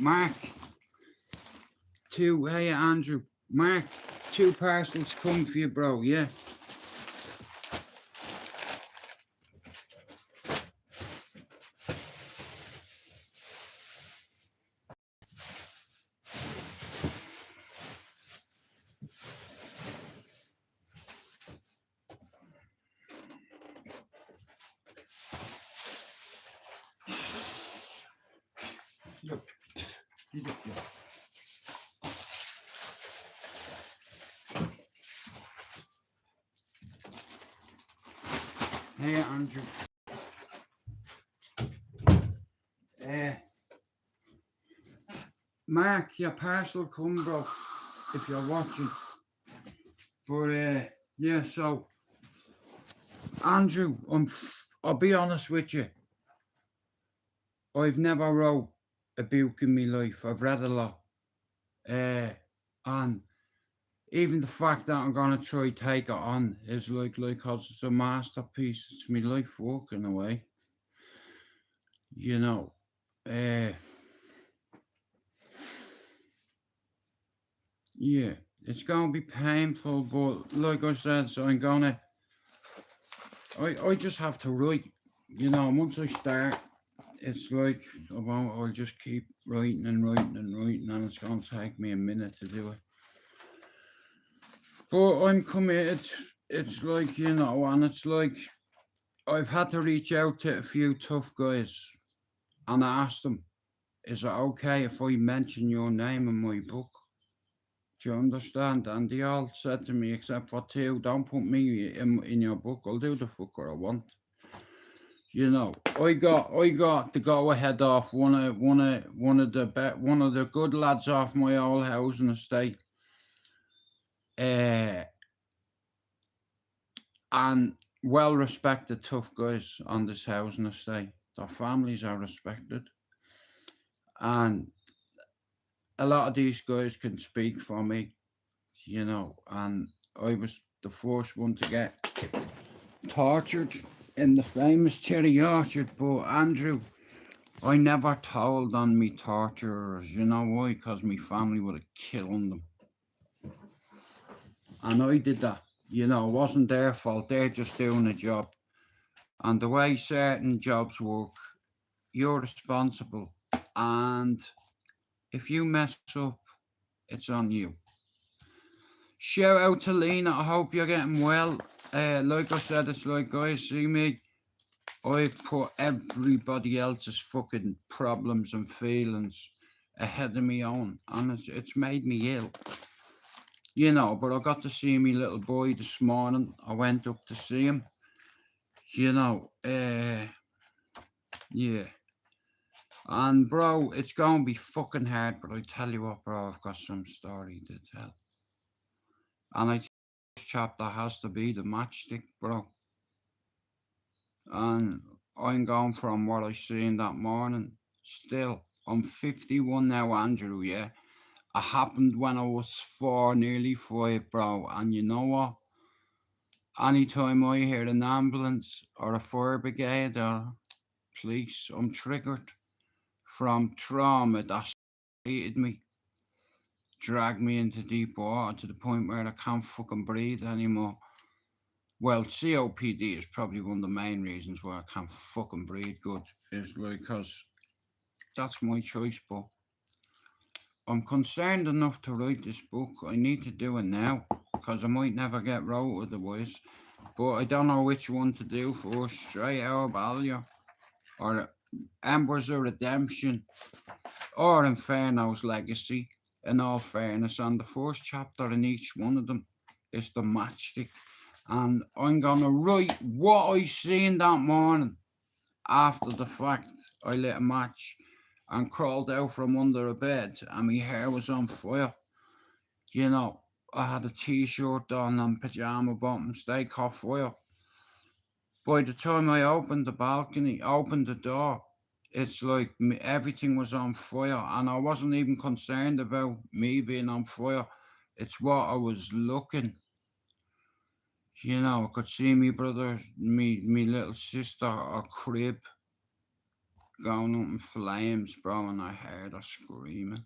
Mark, hey Andrew, Mark, 2 parcels come for you, bro, yeah? Look, look. Hey Andrew. Mark, your parcel come, bro, if you're watching. But yeah, so Andrew, I'll be honest with you. I've never wrote a book in my life. I've read a lot. And even the fact that I'm gonna try take it on is like cause it's a masterpiece. It's my life work in a way. You know. Yeah, it's gonna be painful, but like I said, so I'm gonna I just have to write, you know, once I start, it's like I'll just keep writing and writing and writing, and it's gonna take me a minute to do it. But I'm committed. It's like, you know, and it's like I've had to reach out to a few tough guys and ask them, is it okay if I mention your name in my book? Do you understand? And they all said to me, except for 2, don't put me in your book. I'll do the fucker I want. You know, I got the go ahead off one of the good lads off my old housing estate. And well respected tough guys on this housing estate. Their families are respected. And a lot of these guys can speak for me, you know, and I was the first one to get tortured in the famous cherry orchard. But Andrew, I never told on me torturers. You know why? Because my family would have killed them. And I did that. You know, it wasn't their fault. They're just doing a job. And the way certain jobs work, you're responsible. And if you mess up, it's on you. Shout out to Lena. I hope you're getting well. Like I said, it's like, guys, see me. I put everybody else's fucking problems and feelings ahead of my own, and it's made me ill. You know, but I got to see me little boy this morning. I went up to see him. You know, yeah. And bro, it's gonna be fucking hard, but I tell you what, bro, I've got some story to tell. And I think this chapter has to be the matchstick, bro. And I'm going from what I seen that morning. Still, I'm 51 now, Andrew, yeah? It happened when I was 4, nearly 5, bro. And you know what? Anytime I hear an ambulance or a fire brigade or police, I'm triggered from trauma that hated me, dragged me into deep water to the point where I can't fucking breathe anymore. Well, COPD is probably one of the main reasons why I can't fucking breathe good, is like, because that's my choice, but I'm concerned enough to write this book. I need to do it now, because I might never get wrote otherwise, but I don't know which one to do first, STRAIGHTOUTTABALLYER, or Embers of Redemption, or Inferno's Legacy. In all fairness, and the first chapter in each one of them is the matchstick. And I'm gonna write what I seen that morning after the fact. I lit a match and crawled out from under a bed, and my hair was on fire. You know, I had a t-shirt on and pajama bottoms. They caught fire. By the time I opened the door, it's like everything was on fire, and I wasn't even concerned about me being on fire. It's what I was looking. You know, I could see me brother, me little sister, her crib going up in flames, bro, and I heard her screaming.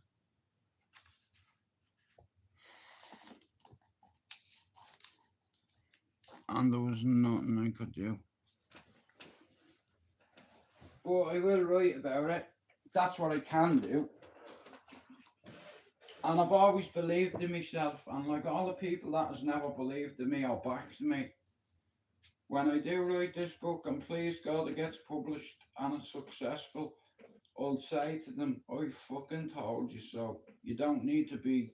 And there was nothing I could do. But I will write about it. That's what I can do. And I've always believed in myself, and like all the people that has never believed in me or backed me, when I do write this book, and please God it gets published and it's successful, I'll say to them, I fucking told you so. You don't need to be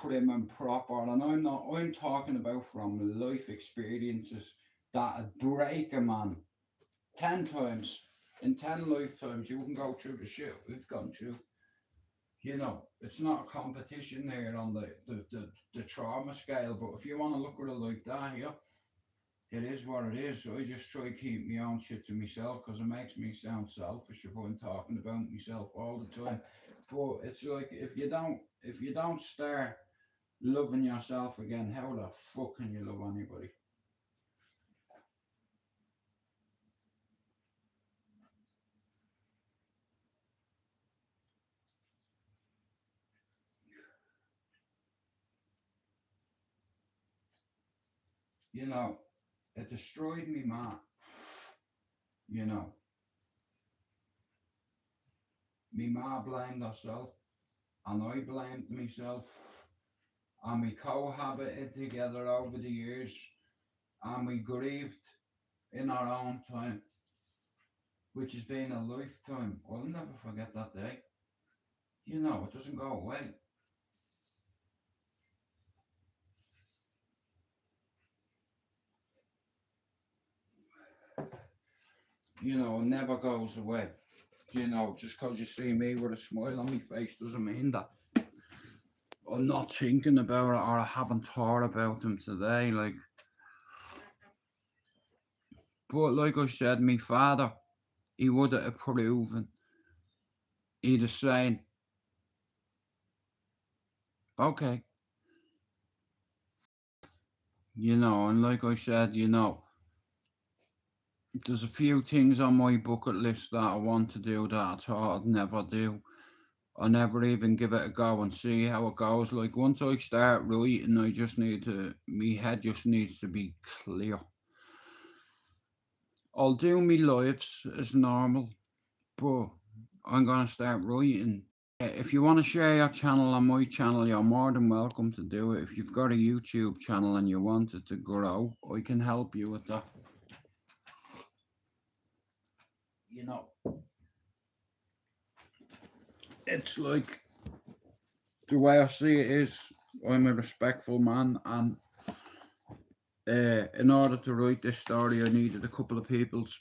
prim and proper, and I'm talking about from life experiences that'd break a man 10 times. In 10 lifetimes, you can go through the shit we've gone through. You know, it's not a competition here on the trauma scale, but if you want to look at it like that, yeah, it is what it is. So I just try to keep my own shit to myself because it makes me sound selfish if I'm talking about myself all the time. But it's like if you don't start loving yourself again, how the fuck can you love anybody? You know, it destroyed me, man. You know, me ma blamed herself, and I blamed myself, and we cohabited together over the years, and we grieved in our own time, which has been a lifetime. I'll never forget that day. You know, it doesn't go away. You know, it never goes away. You know, just because you see me with a smile on my face doesn't mean that I'm not thinking about it or I haven't thought about them today. Like, but like I said, my father, he would have approved. He'd have said, okay, you know, and like I said, you know, there's a few things on my bucket list that I want to do that I thought I'd never do. I never even give it a go and see how it goes. Like once I start writing, I just need to, my head just needs to be clear. I'll do me lives as normal, but I'm gonna start writing. If you want to share your channel on my channel, you're more than welcome to do it. If you've got a YouTube channel and you want it to grow, I can help you with that. You know, it's like the way I see it is, I'm a respectful man, and in order to write this story, I needed a couple of people's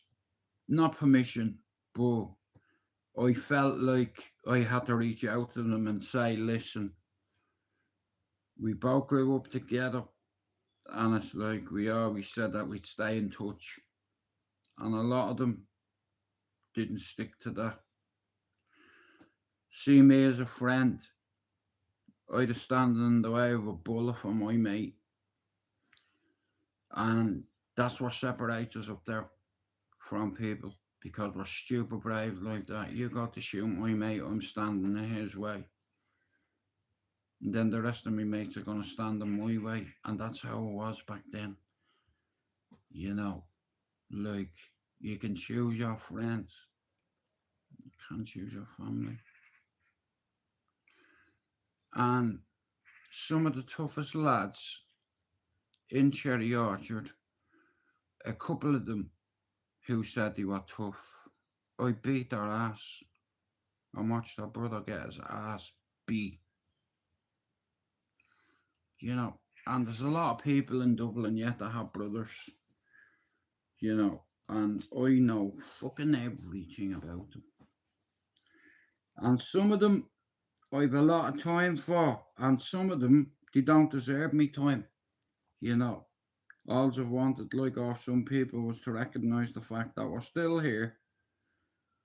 not permission, but I felt like I had to reach out to them and say, listen, we both grew up together, and it's like we always said that we'd stay in touch, and a lot of them didn't stick to that. See me as a friend, I'd have stand in the way of a bullet for my mate, and that's what separates us up there from people, because we're stupid brave like that. You got to shoot my mate, I'm standing in his way. And then the rest of my mates are going to stand in my way. And that's how it was back then. You know, like, you can choose your friends, you can't choose your family. And some of the toughest lads in Cherry Orchard, a couple of them who said they were tough, I beat their ass. I watched their brother get his ass beat. You know, and there's a lot of people in Dublin yet that have brothers, you know, and I know fucking everything about them. And some of them I've a lot of time for, and some of them they don't deserve me time, you know. All I've wanted, like or some people, was to recognise the fact that we're still here,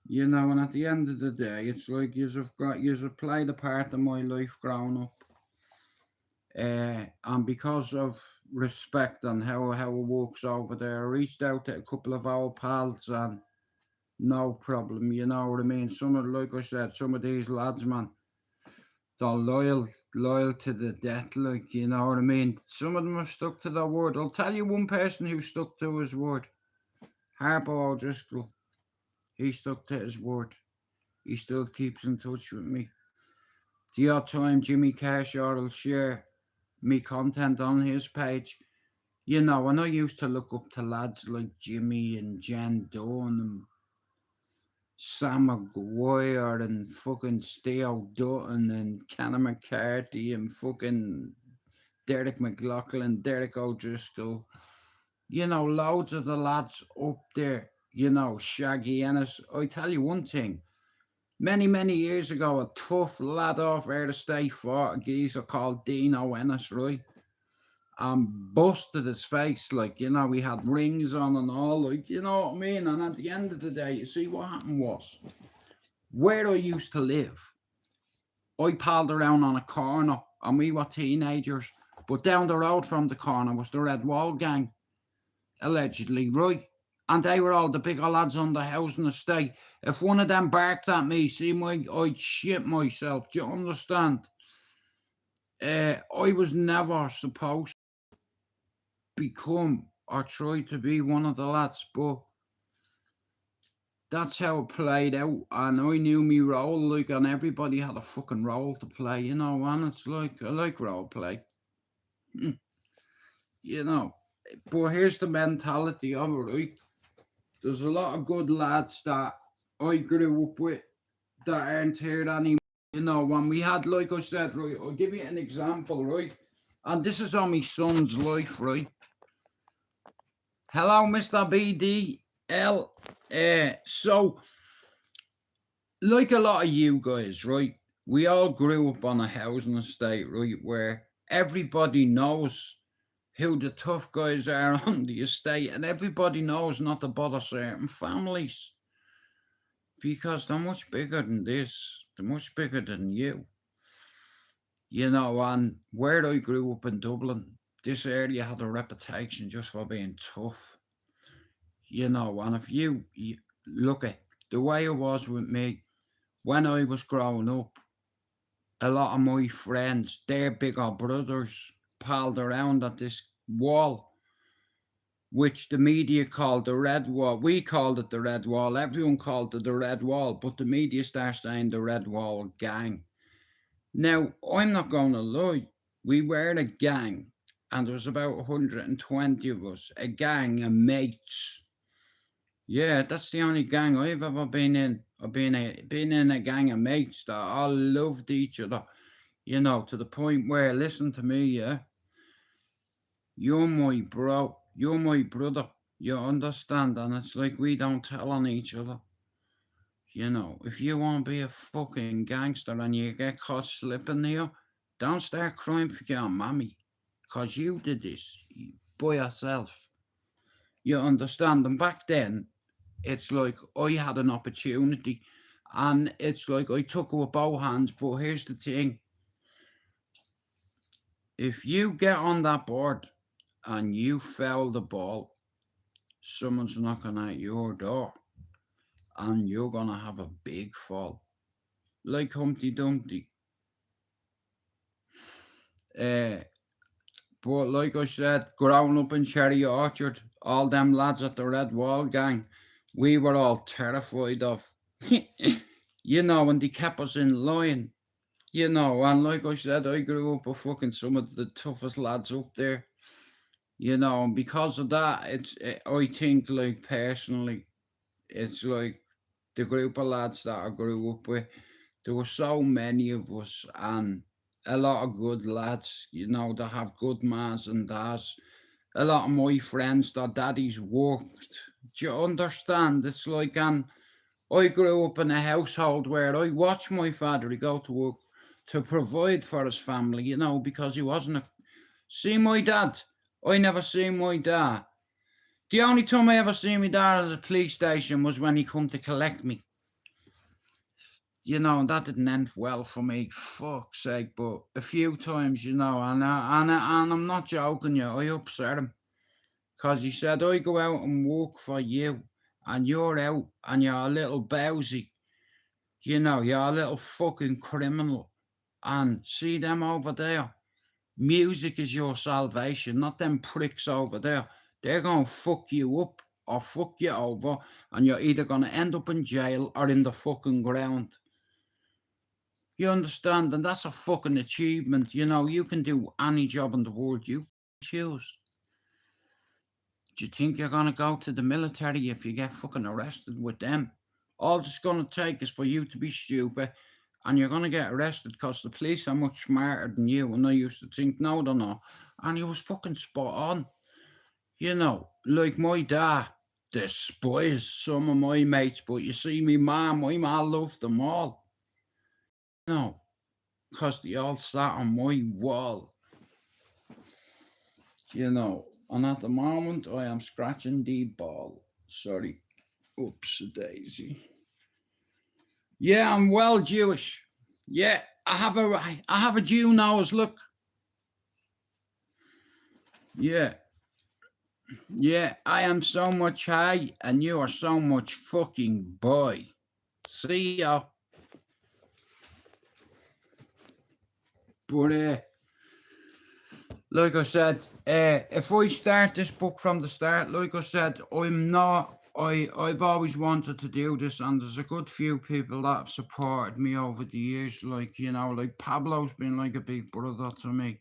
you know, and at the end of the day, it's like you've played a part in my life growing up. And because of respect and how it works over there, I reached out to a couple of our pals, and no problem, you know what I mean? Some of, like I said, some of these lads, man, they're loyal to the death, like, you know what I mean? Some of them have stuck to their word. I'll tell you one person who stuck to his word. Harpo O'Driscoll. He stuck to his word. He still keeps in touch with me. The odd time Jimmy Kershaw will share me content on his page. You know, and I used to look up to lads like Jimmy and Jen Dunn and Sam McGuire and fucking Theo Dutton and Kenna McCarthy and fucking Derek McLaughlin, Derek O'Driscoll. You know, loads of the lads up there. You know, Shaggy Ennis. I tell you one thing. Many years ago, a tough lad off out of state fought a geezer called Dino Ennis, right? And busted his face, like, you know, he had rings on and all, like, you know what I mean? And at the end of the day, you see what happened was, where I used to live, I palled around on a corner and we were teenagers, but down the road from the corner was the Red Wall gang, allegedly, right? And they were all the bigger lads on the housing estate. If one of them barked at me, I'd shit myself, do you understand? I was never supposed to become or try to be one of the lads, but that's how it played out, and I knew me role, like, and everybody had a fucking role to play, you know, and it's like, I like role play, you know, but here's the mentality of it, right? There's a lot of good lads that I grew up with that aren't here anymore, you know, when we had, like I said, right, I'll give you an example, right, and this is on my son's life, right? Hello, Mr. BDL. So, like a lot of you guys, right? We all grew up on a housing estate, right, where everybody knows who the tough guys are on the estate, and everybody knows not to bother certain families because they're much bigger than this. They're much bigger than you. You know, and where I grew up in Dublin, this area had a reputation just for being tough. You know, and if you look at the way it was with me when I was growing up, a lot of my friends, their bigger brothers, palled around at this wall, which the media called the Red Wall. We called it the Red Wall. Everyone called it the Red Wall, but the media started saying the Red Wall gang. Now, I'm not going to lie. We were a gang, and there was about 120 of us, a gang of mates. Yeah, that's the only gang I've ever been in. I've been in a gang of mates that all loved each other, you know, to the point where, listen to me, yeah, you're my bro, you're my brother, you understand? And it's like we don't tell on each other. You know, if you want to be a fucking gangster and you get caught slipping here, don't start crying for your mammy, because you did this by yourself. You understand? And back then, it's like I had an opportunity and it's like I took it with both hands. But here's the thing, if you get on that board and you foul the ball, someone's knocking at your door and you're gonna have a big fall, like Humpty Dumpty. uh, but like I said, growing up in Cherry Orchard, all them lads at the Red Wall gang, we were all terrified of. You know, and they kept us in line. You know, and like I said, I grew up with fucking some of the toughest lads up there. You know, and because of that, I think, like, personally, it's like the group of lads that I grew up with, there were so many of us, and a lot of good lads, you know, that have good mas and dads. A lot of my friends, their daddies worked. Do you understand? It's like, and I grew up in a household where I watched my father go to work to provide for his family, you know, because he wasn't a. See my dad? I never seen my dad. The only time I ever seen my dad at the police station was when he come to collect me. You know, that didn't end well for me, fuck's sake, but a few times, you know, and I'm not joking you, I upset him. Because he said, I go out and work for you, and you're out and you're a little bowsy, you know, you're a little fucking criminal. And see them over there? Music is your salvation, not them pricks over there. They're going to fuck you up or fuck you over, and you're either going to end up in jail or in the fucking ground. You understand? And that's a fucking achievement. You know, you can do any job in the world you choose. Do you think you're going to go to the military if you get fucking arrested with them? All it's going to take is for you to be stupid, and you're going to get arrested because the police are much smarter than you. And I used to think, no, they're not. And he was fucking spot on. You know, like my dad despised some of my mates, but you see, my mom loved them all. You know, because they all sat on my wall. You know, and at the moment I am scratching the ball. Sorry. Oops, daisy. Yeah, I'm well Jewish. Yeah, I have a Jew nose, look. Yeah. Yeah, I am so much high and you are so much fucking boy. See ya. But like I said, if I start this book from the start, like I said, I've always wanted to do this, and there's a good few people that have supported me over the years, like, you know, like Pablo's been like a big brother to me.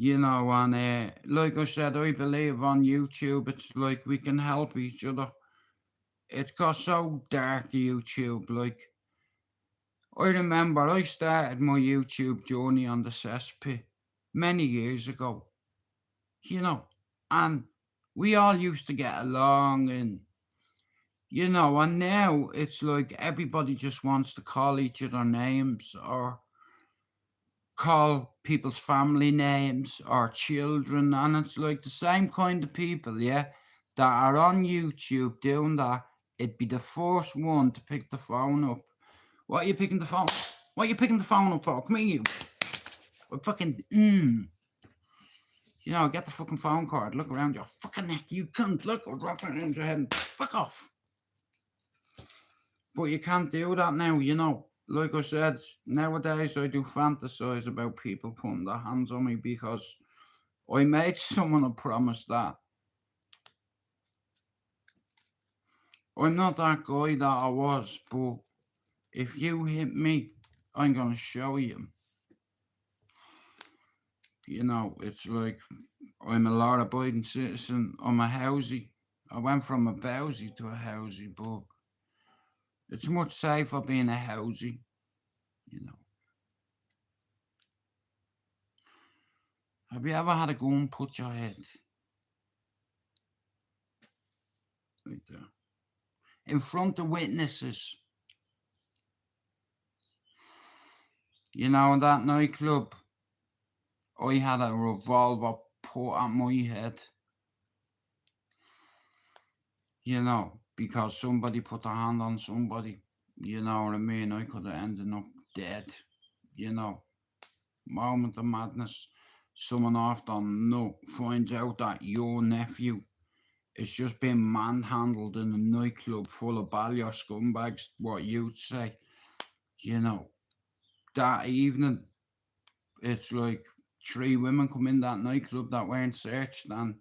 You know, and like I said, I believe on YouTube, it's like we can help each other. It's got so dark, YouTube, like, I remember I started my YouTube journey on the cesspit many years ago, you know, and we all used to get along, and, you know, and now it's like everybody just wants to call each other names or call people's family names or children, and it's like the same kind of people, yeah, that are on YouTube doing that. It'd be the first one to pick the phone up. What are you picking the phone? What are you picking the phone up for? Come here, you. Fucking, You know, get the fucking phone card, look around your fucking neck, you cunt, look, or drop it into your head and fuck off. But you can't do that now, you know. Like I said, nowadays I do fantasize about people putting their hands on me because I made someone a promise that I'm not that guy that I was, but if you hit me, I'm gonna show you. You know, it's like I'm a law-abiding citizen. I'm a housey. I went from a bowsy to a housey, but it's much safer being a housey, you know. Have you ever had a gun put your head? Right there. In front of witnesses. You know, in that nightclub, I had a revolver put at my head. You know, because somebody put a hand on somebody. You know what I mean? I could have ended up dead. You know, moment of madness. Someone after finds out that your nephew is just being manhandled in a nightclub full of Ballier scumbags, what you'd say. You know, that evening, it's like 3 women come in that nightclub that weren't searched, and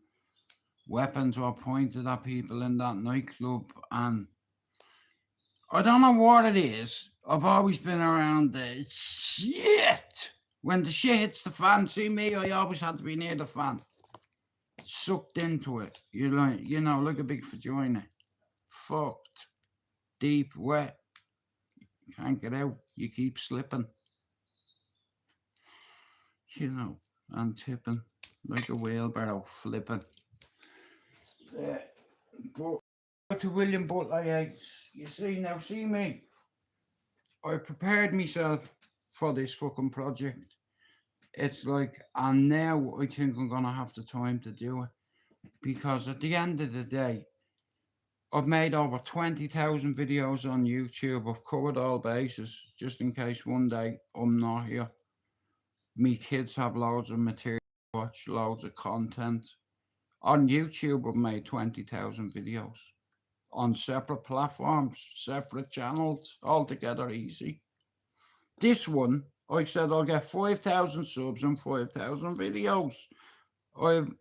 weapons were pointed at people in that nightclub, and I don't know what it is. I've always been around the shit. When the shit hits the fan, see me, I always had to be near the fan. Sucked into it. You're like, you know, like a big vagina. Fucked. Deep, wet. Can't get out. You keep slipping. You know, and tipping like a wheelbarrow, flipping. But to William Butler Yeats, you see, now see me. I prepared myself for this fucking project. It's like, and now I think I'm gonna have the time to do it, because at the end of the day, I've made over 20,000 videos on YouTube. I've covered all bases, just in case one day I'm not here. Me kids have loads of material to watch, loads of content. On YouTube, I've made 20,000 videos. on separate platforms, separate channels, altogether easy. This one, I said I'll get 5,000 subs and 5,000 videos. I've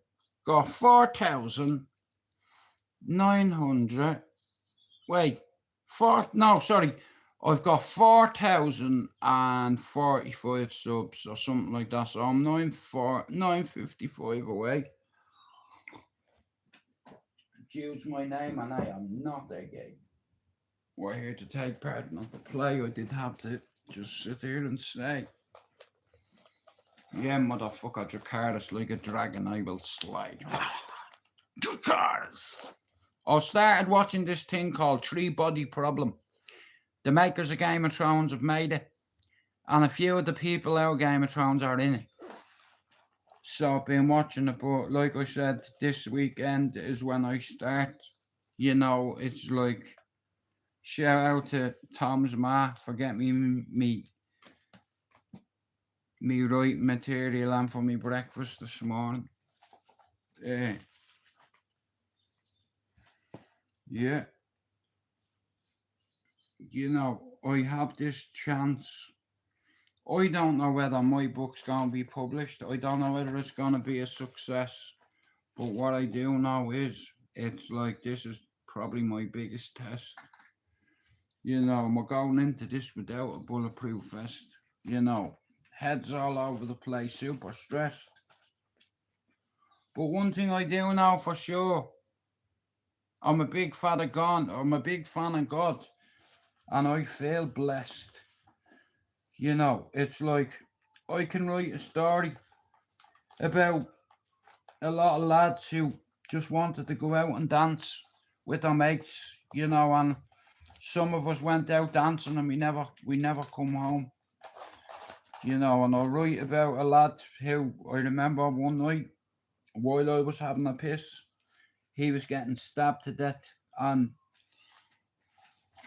got 4,900. Wait, no, sorry. I've got 4,045 subs or something like that. So I'm 955 away. Choose my name, and I am not a gay. We're here to take part, not to play. I did have to just sit here and say, yeah, motherfucker, Jakarta's like a dragon, I will slide. Jakarta's. I started watching this thing called Three Body Problem. The makers of Game of Thrones have made it, and a few of the people out of Game of Thrones are in it. So I've been watching it, but like I said, this weekend is when I start. You know, it's like, shout out to Tom's ma for getting me writing material and for me breakfast this morning. Yeah. You know, I have this chance. I don't know whether my book's going to be published. I don't know whether it's going to be a success. But what I do know is, it's like, this is probably my biggest test. You know, I'm going into this without a bulletproof vest. You know, heads all over the place, super stressed. But one thing I do know for sure, I'm a big fan of God. I'm a big fan of God. And I feel blessed. You know, it's like, I can write a story about a lot of lads who just wanted to go out and dance with their mates, you know, and some of us went out dancing and we never come home. You know, and I'll write about a lad who, I remember one night, while I was having a piss, he was getting stabbed to death, and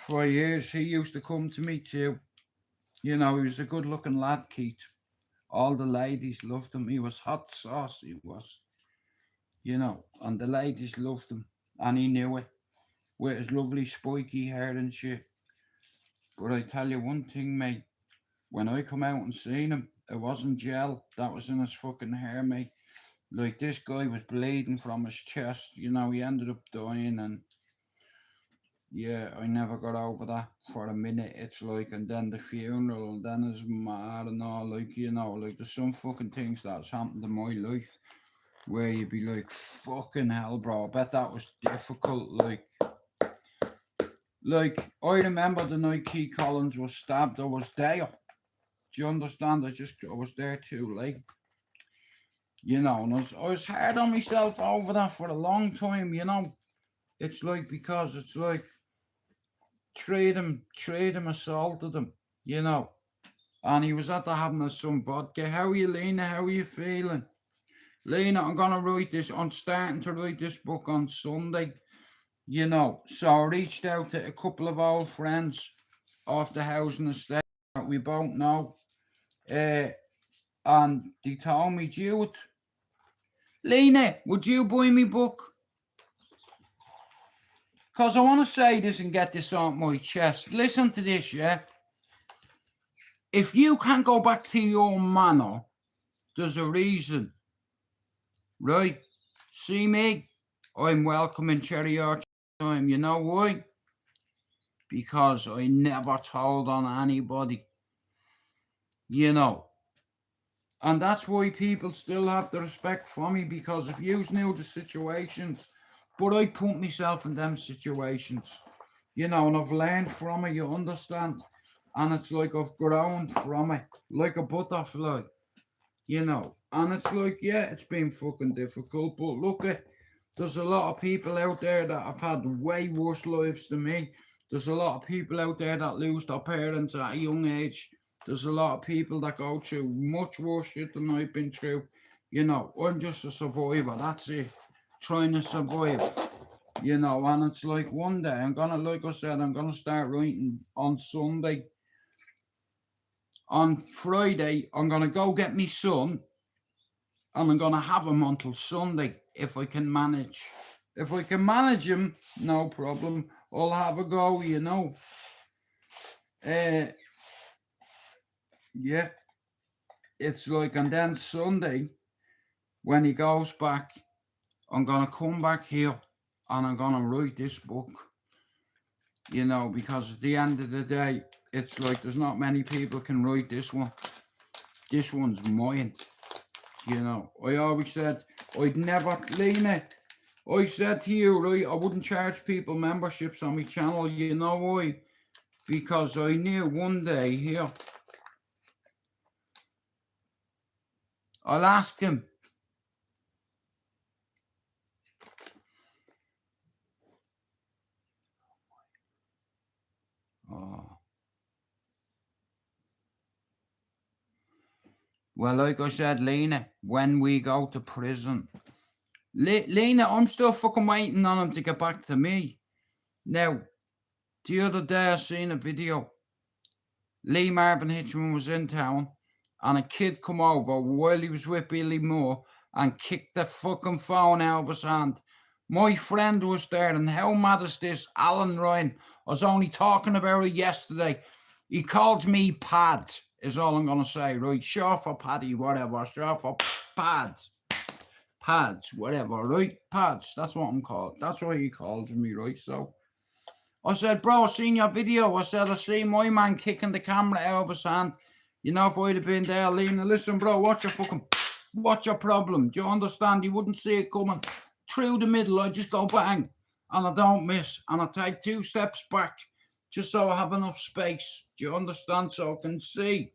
for years he used to come to me too. You know, he was a good looking lad, Keith. All the ladies loved him. He was hot sauce, he was. You know, and the ladies loved him, and he knew it, with his lovely spiky hair and shit. But I tell you one thing, mate, when I come out and seen him, it wasn't gel that was in his fucking hair, mate. Like, this guy was bleeding from his chest, you know, he ended up dying, and yeah, I never got over that for a minute. It's like, and then the funeral, and then his mad and all, like, you know, like, there's some fucking things that's happened in my life where you'd be like, fucking hell, bro, I bet that was difficult. Like, I remember the night Keith Collins was stabbed, I was there. Do you understand? I was there too late. You know, and I was hard on myself over that for a long time, you know. It's like, because it's like, trade him assaulted him, you know. And he was at the having some vodka. How are you, Lena? How are you feeling? Lena, I'm starting to write this book on Sunday, you know. So I reached out to a couple of old friends off the housing estate that we both know. And they told me, Jude, Lena, would you buy me book? Because I want to say this and get this on my chest. Listen to this, yeah? If you can't go back to your manor, there's a reason, right? See me? I'm welcome in Cherry Orchard time. You know why? Because I never told on anybody. You know. And that's why people still have the respect for me, because if you knew the situations, but I put myself in them situations, you know, and I've learned from it, you understand? And it's like I've grown from it, like a butterfly, you know. And it's like, yeah, it's been fucking difficult, but look, there's a lot of people out there that have had way worse lives than me. There's a lot of people out there that lose their parents at a young age. There's a lot of people that go through much worse shit than I've been through. You know, I'm just a survivor, that's it. Trying to survive. You know, and it's like, one day, like I said, I'm gonna start writing on Sunday. On Friday, I'm gonna go get my son, and I'm gonna have him until Sunday, if I can manage. If I can manage him, no problem. I'll have a go, you know. Yeah, it's like, and then Sunday, when he goes back, I'm gonna come back here and I'm gonna write this book, you know, because at the end of the day, it's like there's not many people can write this one. This one's mine, you know. I always said I'd never, Lena, I said to you, right, I wouldn't charge people memberships on my channel, you know why? Because I knew one day here, I'll ask him. Oh. Well, like I said, Lena, when we go to prison, Lena, I'm still fucking waiting on him to get back to me. Now, the other day I seen a video. Lee Marvin Hitchman was in town, and a kid come over while he was with Billy Moore and kicked the fucking phone out of his hand. My friend was there, and how mad is this? Alan Ryan. I was only talking about it yesterday. He calls me Pad, is all I'm going to say, right? Short for Paddy, whatever. Short for Pads. Pads, whatever, right? Pads, that's what I'm called. That's what he calls me, right? So I said, bro, I seen your video. I said, I seen my man kicking the camera out of his hand. You know, if I'd have been there, Lena, listen, bro, what's your problem? Do you understand? You wouldn't see it coming through the middle. I just go bang, and I don't miss. And I take 2 steps back just so I have enough space. Do you understand? So I can see.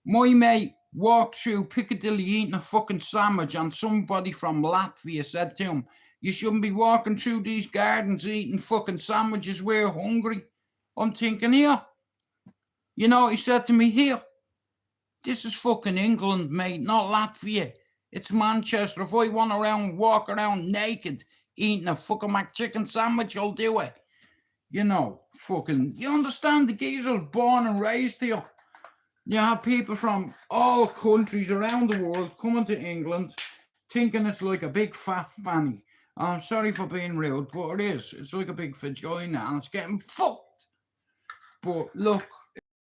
My mate walked through Piccadilly eating a fucking sandwich, and somebody from Latvia said to him, you shouldn't be walking through these gardens eating fucking sandwiches. We're hungry. I'm thinking, here. You know what he said to me? Here. This is fucking England, mate, not Latvia. It's Manchester. If I want to walk around naked eating a fucking McChicken sandwich, I'll do it. You know, fucking, you understand? The geezer's born and raised here. You have people from all countries around the world coming to England thinking it's like a big fat fanny. I'm sorry for being rude, but it is. It's like a big vagina and it's getting fucked. But look,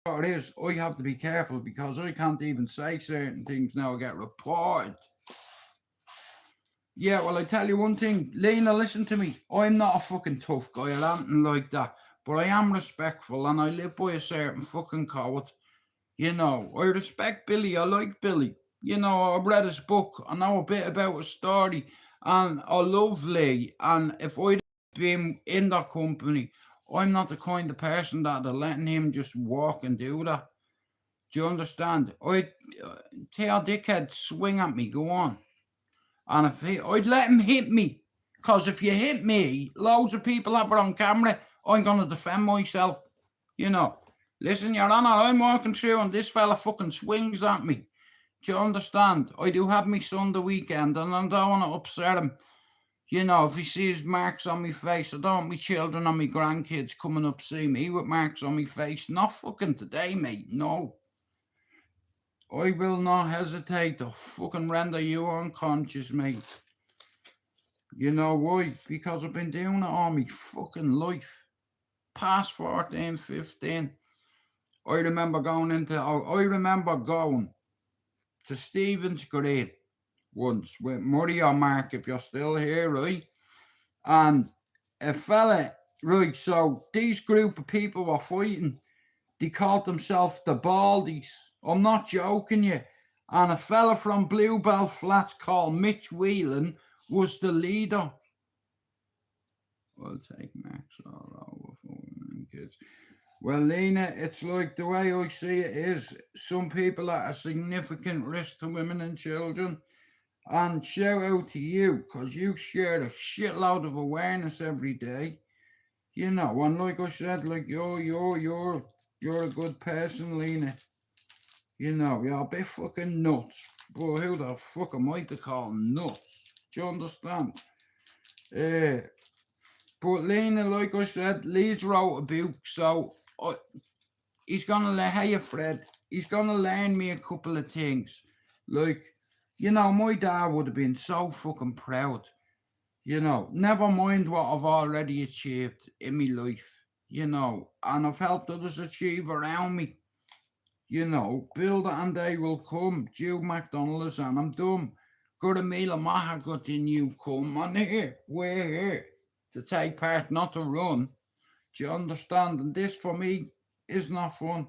what it is, I have to be careful because I can't even say certain things now. I get reported. Yeah, well, I tell you one thing, Lena, listen to me. I'm not a fucking tough guy or anything like that, but I am respectful and I live by a certain fucking code. You know, I respect Billy. I like Billy. You know, I read his book. I know a bit about his story. And I love Lee. And if I'd been in that company, I'm not the kind of person that are letting him just walk and do that. Do you understand? I'd tell dickhead swing at me, go on. And I'd let him hit me. Because if you hit me, loads of people have it on camera. I'm going to defend myself. You know. Listen, Your Honour, I'm walking through and this fella fucking swings at me. Do you understand? I do have me son the weekend and I don't want to upset him. You know, if he sees marks on my face, I don't want my children and my grandkids coming up see me with marks on my face. Not fucking today, mate. No. I will not hesitate to fucking render you unconscious, mate. You know why? Because I've been doing it all my fucking life. Past 14, 15. I remember going to Stephen's Green once with Murray or Mark, if you're still here, right? And a fella, right, so these group of people were fighting. They called themselves the Baldies. I'm not joking you. And a fella from Bluebell Flats called Mitch Whelan was the leader. I'll take Max all over for women and kids. Well, Lena, it's like the way I see it is, some people are a significant risk to women and children. And shout out to you, because you share a shitload of awareness every day. You know, and like I said, like you're a good person, Lena. You know, you're a bit fucking nuts. But who the fuck am I to call nuts? Do you understand? But Lena, like I said, Lee's wrote a book, so he's gonna hey Fred, he's gonna learn me a couple of things. Like, you know, my dad would have been so fucking proud. You know, never mind what I've already achieved in my life, you know, and I've helped others achieve around me. You know, build it and they will come. Jude McDonald's and I'm done. Good a meal of maha good in you come on here. We're here to take part, not to run. Do you understand? And this for me is not fun.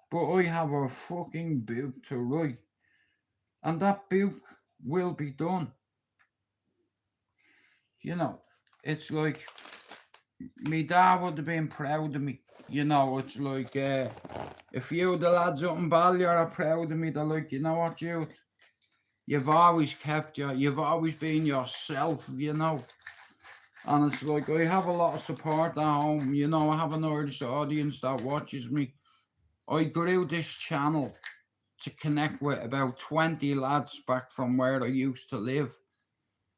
But I have a fucking book to write. And that book will be done. You know, it's like me dad would have been proud of me. You know, it's like a few of the lads up in Ballier are proud of me. They're like, you know what, Jude? You've always you've always been yourself, you know. And it's like I have a lot of support at home, you know. I have an Irish audience that watches me. I grew this channel to connect with about 20 lads back from where I used to live.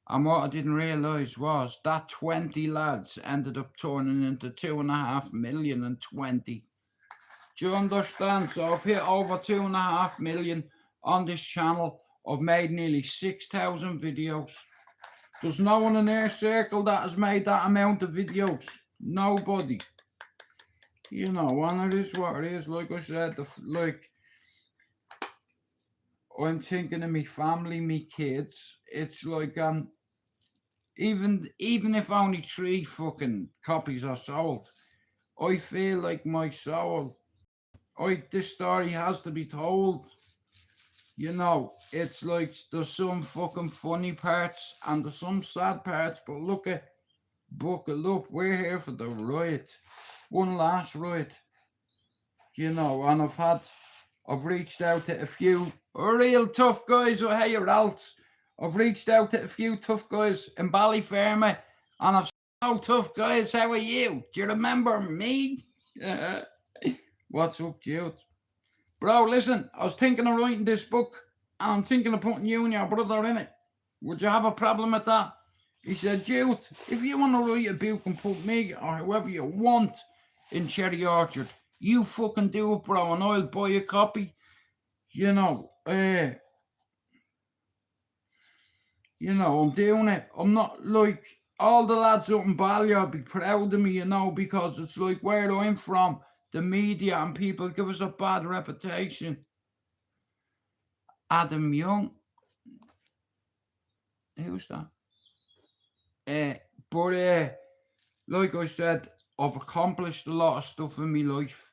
And what I didn't realise was that 20 lads ended up turning into 2.5 million and 20. Do you understand? So I've hit over 2.5 million on this channel. I've made nearly 6,000 videos. There's no one in their circle that has made that amount of videos. Nobody. You know, and it is what it is. Like I said, I'm thinking of me family, me kids. It's like even if only 3 fucking copies are sold, I feel like my soul. This story has to be told. You know, it's like there's some fucking funny parts and there's some sad parts, but buckle up, we're here for the ride. One last ride. You know, and I've reached out to a few real tough guys. Oh, hey, Ralph. I've reached out to a few tough guys in Ballyferma, and I've said, oh, tough guys, how are you? Do you remember me? What's up, Jude? Bro, listen, I was thinking of writing this book, and I'm thinking of putting you and your brother in it. Would you have a problem with that? He said, Jude, if you want to write a book and put me or whoever you want in Cherry Orchard, you fucking do it, bro, and I'll buy a copy. You know, I'm doing it. I'm not like all the lads up in Ballier be proud of me, you know, because it's like where I'm from, the media and people give us a bad reputation. Adam Young. Who's that? But like I said, I've accomplished a lot of stuff in my life.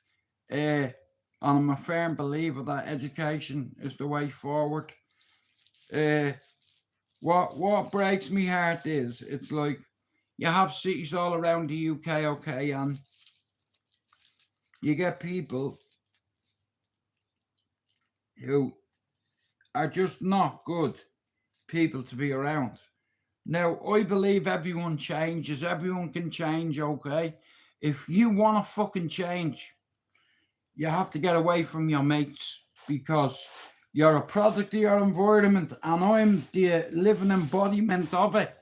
And I'm a firm believer that education is the way forward. What breaks me heart is it's like you have cities all around the UK, okay, and you get people who are just not good people to be around. Now, I believe everyone changes. Everyone can change, okay? If you want to fucking change, you have to get away from your mates because you're a product of your environment and I'm the living embodiment of it.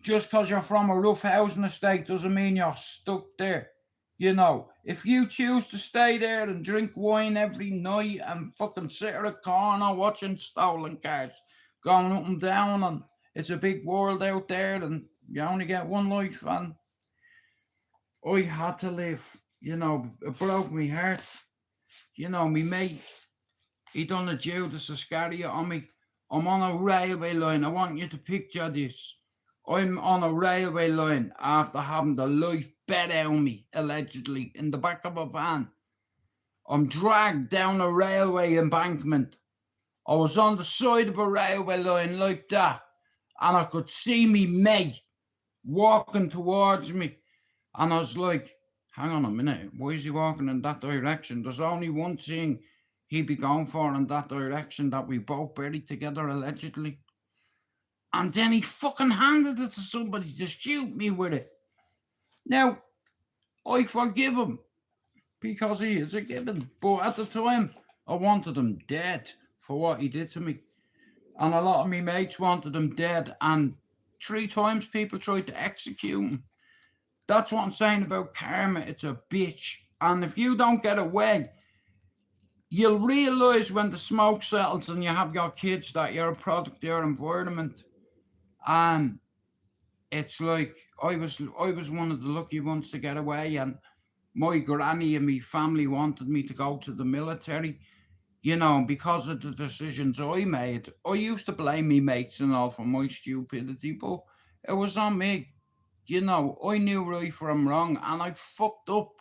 Just because you're from a rough housing estate doesn't mean you're stuck there. You know, if you choose to stay there and drink wine every night and fucking sit at a corner watching stolen cars going up and down, and it's a big world out there and you only get one life, and I had to live. You know, it broke me heart. You know, me mate, he done a Judas Iscariot on me. I'm on a railway line. I want you to picture this. I'm on a railway line after having the life bet out on me, allegedly, in the back of a van. I'm dragged down a railway embankment. I was on the side of a railway line like that, and I could see me mate walking towards me. And I was like, hang on a minute, why is he walking in that direction? There's only one thing he'd be going for in that direction that we both buried together, allegedly. And then he fucking handed it to somebody to shoot me with it. Now, I forgive him because he is a given. But at the time, I wanted him dead for what he did to me. And a lot of me mates wanted him dead. And 3 times people tried to execute him. That's what I'm saying about karma. It's a bitch. And if you don't get away, you'll realise when the smoke settles and you have your kids that you're a product of your environment. And it's like I was one of the lucky ones to get away, and my granny and my family wanted me to go to the military. And because of the decisions I made, I used to blame me mates and all for my stupidity, but it was on me. I knew right from wrong, and I fucked up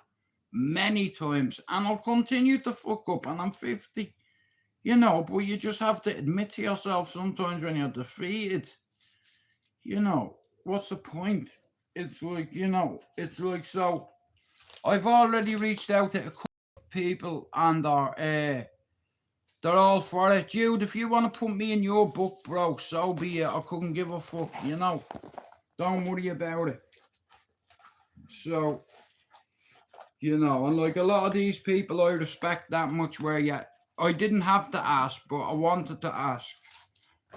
many times, and I'll continue to fuck up, and I'm 50. But you just have to admit to yourself sometimes when you're defeated, what's the point? It's like so. I've already reached out to a couple of people, and they're all for it. Jude, if you want to put me in your book, bro, so be it. I couldn't give a fuck, Don't worry about it. So, and like a lot of these people I respect that much where I didn't have to ask, but I wanted to ask.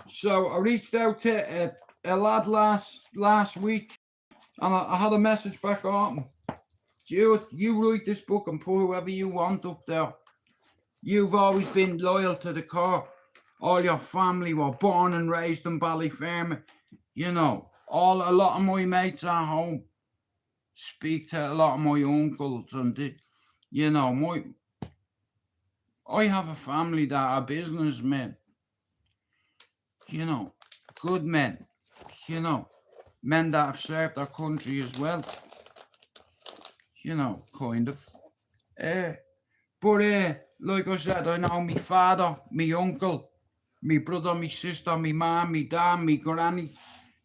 So I reached out to a lad last week, and I had a message back on him. Jude, you write this book and put whoever you want up there. You've always been loyal to the core. All your family were born and raised in Ballyfermot. A lot of my mates at home speak to a lot of my uncles, and I have a family that are businessmen. Good men. Men that have served their country as well. Kind of. But like I said, I know me father, me uncle, me brother, me sister, me mum, me dad, me granny.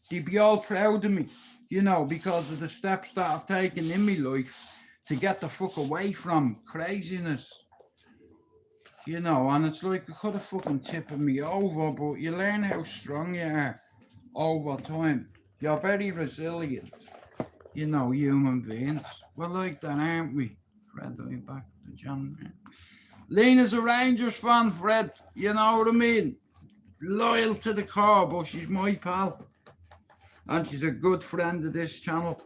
They'd be all proud of me, because of the steps that I've taken in my life to get the fuck away from craziness. And it's like it could have fucking tipped me over, but you learn how strong you are over time. You're very resilient, human beings. We're like that, aren't we? Fred, are you back to John? Lena's a Rangers fan, Fred. You know what I mean? Loyal to the core, but she's my pal. And she's a good friend of this channel.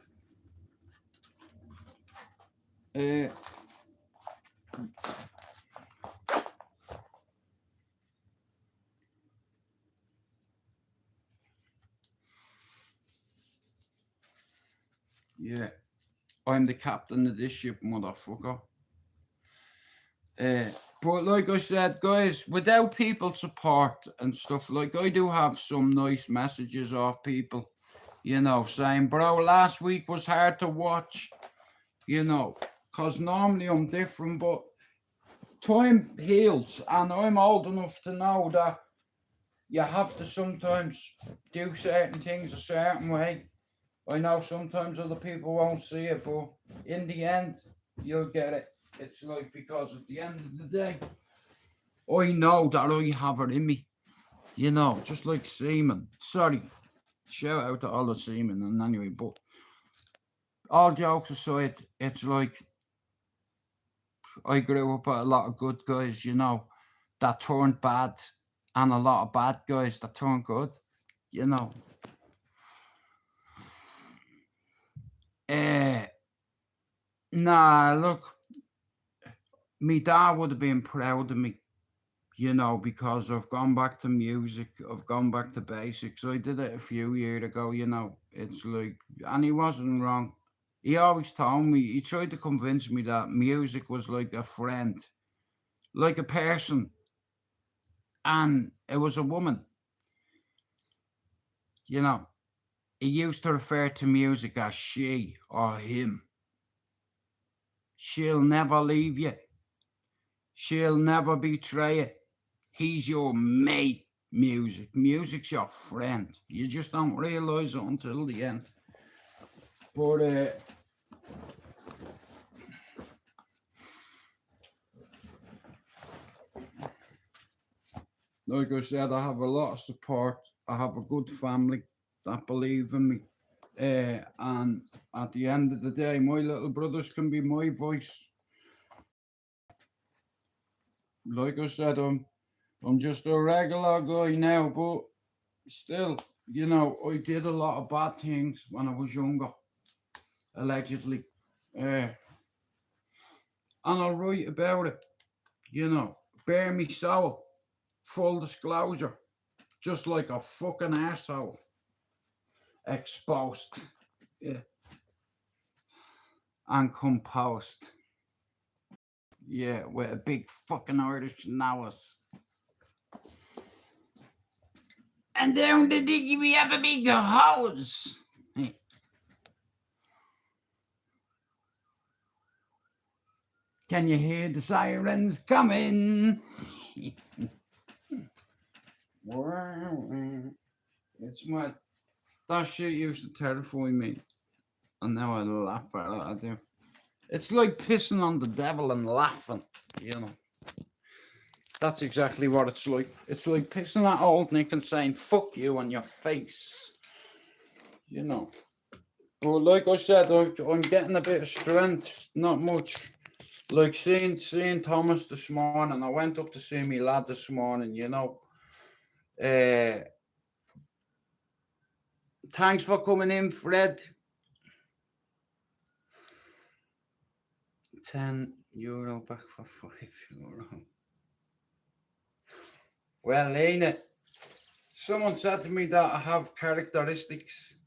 Yeah, I'm the captain of this ship, motherfucker. But like I said, guys, without people support and stuff, like I do have some nice messages off people, saying, bro, last week was hard to watch, because normally I'm different, but time heals, and I'm old enough to know that you have to sometimes do certain things a certain way. I know sometimes other people won't see it, but in the end, you'll get it. It's like, because at the end of the day, I know that I have it in me, just like semen. Sorry, shout out to all the semen, and anyway, but all jokes aside, it's like I grew up with a lot of good guys, that turned bad, and a lot of bad guys that turned good, Nah, look, me dad would have been proud of me, because I've gone back to music, I've gone back to basics. I did it a few years ago, it's like, and he wasn't wrong. He always told me, he tried to convince me that music was like a friend, like a person, and it was a woman, He used to refer to music as she or him. She'll never leave you. She'll never betray you. He's your mate, music. Music's your friend. You just don't realise it until the end. But like I said, I have a lot of support. I have a good family that believe in me. And at the end of the day, my little brothers can be my voice. Like I said, I'm just a regular guy now, but still, I did a lot of bad things when I was younger, allegedly. And I'll write about it, bare me soul, full disclosure, just like a fucking arsehole. exposed, yeah, and compost. Yeah, with a big fucking Irish nose. And down the diggy we have a big hose. Can you hear the sirens coming? It's my, that shit used to terrify me. And now I laugh at it, I do. It's like pissing on the devil and laughing, you know. That's exactly what it's like. It's like pissing at old Nick and saying, fuck you on your face. You know. But like I said, I'm getting a bit of strength, not much. Like seeing Thomas this morning, I went up to see my lad this morning, you know. Thanks for coming in, Fred. €10 back for €5. Well, Lena, someone said to me that I have characteristics.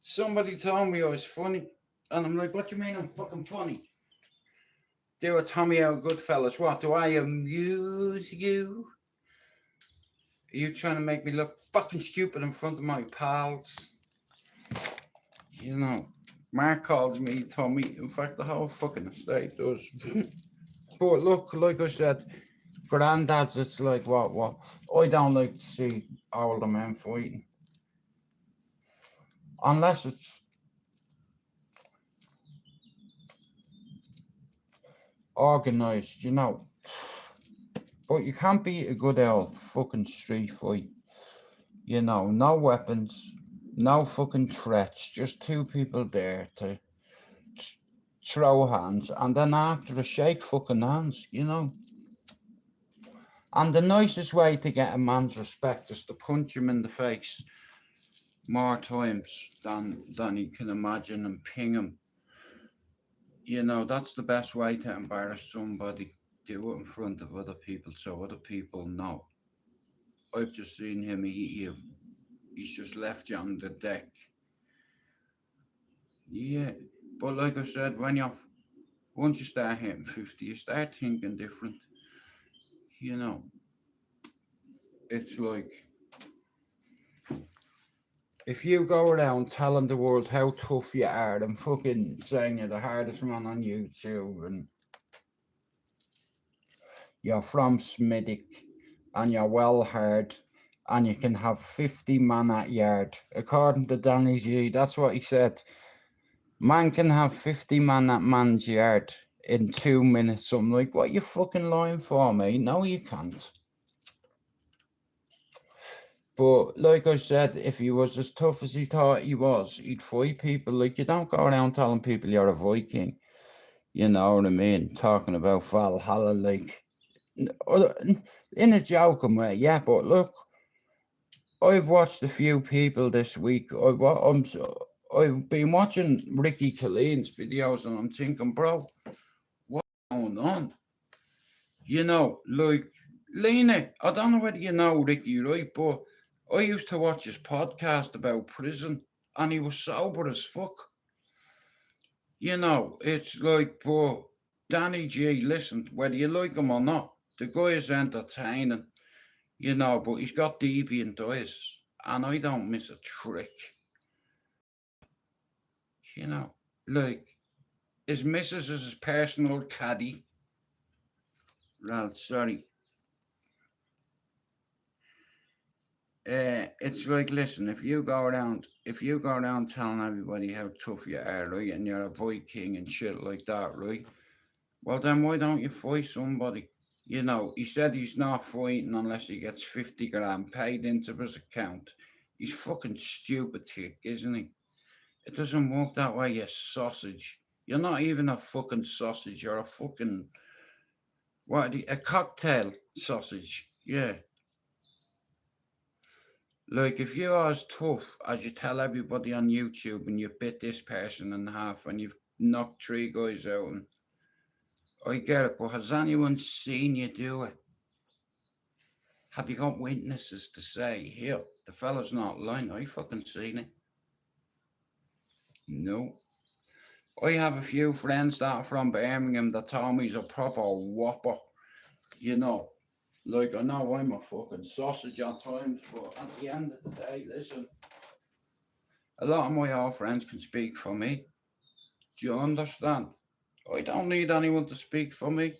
Somebody told me I was funny, and I'm like, what do you mean I'm fucking funny? Do a Tommy out Goodfellas. What, do I amuse you? Are you trying to make me look fucking stupid in front of my pals? You know, Mark calls me Tommy. In fact, the whole fucking estate does. But look, like I said, granddads, it's like, what? I don't like to see older men fighting. Unless it's organised, you know. But you can't beat a good old fucking street fight. You know, no weapons, no fucking threats, just two people there to throw hands, and then after a shake fucking hands, you know. And the nicest way to get a man's respect is to punch him in the face more times than he can imagine and ping him. You know, that's the best way to embarrass somebody. Do it in front of other people so other people know. I've just seen him eat you. He's just left you on the deck. Yeah, but like I said, once you start hitting 50, you start thinking different. You know, it's like, if you go around telling the world how tough you are and fucking saying you're the hardest man on YouTube and you're from Smithick and you're well hard and you can have 50 man at yard, according to Danny G, that's what he said. Man can have 50 man at man's yard in 2 minutes. I'm like, what are you fucking lying for, mate? No, you can't. But like I said, if he was as tough as he thought he was, he'd fight people. Like, you don't go around telling people you're a Viking. You know what I mean? Talking about Valhalla, like, in a joking way, yeah. But look, I've watched a few people this week. I've been watching Ricky Colleen's videos, and I'm thinking, bro, what's going on? You know, like, Lena, I don't know whether you know Ricky, right? But I used to watch his podcast about prison, and he was sober as fuck. You know, it's like, but Danny G, listen, whether you like him or not, the guy is entertaining, you know, but he's got deviant eyes, and I don't miss a trick. You know, like, his missus is his personal caddy. Well, sorry. It's like, listen, if you go around telling everybody how tough you are, right, and you're a Viking and shit like that, right, well then why don't you fight somebody? You know, he said he's not fighting unless he gets 50 grand paid into his account. He's fucking stupid tick, isn't he? It doesn't work that way, you sausage. You're not even a fucking sausage, you're a fucking, a cocktail sausage, yeah. Like, if you're as tough as you tell everybody on YouTube and you bit this person in half and you've knocked 3 guys out, and I get it, but has anyone seen you do it? Have you got witnesses to say, here, the fella's not lying, I fucking seen it? No. I have a few friends that are from Birmingham that told me he's a proper whopper, you know. Like, I know I'm a fucking sausage at times, but at the end of the day, listen, a lot of my old friends can speak for me. Do you understand? I don't need anyone to speak for me.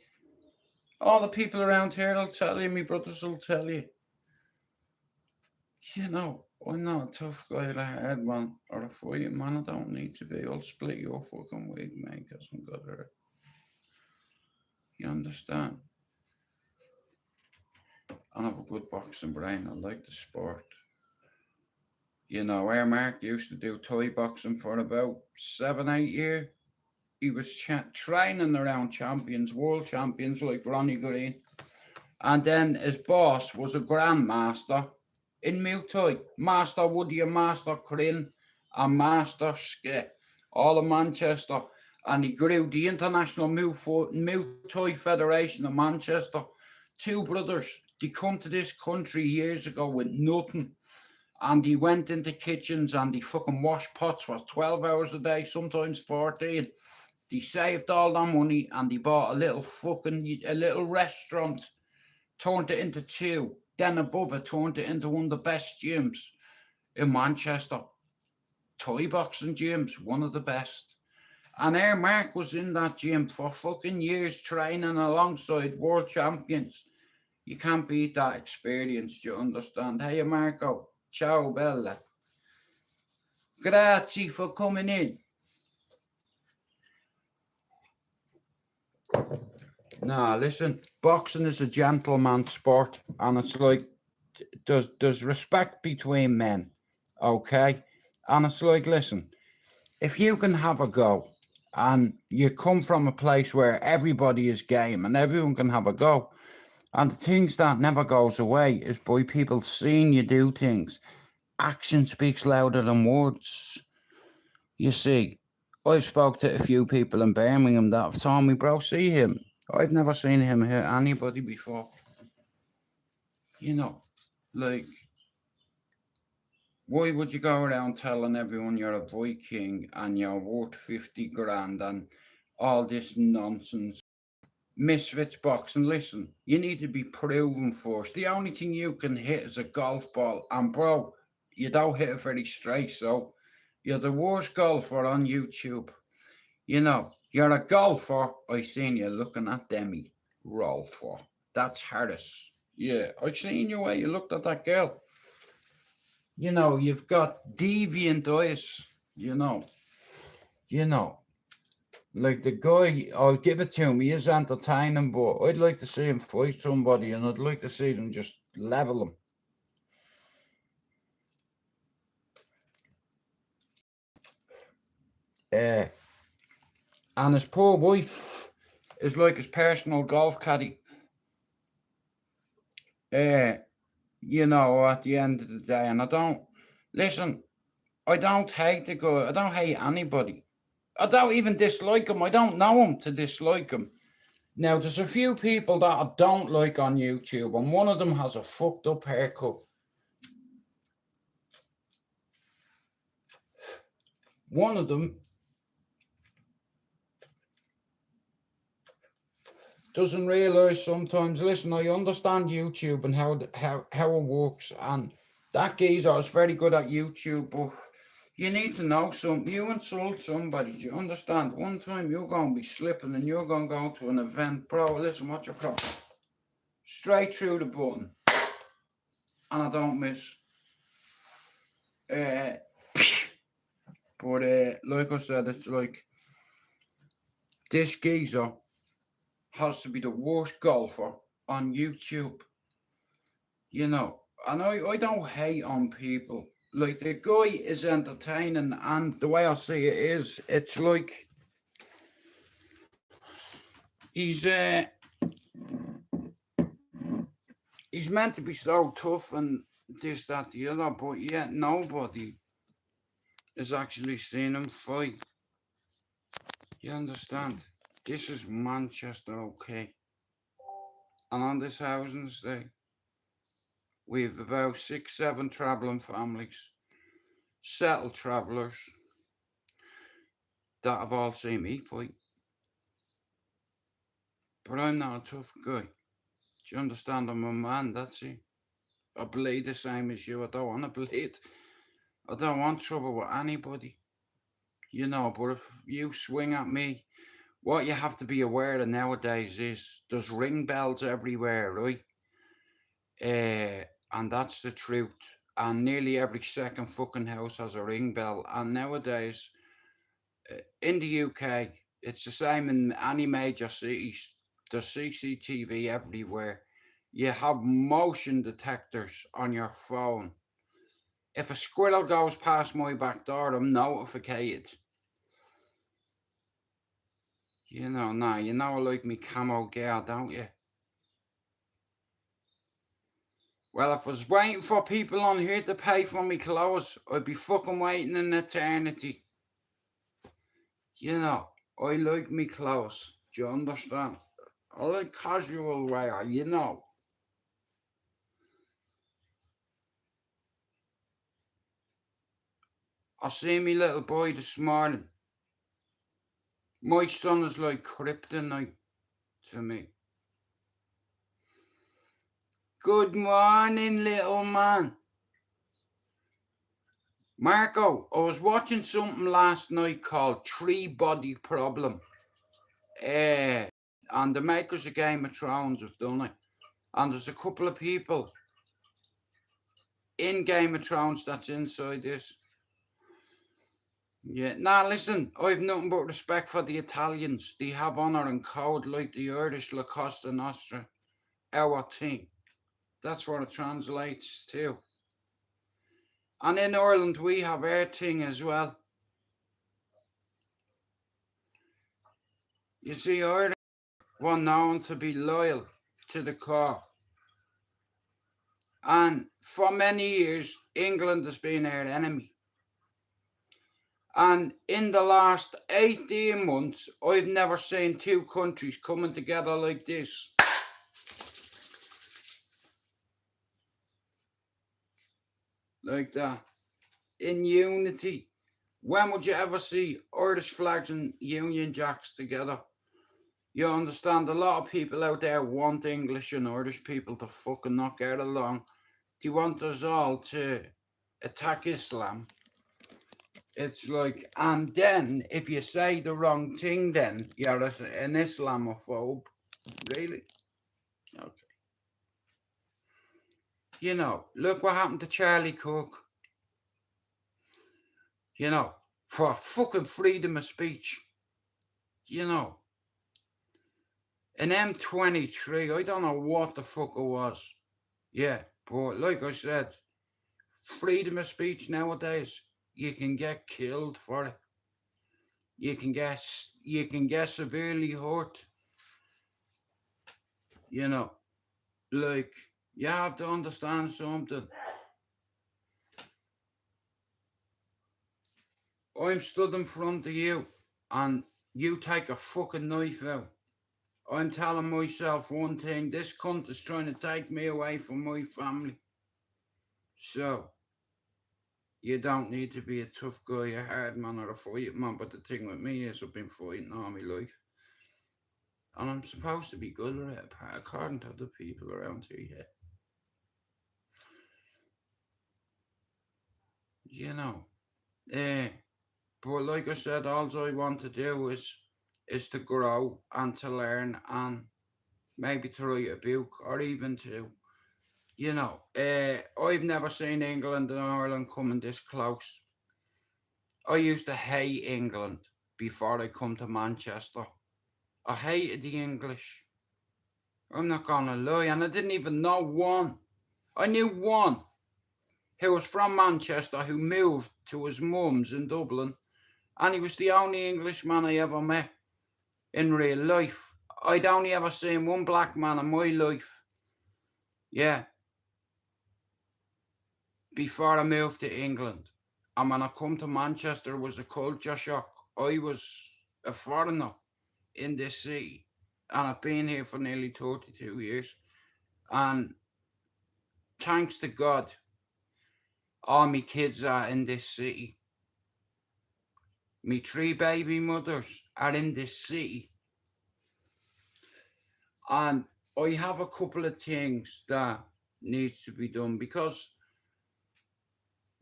All the people around here will tell you, my brothers will tell you. You know, I'm not a tough guy or a hard man or a fighting man. I don't need to be. I'll split your fucking wig, mate, because I'm good at it. You understand? I have a good boxing brain. I like the sport. You know, our Mark used to do Thai boxing for about 7, 8 years. He was training around champions, world champions like Ronnie Green. And then his boss was a grandmaster in Muay Thai. Master Woody and Master Crin and Master Skip, all in Manchester. And he grew the International Muay Thai Federation of Manchester. Two brothers, they come to this country years ago with nothing. And he went into kitchens and he fucking washed pots for 12 hours a day, sometimes 14. They saved all that money and he bought a little restaurant, turned it into two. Then above it, turned it into one of the best gyms in Manchester. Thai boxing gyms, one of the best. And our Mark was in that gym for fucking years, training alongside world champions. You can't beat that experience, do you understand? Hey, Marco. Ciao, Bella. Grazie for coming in. Nah, listen, boxing is a gentleman's sport, and it's like there's respect between men, okay? And it's like, listen, if you can have a go, and you come from a place where everybody is game and everyone can have a go, and the things that never goes away is by people seeing you do things. Action speaks louder than words. You see, I've spoke to a few people in Birmingham that have told me, bro, see him. I've never seen him hit anybody before. You know, like, why would you go around telling everyone you're a Viking and you're worth 50 grand and all this nonsense? Misfits boxing, listen, you need to be proven first. The only thing you can hit is a golf ball, and bro, you don't hit it very straight, so you're the worst golfer on YouTube. You know, you're a golfer. I seen you looking at Demi Rolfer. That's Harris. Yeah, I seen you way you looked at that girl. You know, you've got deviant eyes. You know. Like the guy, I'll give it to him, he is entertaining, but I'd like to see him fight somebody, and I'd like to see them just level him. And his poor wife is like his personal golf caddy. You know, at the end of the day, and I don't hate the guy. I don't hate anybody. I don't even dislike him. I don't know him to dislike him. Now, there's a few people that I don't like on YouTube, and one of them has a fucked up haircut. One of them doesn't realise sometimes, listen, I understand YouTube and how it works, and that geezer is very good at YouTube, but you need to know something. You insult somebody, do you understand? One time you're going to be slipping and you're going to go to an event. Bro, listen, what's your problem? Straight through the button. And I don't miss. But like I said, it's like this geezer has to be the worst golfer on YouTube. You know, and I don't hate on people. Like, the guy is entertaining, and the way I see it is, it's like he's meant to be so tough and this, that, the other, but yet nobody is actually seeing him fight. You understand? This is Manchester, okay? And on this housing estate, We've about 6, 7 travelling families, settled travellers that have all seen me fight. But I'm not a tough guy. Do you understand? I'm a man, that's it. I bleed the same as you. I don't want to bleed. I don't want trouble with anybody. But if you swing at me, what you have to be aware of nowadays is there's ring bells everywhere, right? And that's the truth. And nearly every second fucking house has a ring bell. And nowadays, in the UK, it's the same in any major cities. There's CCTV everywhere. You have motion detectors on your phone. If a squirrel goes past my back door, I'm notified. You know I like me camo gear, don't you? Well, if I was waiting for people on here to pay for me clothes, I'd be fucking waiting an eternity. I like me clothes. Do you understand? I like casual wear. I see me little boy this morning. My son is like kryptonite to me. Good morning, little man. Marco, I was watching something last night called Three Body Problem. And the makers of Game of Thrones have done it. And there's a couple of people in Game of Thrones that's inside this. Yeah, listen, I've nothing but respect for the Italians. They have honour and code like the Irish La Costa Nostra. Our thing. That's what it translates to. And in Ireland, we have our thing as well. You see, Ireland were known to be loyal to the core. And for many years, England has been our enemy. And in the last 18 months, I've never seen two countries coming together like this. Like that. In unity. When would you ever see Irish flags and Union Jacks together? You understand, a lot of people out there want English and Irish people to fucking not get along. They want us all to attack Islam. It's like, and then if you say the wrong thing, then you're an Islamophobe. Really? Okay. Look what happened to Charlie Cook. For fucking freedom of speech. An M23, I don't know what the fuck it was. Yeah, but like I said, freedom of speech nowadays, you can get killed for it. You can get severely hurt. Like, you have to understand something. I'm stood in front of you and you take a fucking knife out. I'm telling myself one thing, this cunt is trying to take me away from my family. So, you don't need to be a tough guy, a hard man, or a fighting man, but the thing with me is I've been fighting all my life. And I'm supposed to be good at it, according to other people around here, yeah. But like I said, all I want to do is to grow and to learn and maybe to write a book or even to, I've never seen England and Ireland coming this close. I used to hate England before I come to Manchester. I hated the English. I'm not gonna lie, and I didn't even know one. I knew one who was from Manchester who moved to his mum's in Dublin, and he was the only Englishman I ever met in real life. I'd only ever seen one black man in my life. Yeah. Before I moved to England. And when I come to Manchester, it was a culture shock. I was a foreigner in this city. And I've been here for nearly 32 years. And thanks to God, all my kids are in this city. Me 3 baby mothers are in this city. And I have a couple of things that needs to be done, because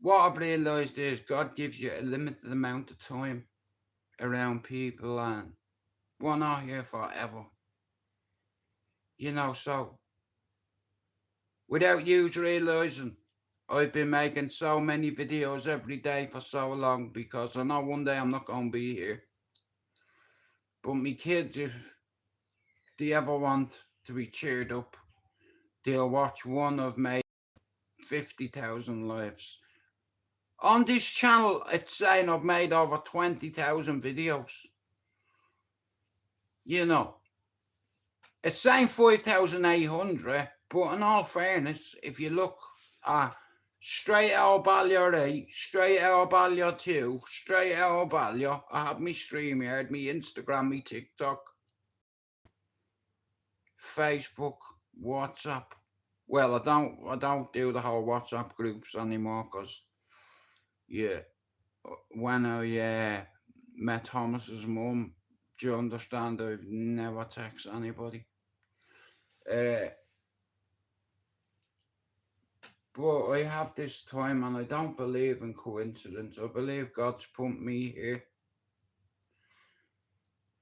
what I've realised is God gives you a limited amount of time around people, and we're not here forever. You know, so without you realising, I've been making so many videos every day for so long, because I know one day I'm not going to be here. But my kids, if they ever want to be cheered up, they'll watch one of my 50,000 lives. On this channel, it's saying I've made over 20,000 videos. You know, it's saying 5,800, but in all fairness, if you look at STRAIGHTOUTTABALLYER, STRAIGHTOUTTABALLYER 2, STRAIGHTOUTTABALLYER, I have me StreamYard, me Instagram, me TikTok, Facebook, WhatsApp. Well, I don't do the whole WhatsApp groups anymore, because yeah, when I met Thomas's mum, do you understand, I've never text anybody. But I have this time, and I don't believe in coincidence. I believe God's put me here.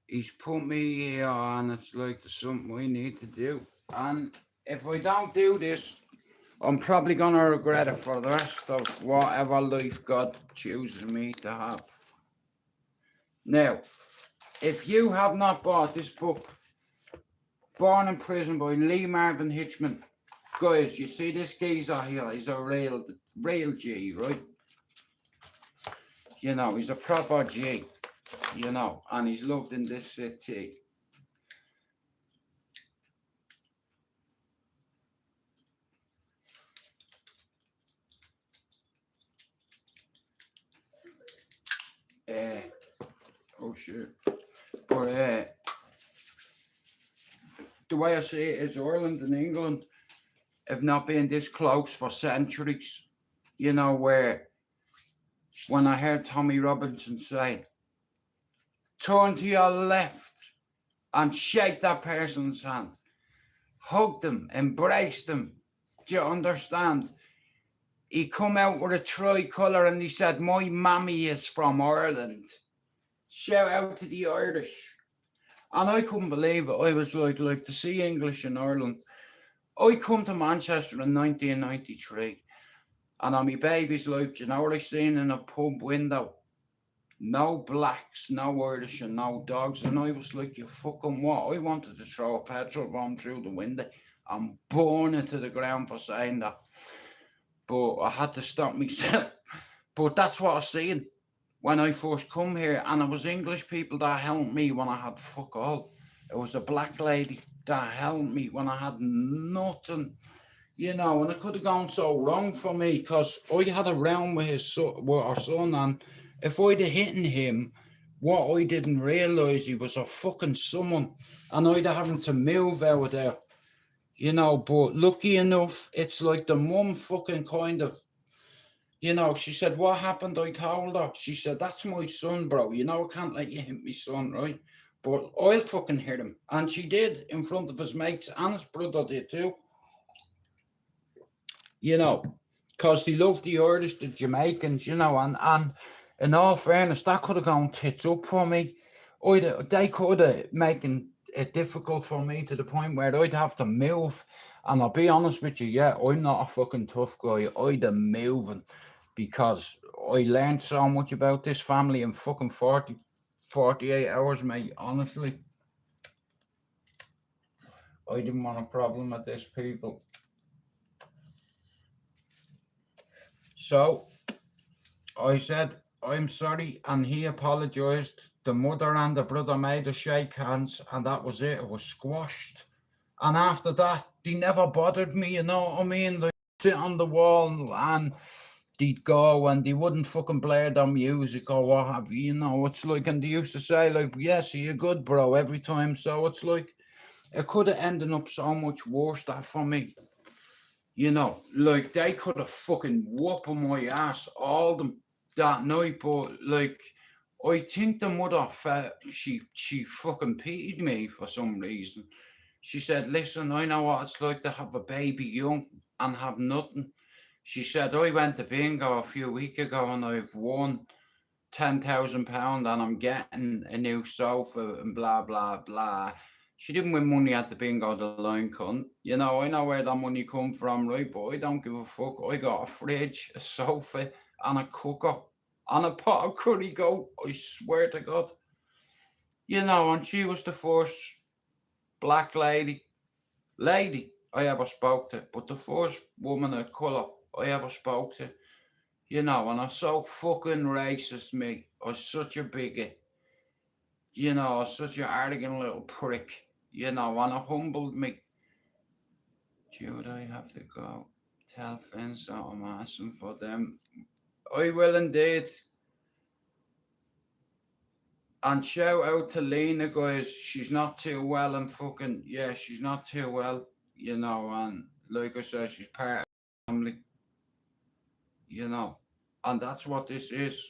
He's put me here, and it's like there's something we need to do. And if I don't do this, I'm probably going to regret it for the rest of whatever life God chooses me to have. Now, if you have not bought this book, Born in Prison by Lee Marvin Hitchman, guys, you see this geezer here, he's a real G, right? You know, he's a proper G, you know, and he's loved in this city. Oh shit. But the way I see it is Ireland and England have not been this close for centuries. You know, where when I heard Tommy Robinson say, turn to your left and shake that person's hand, hug them, embrace them. Do you understand? He come out with a tricolour and he said, my mammy is from Ireland. Shout out to the Irish. And I couldn't believe it. I was like to see English in Ireland. I come to Manchester in 1993, and on my baby's life, do you know what I seen in a pub window? No blacks, no Irish, and no dogs. And I was like, you fucking what? I wanted to throw a petrol bomb through the window and burn it to the ground for saying that. But I had to stop myself. But that's what I seen when I first come here, and it was English people that helped me when I had fuck all. It was a black lady that helped me when I had nothing, you know, and it could have gone so wrong for me, because I had a round with our son, and if I'd have hit him, what I didn't realise, he was a fucking someone, and I'd have having to move out of there, you know. But lucky enough, it's like the mum fucking kind of, you know, she said, what happened? I told her. She said, that's my son, bro. You know, I can't let you hit my son, right? But I'll fucking hit him. And she did, in front of his mates, and his brother did too. You know, because they love the Irish, the Jamaicans, you know, and in all fairness, that could have gone tits up for me. They could have making it difficult for me to the point where I'd have to move. And I'll be honest with you, yeah, I'm not a fucking tough guy. I'd have moving, because I learned so much about this family in fucking 48 hours, mate. Honestly, I didn't want a problem with this, people. So I said, I'm sorry, and he apologised. The mother and the brother made us shake hands, and that was it. It was squashed. And after that, they never bothered me, you know what I mean? Like, sit on the wall, and they'd go, and they wouldn't fucking play their music or what have you, you know. It's like, and they used to say, like, yes, you're good, bro, every time. So it's like, it could have ended up so much worse that for me. You know, like they could have fucking whooping my ass, all them that night, but like I think the mother felt she fucking pitied me for some reason. She said, "Listen, I know what it's like to have a baby young and have nothing." She said, "I went to bingo a few weeks ago and I've won £10,000 and I'm getting a new sofa and blah blah blah." She didn't win money at the bingo, the line cunt. You know, I know where that money come from, right? But I don't give a fuck. I got a fridge, a sofa, and a cooker, and a pot of curry goat. I swear to God. You know, and she was the first black lady I ever spoke to, but the first woman of colour I ever spoke to. You know, and I'm so fucking racist, me. I was such a bigot. You know, such an arrogant little prick. You know, and it humbled me. Dude, I have to go. Tell friends that I'm asking for them. I will indeed. And shout out to Lena, guys. She's not too well and fucking, yeah, she's not too well. You know, and like I said, she's part of the family. You know, and that's what this is.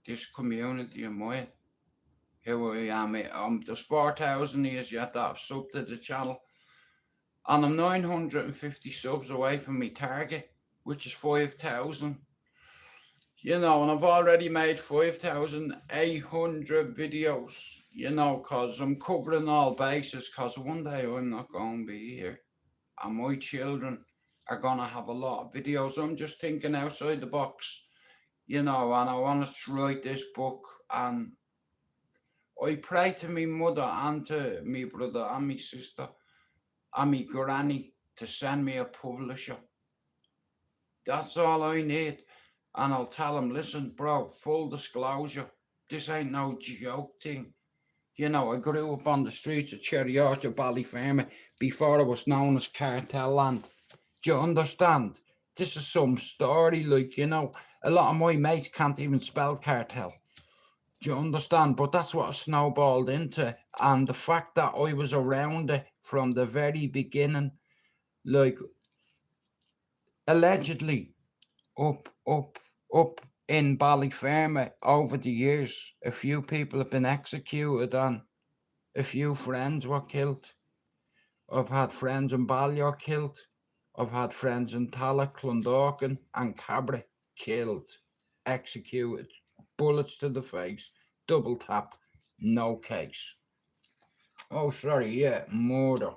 This community of mine. Here I am. There's 4,000 years yet that have subbed to the channel. And I'm 950 subs away from my target, which is 5,000. You know, and I've already made 5,800 videos, you know, because I'm covering all bases, because one day I'm not going to be here. And my children are going to have a lot of videos. I'm just thinking outside the box, you know, and I want to write this book. And I pray to me mother and to me brother and me sister and me granny to send me a publisher. That's all I need. And I'll tell them, listen, bro, full disclosure, this ain't no joke thing. You know, I grew up on the streets of Cherry Orchard, Ballyfermot, before it was known as Cartel Land. Do you understand? This is some story, like, you know, a lot of my mates can't even spell cartel. Do you understand? But that's what it snowballed into. And the fact that I was around it from the very beginning, like, allegedly, up in Ballyfermot over the years, a few people have been executed and a few friends were killed. I've had friends in Ballyer killed. I've had friends in Tallaght, Clondalkin and Cabra killed, executed, bullets to the face, double tap, no case. Oh, sorry, yeah, murder.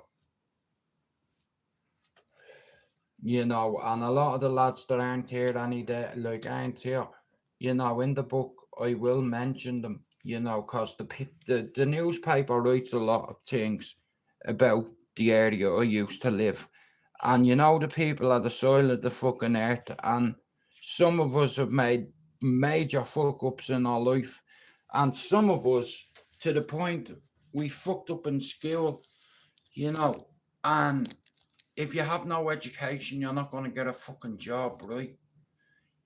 You know, and a lot of the lads that aren't here any day, like aren't here, you know, in the book I will mention them, you know, because the newspaper writes a lot of things about the area I used to live. And you know, the people are the soil of the fucking earth, and some of us have made major fuck ups in our life, and some of us to the point we fucked up in school, you know, and if you have no education, you're not going to get a fucking job, right?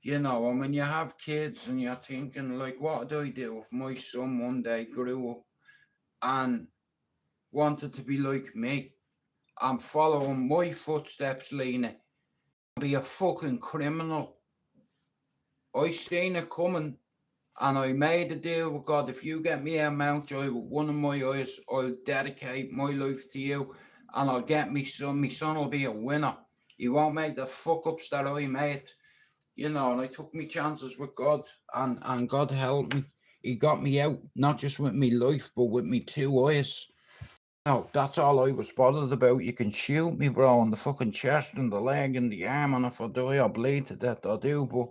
You know, and when you have kids and you're thinking, like, what do I do if my son one day grew up and wanted to be like me and following my footsteps, Lena, be a fucking criminal? I seen it coming and I made a deal with God. If you get me a Mountjoy with one of my eyes, I'll dedicate my life to you and I'll get me son. My son will be a winner. He won't make the fuck ups that I made. You know, and I took me chances with God and God helped me. He got me out, not just with me life, but with me two eyes. No, that's all I was bothered about. You can shoot me, bro, in the fucking chest and the leg and the arm, and if I die, I'll bleed to death, I do, but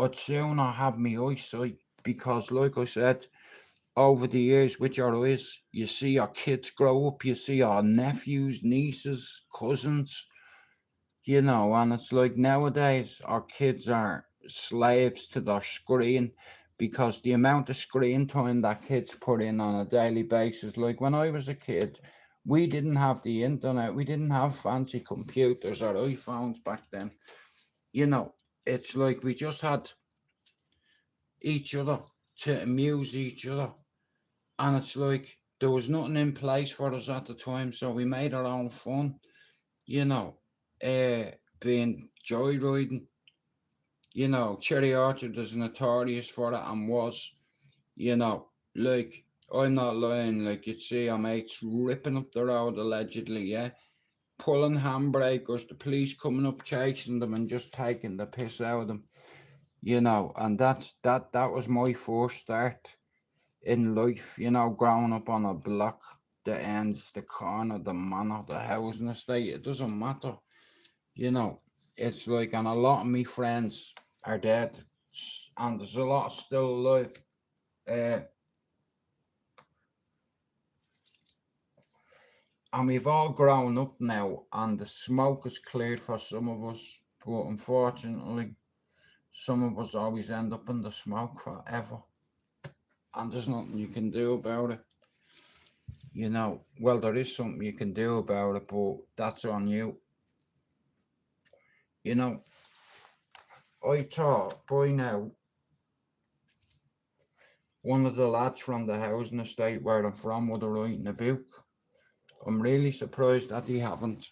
I'd sooner have me eyesight because, like I said, over the years with your eyes, you see our kids grow up, you see our nephews, nieces, cousins, you know, and it's like nowadays our kids are slaves to their screen because the amount of screen time that kids put in on a daily basis, like when I was a kid, we didn't have the internet, we didn't have fancy computers or iPhones back then. You know, it's like we just had each other to amuse each other, and it's like there was nothing in place for us at the time, so we made our own fun, you know. being joyriding. You know, Cherry Orchard is notorious for it and was, you know, like, I'm not lying, like, you'd see our mates ripping up the road allegedly, yeah, pulling handbrakers, the police coming up chasing them and just taking the piss out of them, you know, and that was my first start in life, you know, growing up on a block, the ends, the corner, the manor, the housing estate, it doesn't matter, you know, it's like, and a lot of me friends are dead, and there's a lot still alive. And we've all grown up now, and the smoke has cleared for some of us, but unfortunately, some of us always end up in the smoke forever, and there's nothing you can do about it. You know, well, there is something you can do about it, but that's on you. You know, I thought by now one of the lads from the housing estate where I'm from would have written a book. I'm really surprised that he haven't,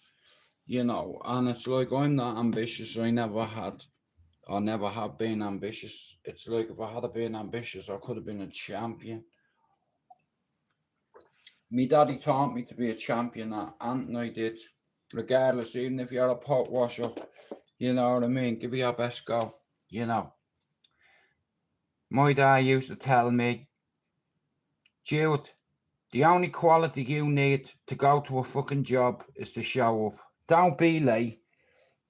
you know, and it's like, I'm not ambitious, I never have been ambitious. It's like, if I had been ambitious, I could have been a champion. Me daddy taught me to be a champion, and I did. Regardless, even if you're a pot washer, you know what I mean, give it your best go, you know. My dad used to tell me, Jude, the only quality you need to go to a fucking job is to show up. Don't be late,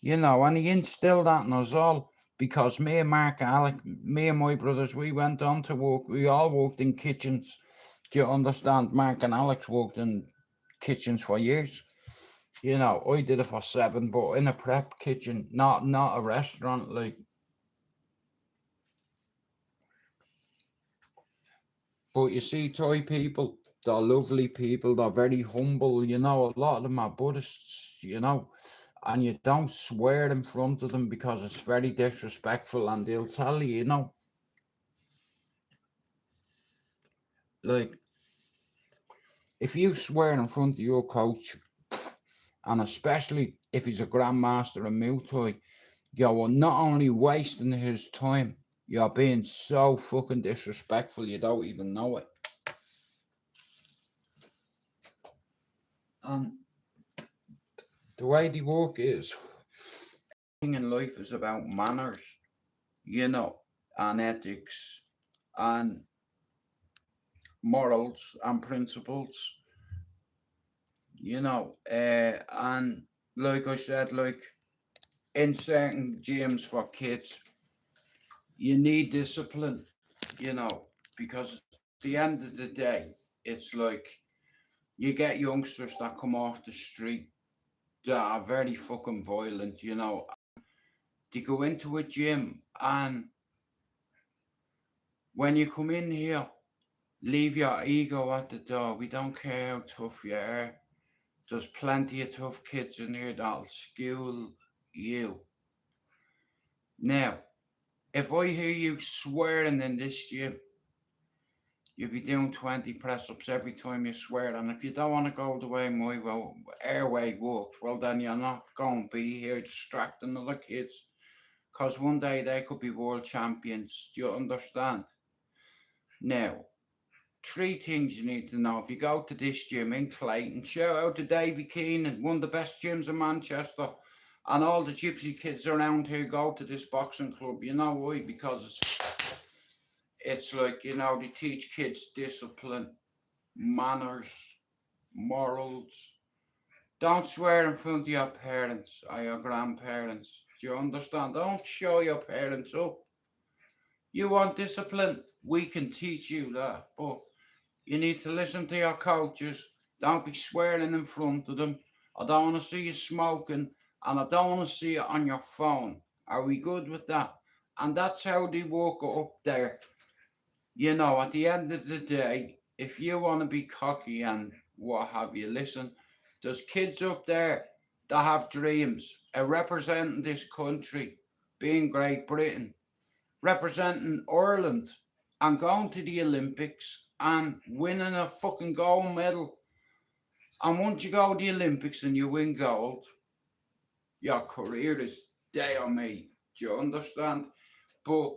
you know, and he instilled that in us all, because me and Mark and Alec, me and my brothers, we went on to work, we all worked in kitchens. Do you understand? Mark and Alex worked in kitchens for years. You know, I did it for 7, but in a prep kitchen, not a restaurant, like. But you see, Thai people, they're lovely people, they're very humble, you know, a lot of them are Buddhists, you know, and you don't swear in front of them because it's very disrespectful, and they'll tell you, you know, like, if you swear in front of your coach, and especially if he's a grandmaster in Muay Thai, you're not only wasting his time, you're being so fucking disrespectful you don't even know it. And the way they work is, everything in life is about manners, you know, and ethics, and morals and principles, you know, and like I said, like, in certain gyms for kids, you need discipline, you know, because at the end of the day, it's like, you get youngsters that come off the street that are very fucking violent, you know. They go into a gym, and when you come in here, leave your ego at the door. We don't care how tough you are. There's plenty of tough kids in here that'll school you. Now, if I hear you swearing in this gym, you'll be doing 20 press-ups every time you swear. And if you don't want to go the way my airway works, well, then you're not going to be here distracting other kids. Because one day they could be world champions. Do you understand? Now, 3 things you need to know. If you go to this gym in Clayton, shout out to Davy Keenan, one of the best gyms in Manchester. And all the gypsy kids around here go to this boxing club. You know why? Because it's like, you know, they teach kids discipline, manners, morals. Don't swear in front of your parents or your grandparents. Do you understand? Don't show your parents up. You want discipline? We can teach you that. But you need to listen to your coaches. Don't be swearing in front of them. I don't want to see you smoking, and I don't want to see it on your phone. Are we good with that? And that's how they work it up there. You know, at the end of the day, if you want to be cocky and what have you, listen, there's kids up there that have dreams of representing this country, being Great Britain, representing Ireland, and going to the Olympics and winning a fucking gold medal. And once you go to the Olympics and you win gold, Your career is there, mate. Do you understand? But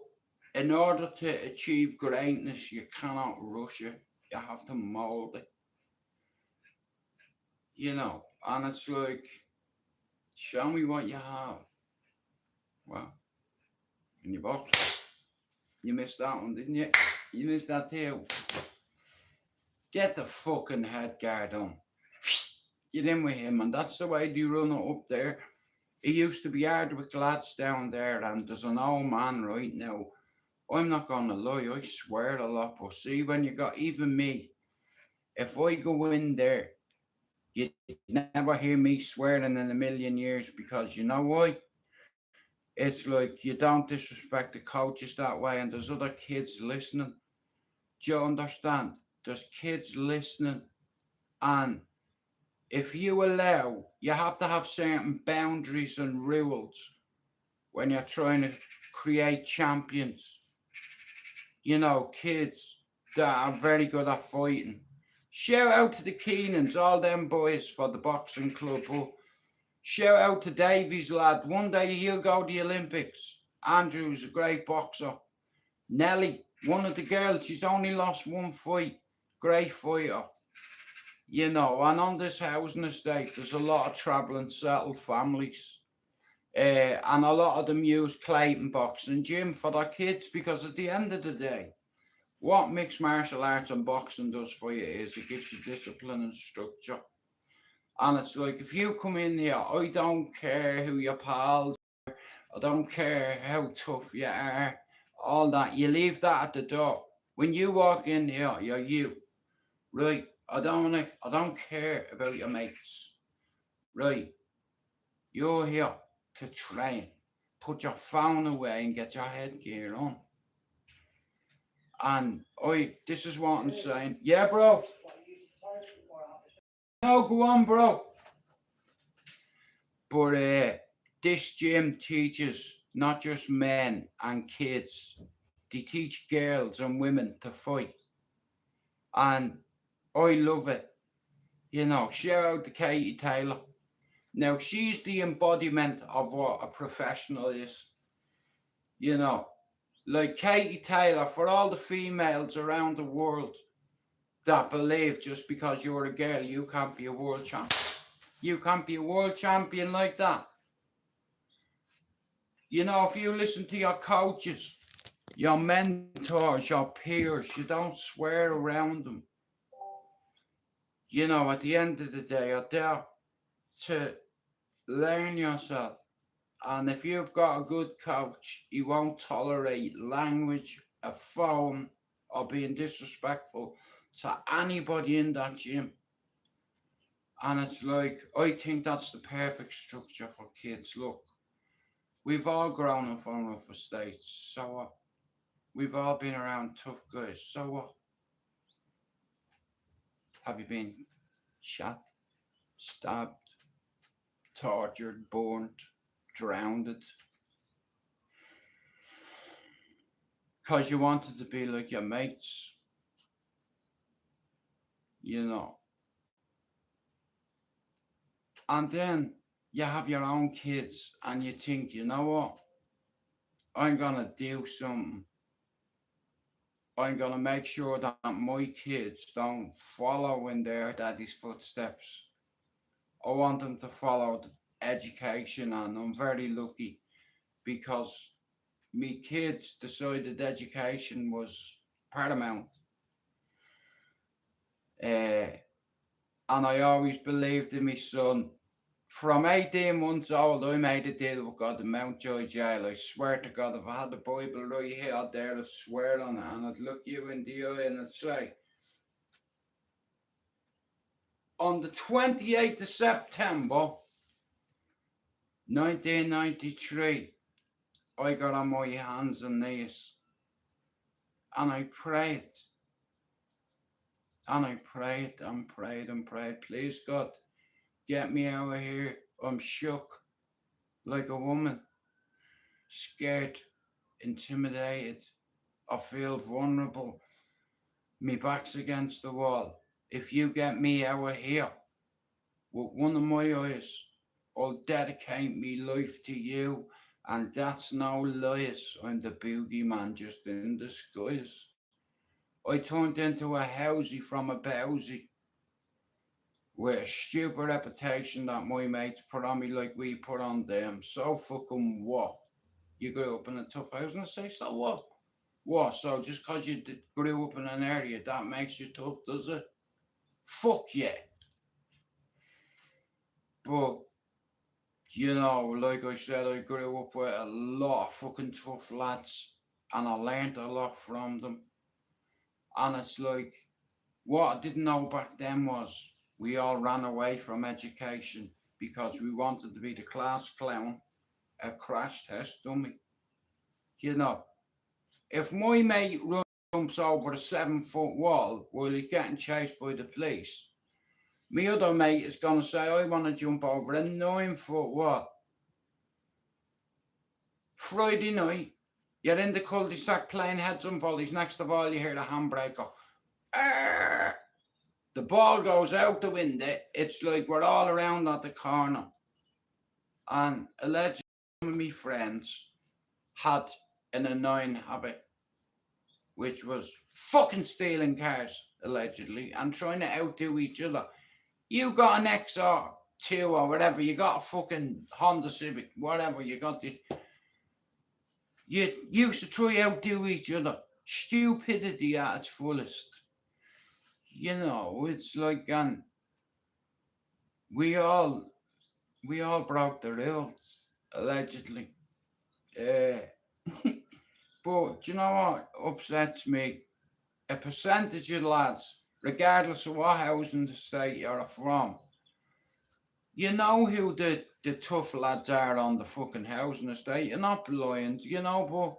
in order to achieve greatness, you cannot rush it. You have to mold it, And it's like, show me what you have. Well, in your box. You missed that one, didn't you? You missed that too. Get the fucking head guard on. Get in with him, and that's the way they run it up there. It used to be hard with lads down there, and there's an old man right now. I'm not gonna lie, I swear a lot, but see, when you got even me, if I go in there, you'd never hear me swearing in a million years, because you know why? It's like you don't disrespect the coaches that way, and there's other kids listening. Do you understand? There's kids listening, and if you allow, you have to have certain boundaries and rules when you're trying to create champions. Kids that are very good at fighting. Shout out to the Keenans, all them boys for the boxing club. But shout out to Davies, lad. One day he'll go to the Olympics. Andrew's a great boxer. Nelly, one of the girls, she's only lost one fight. Great fighter. And on this housing estate, there's a lot of travelling settled families. And a lot of them use Clayton boxing gym for their kids, because at the end of the day, what mixed martial arts and boxing does for you is it gives you discipline and structure. And it's like, if you come in here, I don't care who your pals are, I don't care how tough you are, all that, you leave that at the door. When you walk in here, you're you. Right? I don't care about your mates. Right? You're here to train. Put your phone away and get your headgear on. And this is what I'm saying. Yeah, bro. No, go on, bro. But this gym teaches not just men and kids. They teach girls and women to fight. And I love it. Shout out to Katie Taylor. Now, she's the embodiment of what a professional is. Like Katie Taylor, for all the females around the world that believe just because you're a girl, you can't be a world champion. You can't be a world champion like that. If you listen to your coaches, your mentors, your peers, you don't swear around them. At the end of the day, you're there to learn yourself. And if you've got a good coach, he won't tolerate language, a phone, or being disrespectful to anybody in that gym. And it's like, I think that's the perfect structure for kids. Look, we've all grown up on rough estates, so what? We've all been around tough guys, so what? Have you been shot, stabbed, tortured, burnt, drowned? Because you wanted to be like your mates, And then you have your own kids and you think, you know what? I'm going to do something. I'm going to make sure that my kids don't follow in their daddy's footsteps. I want them to follow the education, and I'm very lucky because me kids decided education was paramount. And I always believed in my son. From 18 months old, I made a deal with God in Mountjoy Jail. I swear to God, if I had the Bible right here out there, I'd swear on it, and I'd look you in the eye and I'd say, on the 28th of September, 1993, I got on my hands and knees, and I prayed, and I prayed and prayed and prayed. Please, God, get me out of here. I'm shook like a woman, scared, intimidated. I feel vulnerable. Me back's against the wall. If you get me out of here with one of my eyes, I'll dedicate me life to you. And that's no lies. I'm the boogeyman just in disguise. I turned into a housey from a bowsy with a stupid reputation that my mates put on me like we put on them. So fucking what? You grew up in a tough house, and I say, so what? What? So just because you grew up in an area, that makes you tough, does it? Fuck yeah. But, you know, like I said, I grew up with a lot of fucking tough lads, and I learned a lot from them. And it's like, what I didn't know back then was we all ran away from education because we wanted to be the class clown, a crash test dummy. You know, if my mate jumps over a 7 foot wall while he's getting chased by the police, my other mate is going to say, I want to jump over a 9 foot wall. Friday night, you're in the cul-de-sac playing heads and volleys. Next of all, you hear the handbrake go, Arr! The ball goes out the window. It's like we're all around at the corner. And allegedly, some of my friends had an annoying habit, which was fucking stealing cars, allegedly, and trying to outdo each other. You got an XR2 or whatever, you got a fucking Honda Civic, whatever, you got the... You used to try outdo each other. Stupidity at its fullest. You know, it's like, and we all broke the rules, allegedly. But you know what upsets me? A percentage of lads, regardless of what housing estate you're from, you know who the tough lads are on the fucking housing estate. You're not blind, you know, but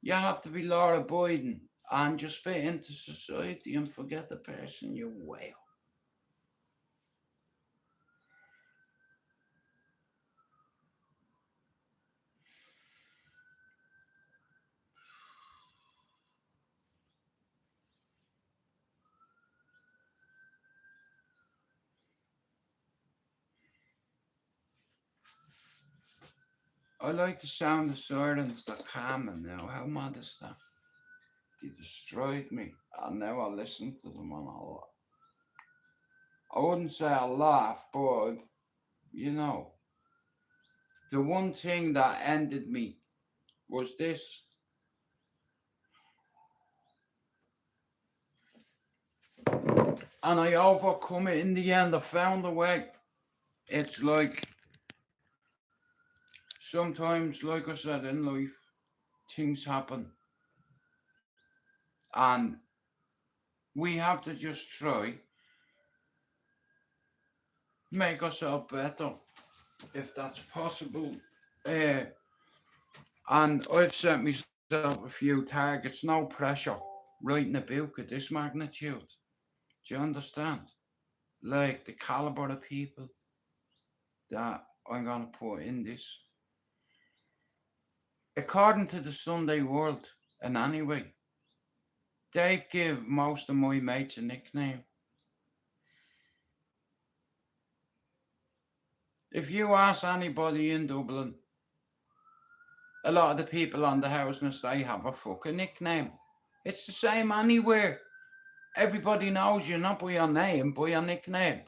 you have to be law abiding and just fit into society and forget the person you were. I like the sound of sirens. They're calming now. How mad is that? They destroyed me, and now I listen to them and I wouldn't say I laugh, but you know, the one thing that ended me was this. And I overcome it in the end. I found a way. It's like sometimes, like I said, in life, things happen. And we have to just try make ourselves better if that's possible. And I've set myself a few targets, no pressure, writing a book of this magnitude. Do you understand? Like the caliber of people that I'm going to put in this. According to the Sunday World, and anyway, Dave give most of my mates a nickname. If you ask anybody in Dublin, a lot of the people on the housing estate have a fucking nickname. It's the same anywhere. Everybody knows you not by your name, by your nickname.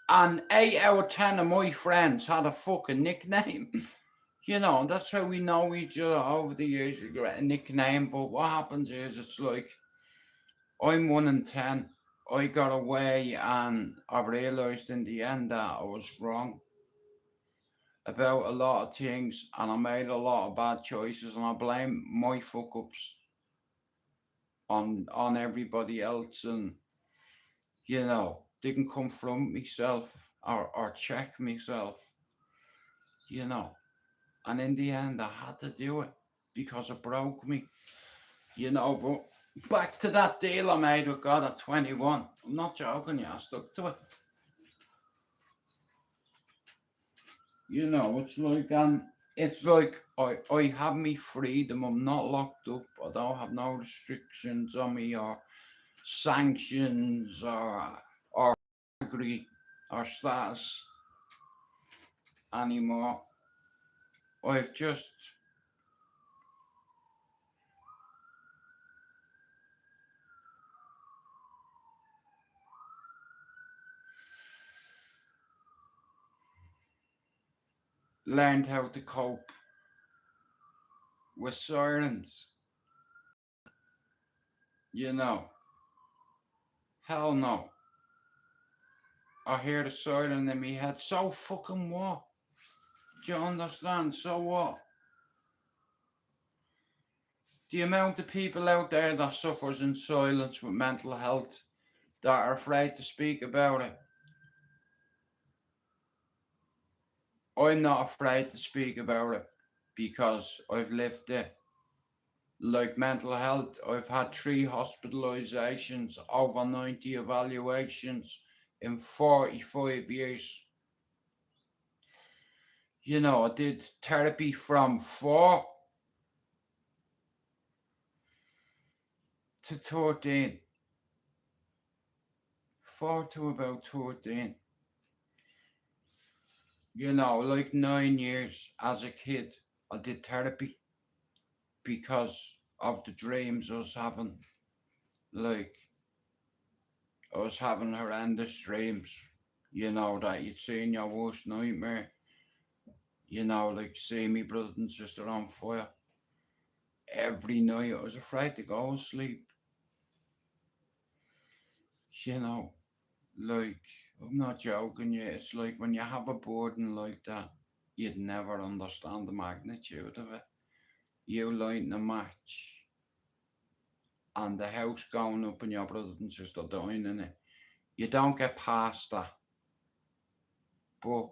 And 8 out of 10 of my friends had a fucking nickname. You know, that's how we know each other over the years. You get a nickname, but what happens is it's like, I'm 1 in 10. I got away and I realised in the end that I was wrong about a lot of things and I made a lot of bad choices and I blame my fuck ups on everybody else and, you know, didn't confront myself or check myself, you know. And in the end, I had to do it because it broke me, you know. But back to that deal I made with God at 21. I'm not joking, yeah, I stuck to it. You know, it's like I have me freedom. I'm not locked up. I don't have no restrictions on me or sanctions or degree or status. anymore. I've just learned how to cope with sirens. You know, hell no. I hear the siren in my head. So fucking what? Do you understand? So what? The amount of people out there that suffers in silence with mental health that are afraid to speak about it. I'm not afraid to speak about it because I've lived it. Like mental health, I've had 3 hospitalizations, over 90 evaluations in 45 years. You know, I did therapy from 4 to 13. 4 to about 13. You know, like 9 years as a kid, I did therapy because of the dreams I was having. Like, I was having horrendous dreams, you know, that you'd see in your worst nightmare. You know, like seeing me brother and sister on fire. Every night I was afraid to go to sleep. You know, like, I'm not joking you, it's like when you have a burden like that, you'd never understand the magnitude of it. You lighting a match and the house going up and your brother and sister dying in it. You don't get past that. But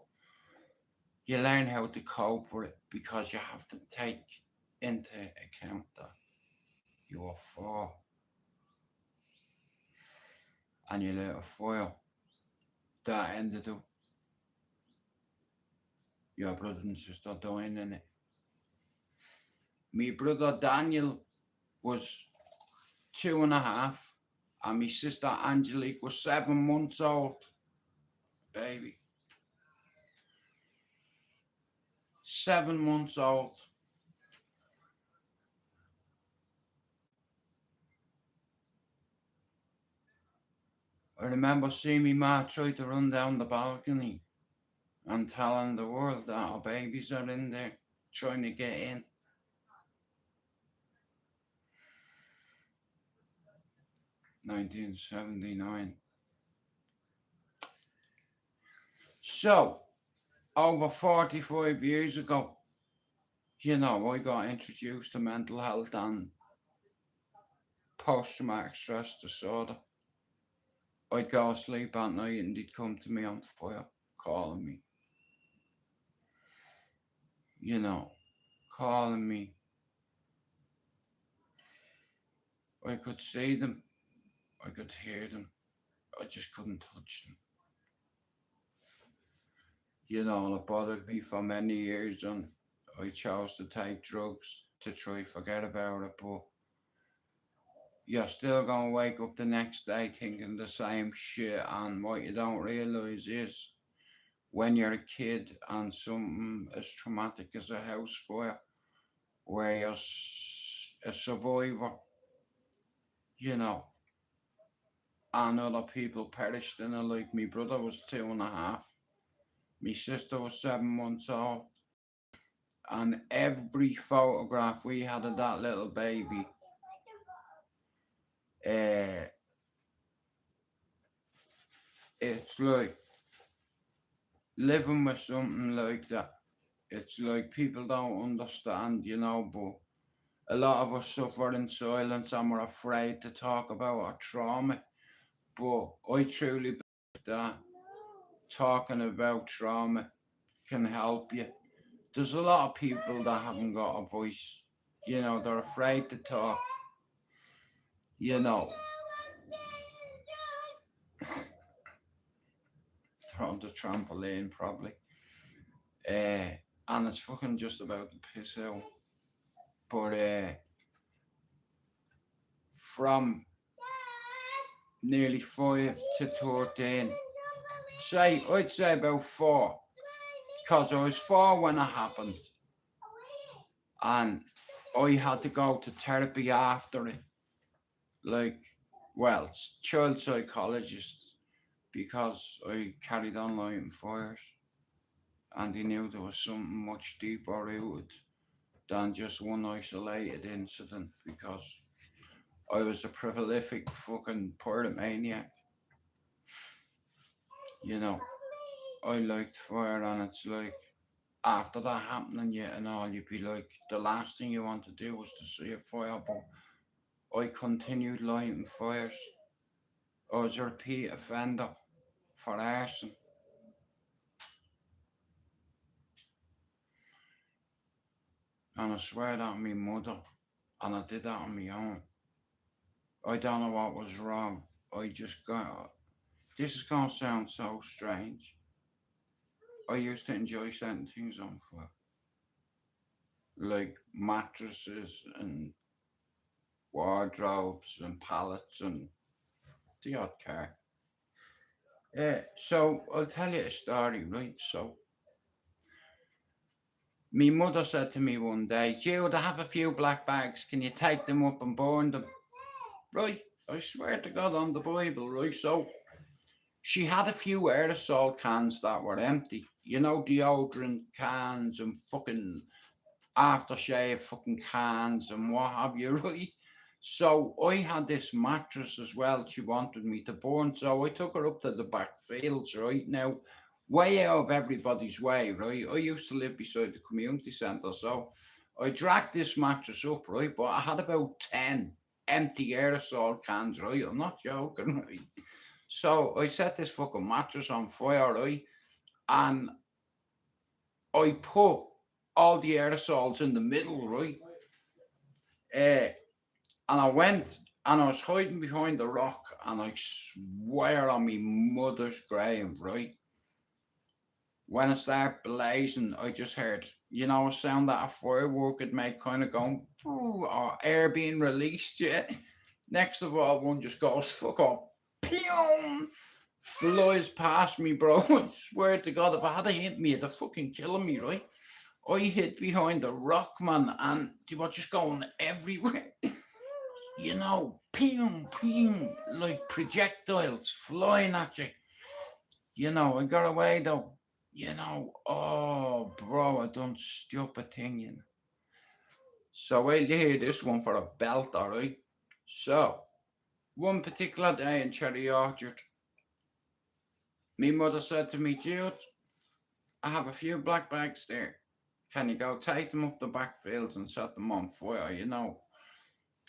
you learn how to cope with it because you have to take into account that you are 4 and you lit a fire that ended up your brother and sister dying in it. My brother Daniel was 2.5 and my sister Angelique was 7 months old. Baby. 7 months old. I remember seeing my ma try to run down the balcony and telling the world that our babies are in there trying to get in. (1979). So, over 45 years ago, you know, I got introduced to mental health and post-traumatic stress disorder. I'd go to sleep at night and they'd come to me on fire, calling me. You know, calling me. I could see them, I could hear them, I just couldn't touch them. You know, it bothered me for many years and I chose to take drugs to try forget about it, but you're still gonna wake up the next day thinking the same shit, and what you don't realise is when you're a kid and something as traumatic as a house fire where you're a survivor, you know, and other people perished in it, like my brother was 2.5, my sister was 7 months old, and every photograph we had of that little baby, it's like living with something like that. It's like people don't understand, you know, but a lot of us suffer in silence and we're afraid to talk about our trauma. But I truly believe that talking about trauma can help you. There's a lot of people that haven't got a voice, you know, they're afraid to talk, you know. They're on the trampoline probably. And it's fucking just about to piss out. But from nearly 5 to 13, I'd say about 4, because I was 4 when it happened, and I had to go to therapy after it. Like, well, child psychologist, because I carried on lighting fires, and he knew there was something much deeper rooted than just one isolated incident, because I was a prolific fucking pyromaniac. You know, I liked fire, and it's like, after that happening, yeah, and all, you'd be like, the last thing you want to do was to see a fire, but I continued lighting fires. I was a repeat offender for arson. And I swear that on my mother, and I did that on my own. I don't know what was wrong. I just got. This is gonna sound so strange. I used to enjoy setting things on fire, like mattresses and wardrobes and pallets and the odd car. Yeah, so I'll tell you a story, right? So, my mother said to me one day, Jude, I have a few black bags. Can you take them up and burn them? Right, I swear to God on the Bible, right? So, she had a few aerosol cans that were empty. You know, deodorant cans and fucking aftershave fucking cans and what have you, right? So I had this mattress as well she wanted me to burn. So I took her up to the back fields, right? Now, way out of everybody's way, right? I used to live beside the community centre. So I dragged this mattress up, right? But I had about 10 empty aerosol cans, right? I'm not joking, right? So I set this fucking mattress on fire, right? And I put all the aerosols in the middle, right? And I went and I was hiding behind the rock, and I swear on me mother's grave, right? When it started blazing, I just heard, a sound that a firework would make, kind of going, "Boo," or air being released, yeah. Next of all, one just goes, fuck off, pew, flies past me, bro. I swear to God, if I had hit me, it'd have fucking killing me, right? I hid behind the rock, man, and they were just going everywhere. Ping, ping, like projectiles flying at you. I got away though. Oh, bro, I done stupid thing. So I'll hear this one for a belt, alright? So, one particular day in Cherry Orchard, my mother said to me, Jude, I have a few black bags there. Can you go take them up the back fields and set them on fire,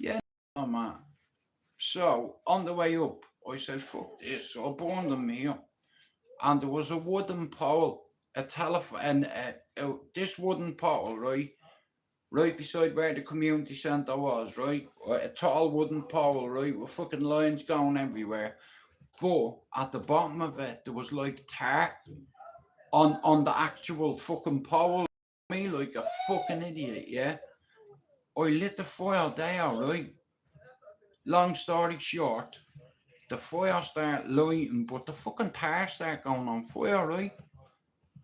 Yeah, oh man. So, on the way up, I said, fuck this. So I burned them here. And there was a wooden pole, a telephone, and this wooden pole, right? Right beside where the community centre was, right? A tall wooden pole, right? With fucking lines going everywhere. But at the bottom of it, there was like tar on the actual fucking pole. Me like a fucking idiot, yeah? I lit the fire there, right? Long story short, the fire started lighting, but the fucking tar started going on fire, right?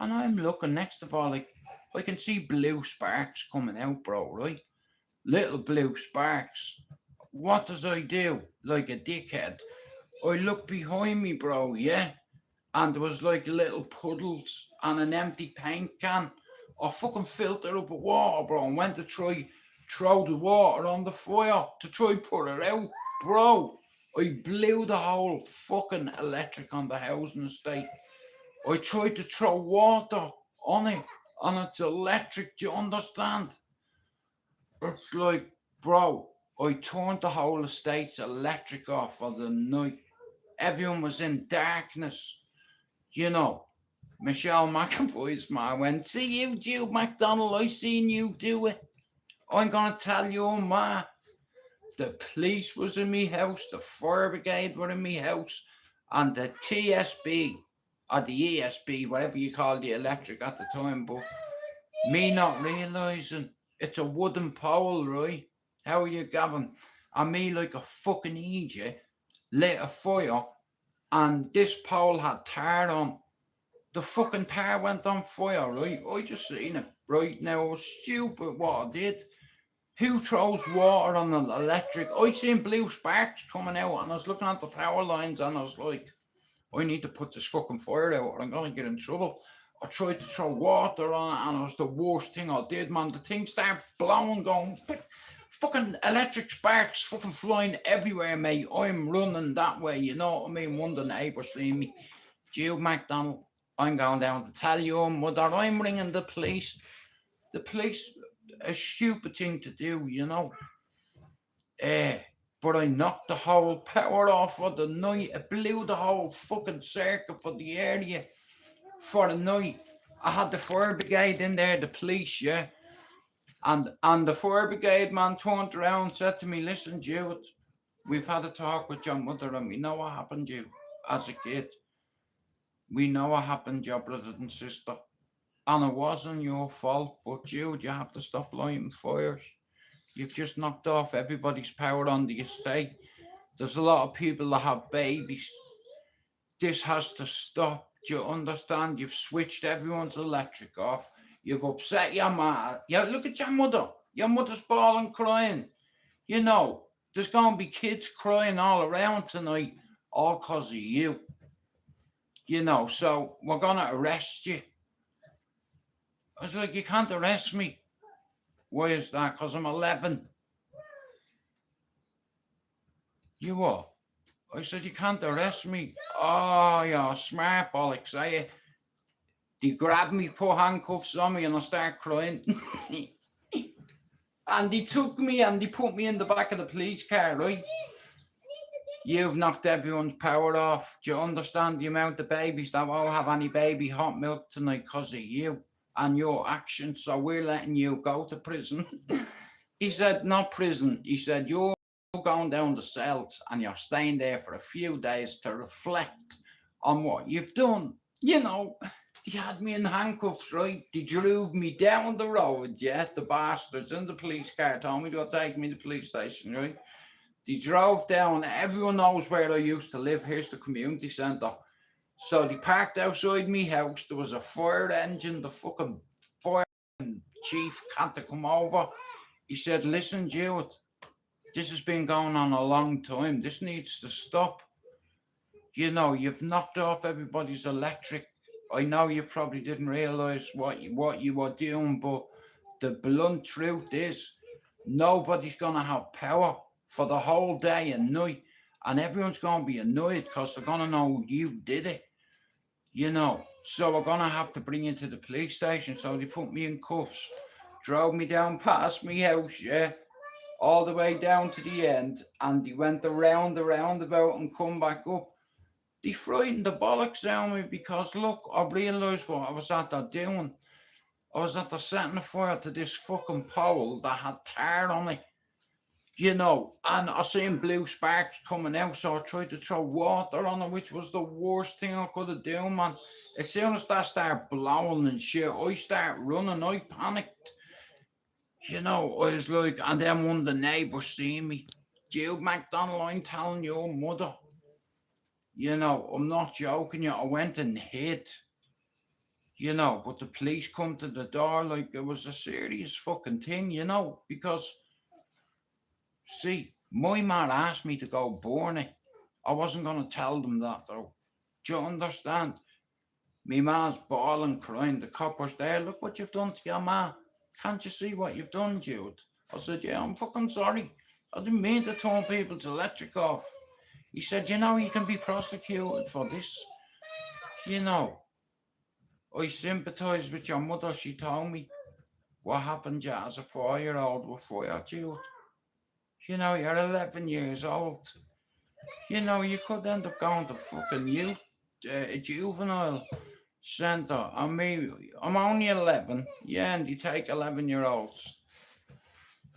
And I'm looking, next of all, like, I can see blue sparks coming out, bro, right? Little blue sparks. What does I do? Like a dickhead. I look behind me, bro, yeah? And there was like little puddles and an empty paint can. I fucking filled it up with water, bro, and went to try throw the water on the fire to try put it out. Bro, I blew the whole fucking electric on the housing estate. I tried to throw water on it, and it's electric, do you understand? It's like, bro, I turned the whole estate's electric off for the night. Everyone was in darkness. Michelle McAvoy's ma went, see you, Jude McDonald, I seen you do it. I'm gonna tell you, ma, the police was in me house, the fire brigade were in me house, and the TSB, or the ESB, whatever you call the electric at the time, but me not realising it's a wooden pole, right? How are you, Gavin? And me, like a fucking idiot, lit a fire, and this pole had tar on. the fucking car went on fire, right? I just seen it right now. It was stupid what I did. Who throws water on an electric? I seen blue sparks coming out and I was looking at the power lines and I was like, I need to put this fucking fire out or I'm gonna get in trouble. I tried to throw water on it and it was the worst thing I did, man. The thing started blowing, going, fucking electric sparks fucking flying everywhere, mate. I'm running that way, you know what I mean? One of the neighbours seen me. Jude McDonald, I'm going down to tell your mother I'm ringing the police. The police, a stupid thing to do, you know. But I knocked the whole power off for the night. It blew the whole fucking circuit for the area for the night. I had the fire brigade in there, the police, yeah. And the fire brigade man turned around and said to me, listen, Jude, we've had a talk with your mother and we know what happened to you as a kid. We know what happened to your brother and sister. And it wasn't your fault, but Jude, you have to stop lighting fires. You've just knocked off everybody's power on the estate. There's a lot of people that have babies. This has to stop. Do you understand? You've switched everyone's electric off. You've upset your mother. Yeah, look at your mother. Your mother's bawling, crying. You know, there's going to be kids crying all around tonight, all because of you. You know, so we're going to arrest you. I was like, you can't arrest me. Why is that? Because I'm 11. You what? I said, you can't arrest me. Oh, you're smart, bollocks, are you? They grabbed me, put handcuffs on me, and I started crying. And they took me and they put me in the back of the police car, right? You've knocked everyone's power off. Do you understand the amount of babies that won't have any baby hot milk tonight because of you and your actions? So we're letting you go to prison. He said, not prison. He said, you're going down the cells and you're staying there for a few days to reflect on what you've done. You know, they had me in handcuffs, right? They drove me down the road, yeah, the bastards in the police car told me to take me to the police station, right? They drove down, everyone knows where I used to live, here's the community centre. So they parked outside me house, there was a fire engine, the fucking fire chief had to come over. He said, listen, Jude, this has been going on a long time. This needs to stop. You know, you've knocked off everybody's electric. I know you probably didn't realise what you were doing, but the blunt truth is nobody's going to have power for the whole day and night. And everyone's going to be annoyed because they're going to know you did it. You know, so we're going to have to bring you to the police station. So they put me in cuffs, drove me down past my house, yeah, all the way down to the end, and they went around the roundabout and come back up. They frightened the bollocks out of me because, look, I realised what I was at there doing. I was at there setting the fire to this fucking pole that had tar on it, you know, and I seen blue sparks coming out, so I tried to throw water on it, which was the worst thing I could have done, man. As soon as that started blowing and shit, I started running, I panicked. You know, I was like, and then one of the neighbours seen me. Jude McDonald, I'm telling your mother. You know, I'm not joking you, I went and hid. You know, but the police come to the door like it was a serious fucking thing, you know, because, see, my man asked me to go burn it. I wasn't going to tell them that, though. Do you understand? Me man's bawling, crying, the coppers there, look what you've done to your ma. Can't you see what you've done, Jude? I said, yeah, I'm fucking sorry. I didn't mean to turn people's electric off. He said, you know, you can be prosecuted for this. You know, I sympathise with your mother. She told me what happened to you as a 4-year-old with fire, Jude. You know, you're 11 years old. You know, you could end up going to fucking youth, juvenile centre. I mean, I'm only 11, yeah, and they take 11-year-olds.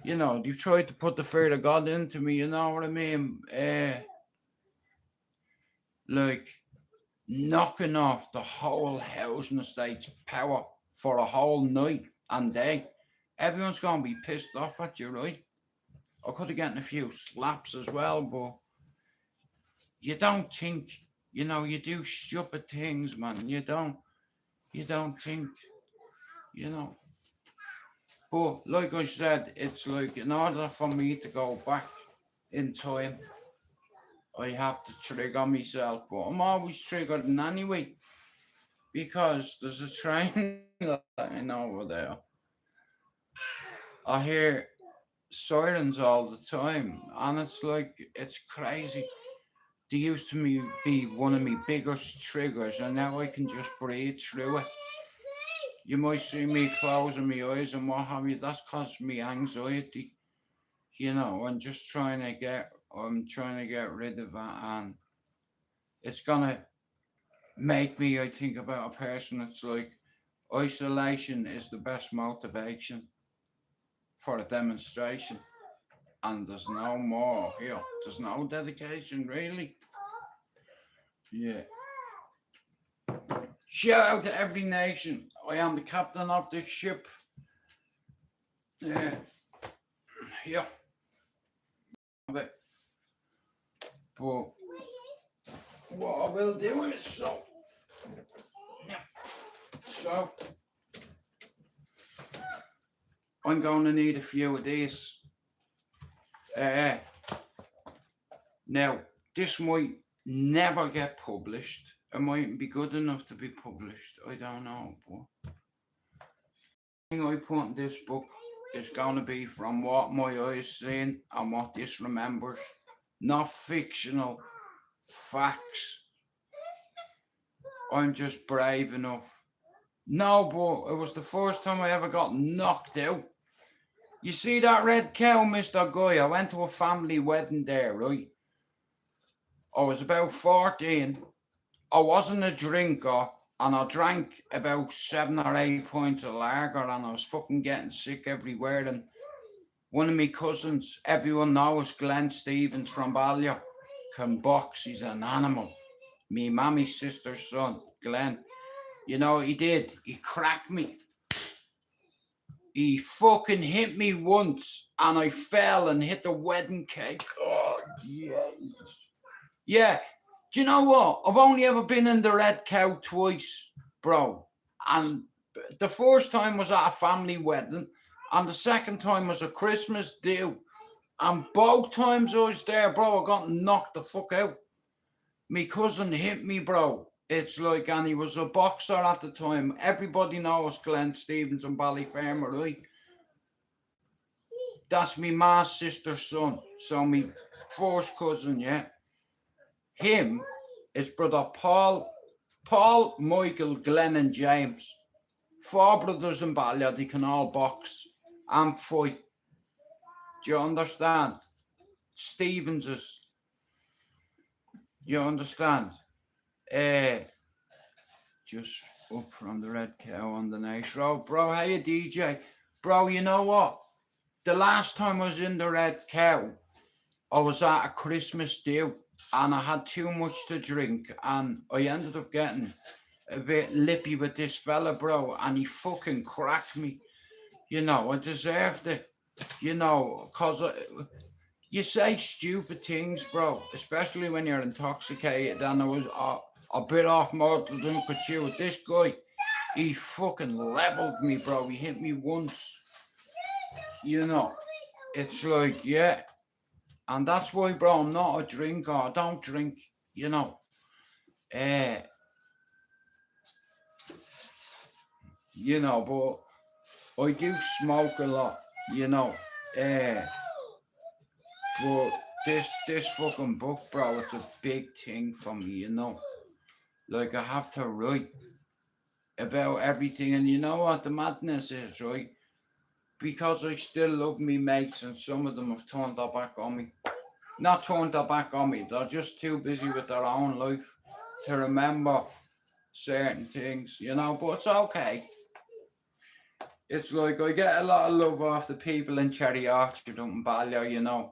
You know, they've tried to put the fear of God into me, you know what I mean? Like, knocking off the whole housing estate's power for a whole night and day. Everyone's going to be pissed off at you, right? I could have gotten a few slaps as well, but you don't think, you know, you do stupid things, man. You don't. You don't think, you know. But like I said, it's like in order for me to go back in time, I have to trigger myself. But I'm always triggered in anyway because there's a train line over there. I hear sirens all the time, and it's like it's crazy. They used to be one of my biggest triggers, and now I can just breathe through it. You might see me closing my eyes and what have you. That's caused me anxiety, and just I'm trying to get rid of that, and it's gonna make me, I think, about a person. It's like isolation is the best motivation for a demonstration, and there's no more here. There's no dedication, really. Yeah. Shout out to every nation. I am the captain of this ship. Yeah. Yeah. But what I will do is so I'm going to need a few of these. Now, this might never get published. It mightn't be good enough to be published. I don't know. But the thing I put in this book is going to be from what my eyes seen and what this remembers. Not fictional facts. I'm just brave enough. No, but it was the first time I ever got knocked out. You see that red cow, Mr. Guy? I went to a family wedding there, right? I was about 14. I wasn't a drinker, and I drank about 7 or 8 pints of lager, and I was fucking getting sick everywhere. And one of my cousins, everyone knows Glenn Stevens from Ballier, can box. He's an animal. Me mammy's sister's son, Glenn. You know what he did? He cracked me. He fucking hit me once, and I fell and hit the wedding cake. Oh, Jesus. Yeah. Do you know what? I've only ever been in the Red Cow twice, bro. And the first time was at a family wedding, and the second time was a Christmas do. And both times I was there, bro, I got knocked the fuck out. My cousin hit me, bro. It's like, and he was a boxer at the time. Everybody knows Glenn Stevens and Ballyfermot, right? That's me ma's sister's son. So me first cousin, yeah. Him, his brother Paul, Michael, Glenn and James. 4 brothers in Ballier, they can all box and fight. Do you understand? Stevens's. You understand? Just up from the Red Cow on the nice road. Bro, how you DJ? Bro, you know what? The last time I was in the Red Cow, I was at a Christmas do, and I had too much to drink, and I ended up getting a bit lippy with this fella, bro, and he fucking cracked me. I deserved it, because you say stupid things, bro, especially when you're intoxicated, and I was a bit off more to drink with you. This guy, he fucking leveled me, bro. He hit me once. It's like, yeah. And that's why, bro, I'm not a drinker. I don't drink, but I do smoke a lot, but this fucking book, bro, it's a big thing for me, Like, I have to write about everything, and you know what the madness is, right? Because I still love me mates, and some of them have turned their back on me. Not turned their back on me, they're just too busy with their own life to remember certain things, but it's okay. It's like I get a lot of love off the people in Cherry Orchard up in Ballier,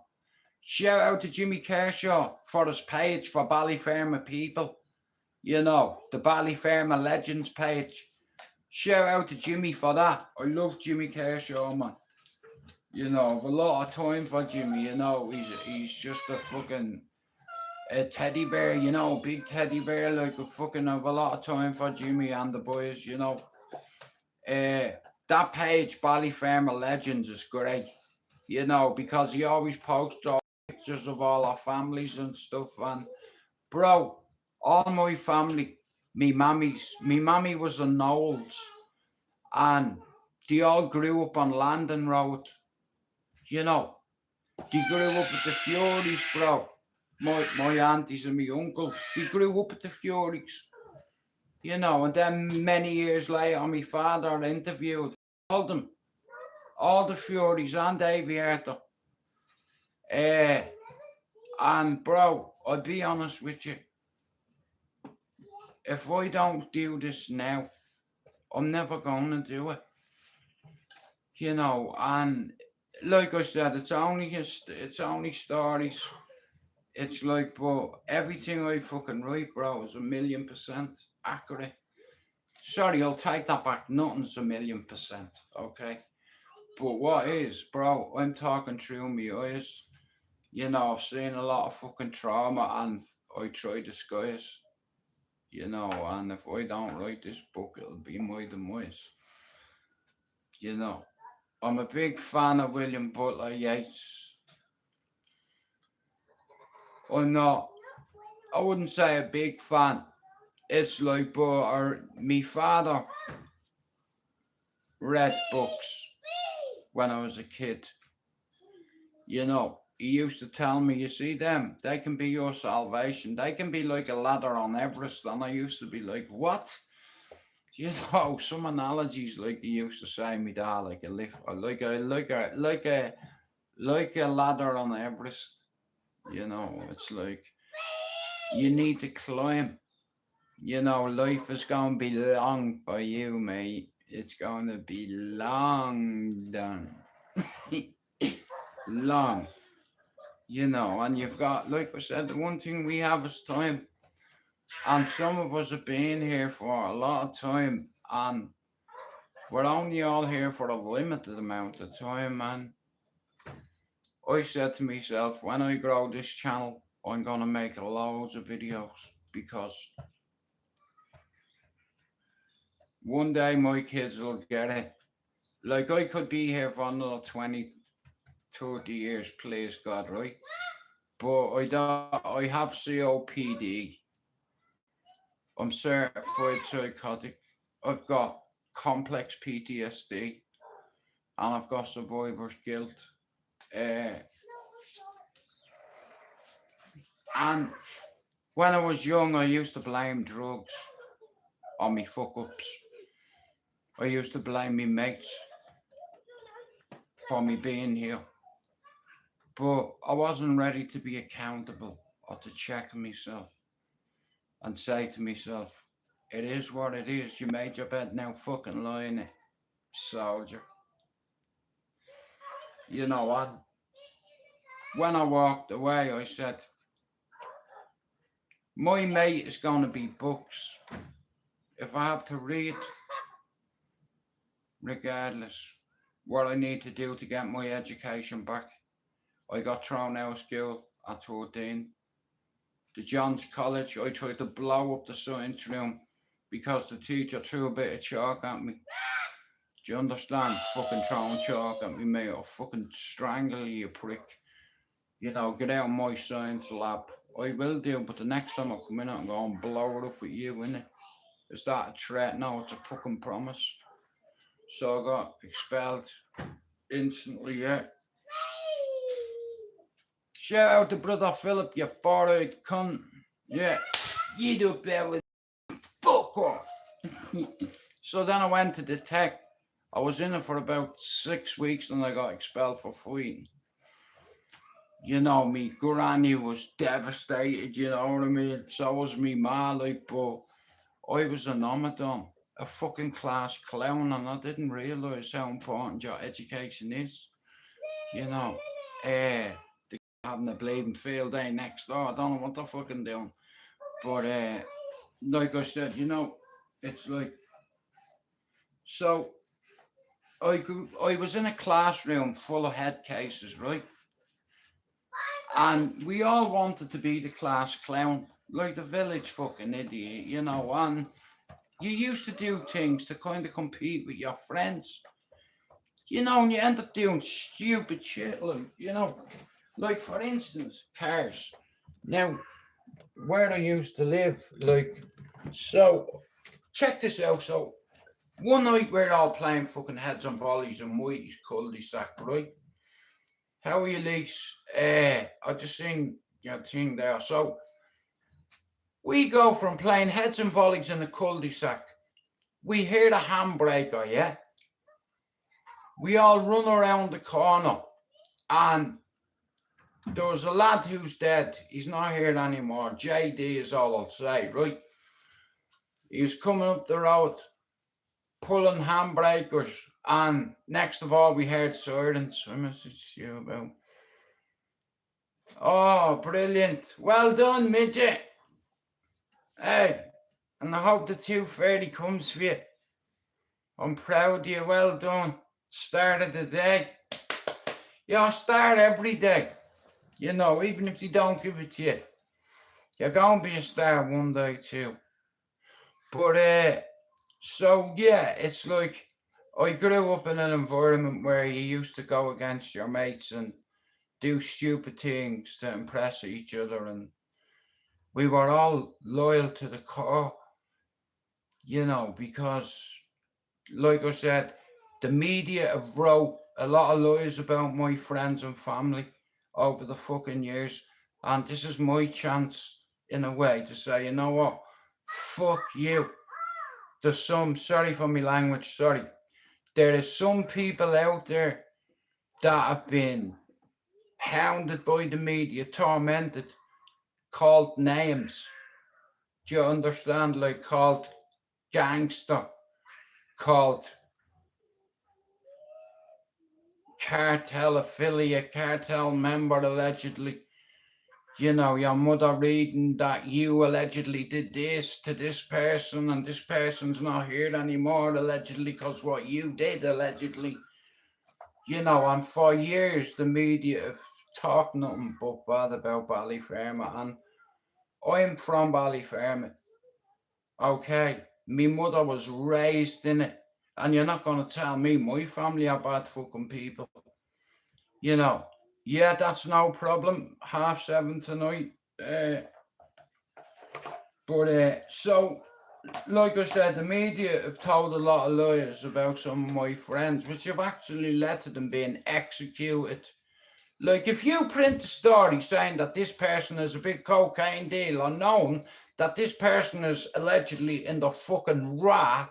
Shout out to Jimmy Kershaw for his page for Ballyfermot people. The Ballyfermot Legends page. Shout out to Jimmy for that. I love Jimmy Kershaw, man. I've a lot of time for Jimmy, he's just a fucking a teddy bear, you know, big teddy bear, like a fucking have a lot of time for Jimmy and the boys, you know. That page, Ballyfermot Legends, is great, you know, because he always posts all pictures of all our families and stuff. And bro, all my family, me mammy was a Knowles, and they all grew up on Landon Road, you know. They grew up at the Furies, bro. My aunties and my uncles, they grew up at the Furies, you know. And then many years later, my father interviewed all them, all the Furies and Aviator. And bro, I'll be honest with you, if I don't do this now, I'm never going to do it, you know. And like I said, it's only stories. It's like, but everything I fucking write, bro, is 1,000,000% accurate. Sorry, I'll take that back. Nothing's 1,000,000%, okay? But what is, bro, I'm talking through my eyes. You know, I've seen a lot of fucking trauma, and I try disguise, you know, and if I don't write this book, it'll be my demise. You know, I'm a big fan of William Butler Yeats. I'm not, I wouldn't say a big fan. It's like, but me father read books when I was a kid. You know, he used to tell me, you see them, they can be your salvation. They can be like a ladder on Everest. And I used to be like, what? You know, some analogies like he used to say me dad, like a lift, or like a ladder on Everest. You know, it's like you need to climb. You know, life is going to be long for you, mate. It's going to be long done. Long. You know, and you've got, like I said, the one thing we have is time. And some of us have been here for a lot of time, and we're only all here for a limited amount of time, man. I said to myself, when I grow this channel, I'm going to make loads of videos, because one day my kids will get it. Like, I could be here for another 20, 30 years, please God, right? But I have COPD. I'm certified psychotic. I've got complex PTSD, and I've got survivor's guilt. And when I was young, I used to blame drugs on me fuck ups. I used to blame me mates for me being here. But I wasn't ready to be accountable or to check myself and say to myself, it is what it is. You made your bed, now fucking lie in it, soldier. You know what? When I walked away, I said, my mate is going to be books. If I have to read, regardless what I need to do to get my education back. I got thrown out of school at 13. The Johns College, I tried to blow up the science room because the teacher threw a bit of chalk at me. Do you understand? Fucking throwing chalk at me, mate. I'll fucking strangle you, prick. You know, get out of my science lab. I will do, but the next time I come in, I'm going to blow it up with you, innit? Is that a threat? No, it's a fucking promise. So I got expelled instantly, yeah. Shout out to brother Philip, you four-eyed cunt. Yeah, you do better with fuck off. So then I went to the tech. I was in it for about 6 weeks and I got expelled for fighting. You know, me granny was devastated, you know what I mean? So was me ma, like, but I was an Amadon, a fucking class clown, and I didn't realise how important your education is. You know, having a bleeding field day next door. I don't know what they're fucking doing. But like I said, you know, it's like, so I was in a classroom full of head cases, right? And we all wanted to be the class clown, like the village fucking idiot, you know, and you used to do things to kind of compete with your friends, you know, and you end up doing stupid shit, like, you know, like for instance, cars. Now, where I used to live, like, so, check this out, so, one night we're all playing fucking heads and volleys in Whitey's cul-de-sac, right? How are you, Lise? I just seen your thing there. So, we go from playing heads and volleys in the cul-de-sac. We hear the handbraker, yeah? We all run around the corner, and there was a lad who's dead. He's not here anymore. JD is all I'll say, right? He was coming up the road, pulling handbrakers, and next of all, we heard sirens. I messaged you about. Oh, brilliant. Well done, midget. Hey, and I hope the tooth fairy comes for you. I'm proud of you. Well done. Start of the day. Yeah, start every day. You know, even if they don't give it to you, you're going to be a star one day too. But, so yeah, it's like I grew up in an environment where you used to go against your mates and do stupid things to impress each other, and we were all loyal to the core, you know, because, like I said, the media have wrote a lot of lies about my friends and family over the fucking years, and this is my chance, in a way, to say, you know what, fuck you. There's some, sorry for my language, sorry, there is some people out there that have been hounded by the media, tormented, called names. Do you understand? Like called gangster, called cartel affiliate, cartel member allegedly. You know, your mother reading that you allegedly did this to this person and this person's not here anymore allegedly because what you did allegedly. You know, and for years the media have talked nothing but bad about Ballyfermot, and I'm from Ballyfermot. Okay, my mother was raised in it, and you're not going to tell me my family are bad fucking people. You know, yeah, that's no problem. 7:30 tonight. So, like I said, the media have told a lot of lies about some of my friends, which have actually led to them being executed. Like, if you print a story saying that this person is a big cocaine deal, or known that this person is allegedly in the fucking ra,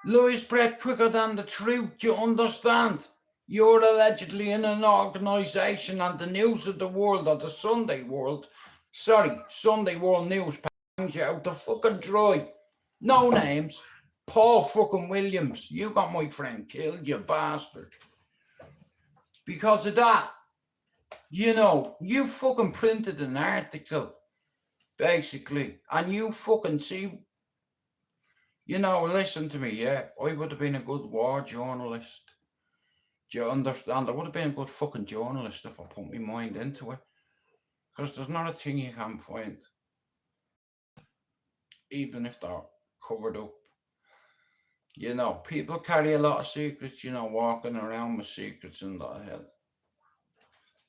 lies spread quicker than the truth, do you understand? You're allegedly in an organisation, and the News of the World, or the Sunday World News pangs you out the fucking dry. No names. Paul fucking Williams, you got my friend killed, you bastard. Because of that, you know, you fucking printed an article, basically, and you fucking see, you know, listen to me, yeah, I would have been a good war journalist. Do you understand? I would have been a good fucking journalist if I put my mind into it. Because there's not a thing you can't find, even if they're covered up. You know, people carry a lot of secrets, you know, walking around with secrets in their head.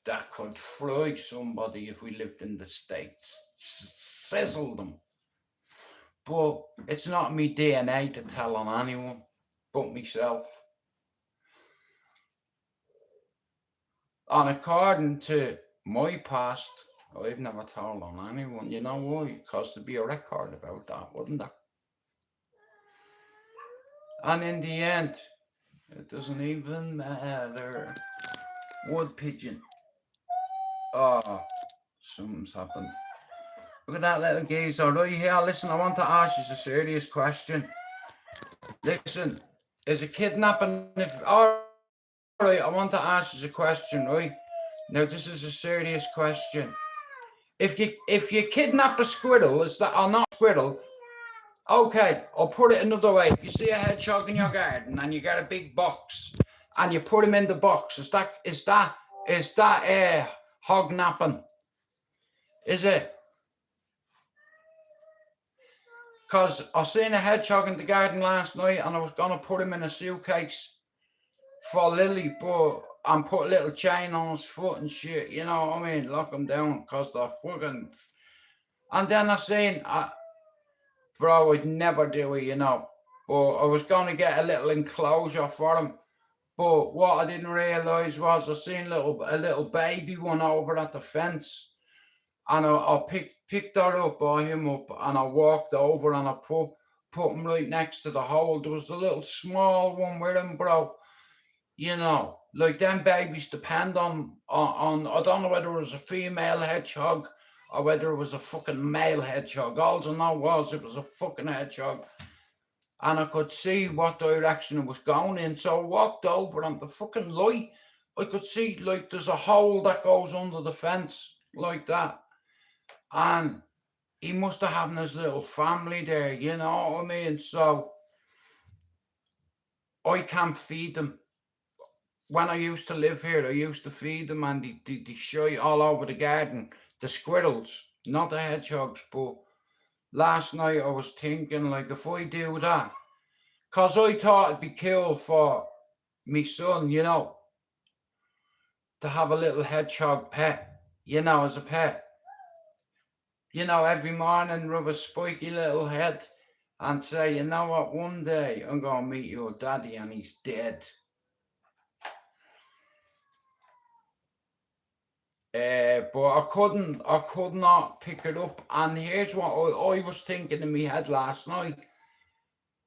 That could fry somebody if we lived in the States. Sizzle them. But it's not me DNA to tell on anyone but myself. And according to my past, I've never told on anyone. You know why? Because there'd be a record about that, wouldn't there? And in the end, it doesn't even matter. Wood pigeon. Oh, something's happened. Look at that little geezer right here. Listen, I want to ask you a serious question. Listen, is a kidnapping alright, I want to ask you a question, right? Now this is a serious question. If you kidnap a squirrel, is that, or not a squirrel? Okay, I'll put it another way. If you see a hedgehog in your garden and you get a big box and you put him in the box, is that Hog napping, is it? Because I seen a hedgehog in the garden last night and I was going to put him in a suitcase for Lily, and put a little chain on his foot and shit, you know what I mean? Lock him down because they're fucking... And then I seen, bro, I'd never do it, you know. But I was going to get a little enclosure for him. But what I didn't realise was I seen a little baby one over at the fence. And I picked her up, by him up, and I walked over and I put him right next to the hole. There was a little small one with him, bro. You know, like them babies depend on I don't know whether it was a female hedgehog or whether it was a fucking male hedgehog. All I know was it was a fucking hedgehog. And I could see what direction it was going in. So I walked over and the fucking light, I could see like there's a hole that goes under the fence like that. And he must have having his little family there, you know what I mean? So I can't feed them. When I used to live here, I used to feed them and they shy all over the garden. The squirrels, not the hedgehogs. But last night I was thinking, like, if I do that, because I thought it'd be cool for me son, you know, to have a little hedgehog pet, you know, as a pet. You know, every morning rub a spiky little head and say, you know what, one day I'm going to meet your daddy and he's dead. But I could not pick it up. And here's what I was thinking in my head last night.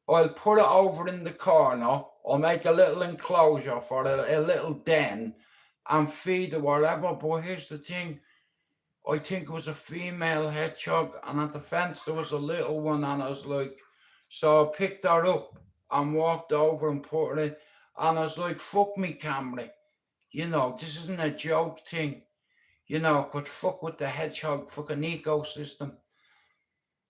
I'll put it over in the corner. I'll make a little enclosure for a little den and feed it whatever. But here's the thing. I think it was a female hedgehog, and at the fence there was a little one, and I was like, so I picked her up and walked over and put her in, and I was like, fuck me, Camry. You know, this isn't a joke thing. You know, could fuck with the hedgehog fucking ecosystem.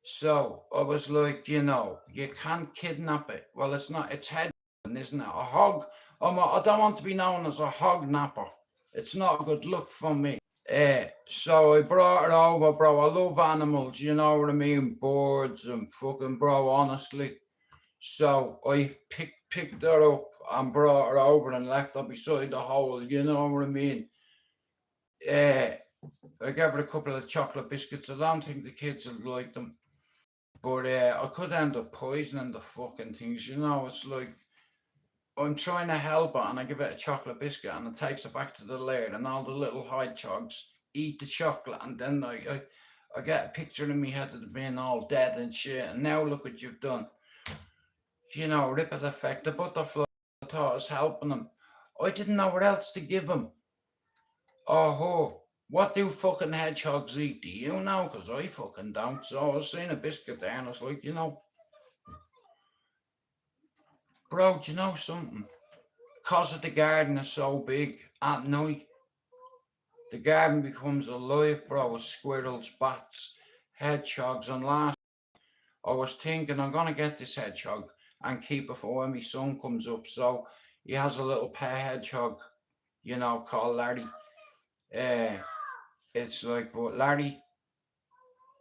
So I was like, you know, you can't kidnap it. Well, it's not, it's hedgehog, isn't it? A hog. I don't want to be known as a hog napper. It's not a good look for me. So I brought it over, bro. I love animals, you know what I mean? Birds and fucking, bro, honestly. So I picked her up and brought her over and left her beside the hole, you know what I mean? I gave her a couple of chocolate biscuits. I don't think the kids would like them. But I could end up poisoning the fucking things, you know? It's like, I'm trying to help it and I give it a chocolate biscuit and it takes it back to the lair and all the little hedgehogs eat the chocolate, and then I get a picture in my head of it being all dead and shit, and now look what you've done. You know, ripple effect. The butterfly, I thought I was helping him. I didn't know what else to give him. Oh, what do fucking hedgehogs eat? Do you know? Because I fucking don't. So I was seeing a biscuit there and I was like, you know, bro, do you know something? Because the garden is so big, at night, the garden becomes alive, bro, with squirrels, bats, hedgehogs. And last, I was thinking I'm going to get this hedgehog and keep it for when my son comes up. So he has a little pet hedgehog, you know, called Larry. It's like, but Larry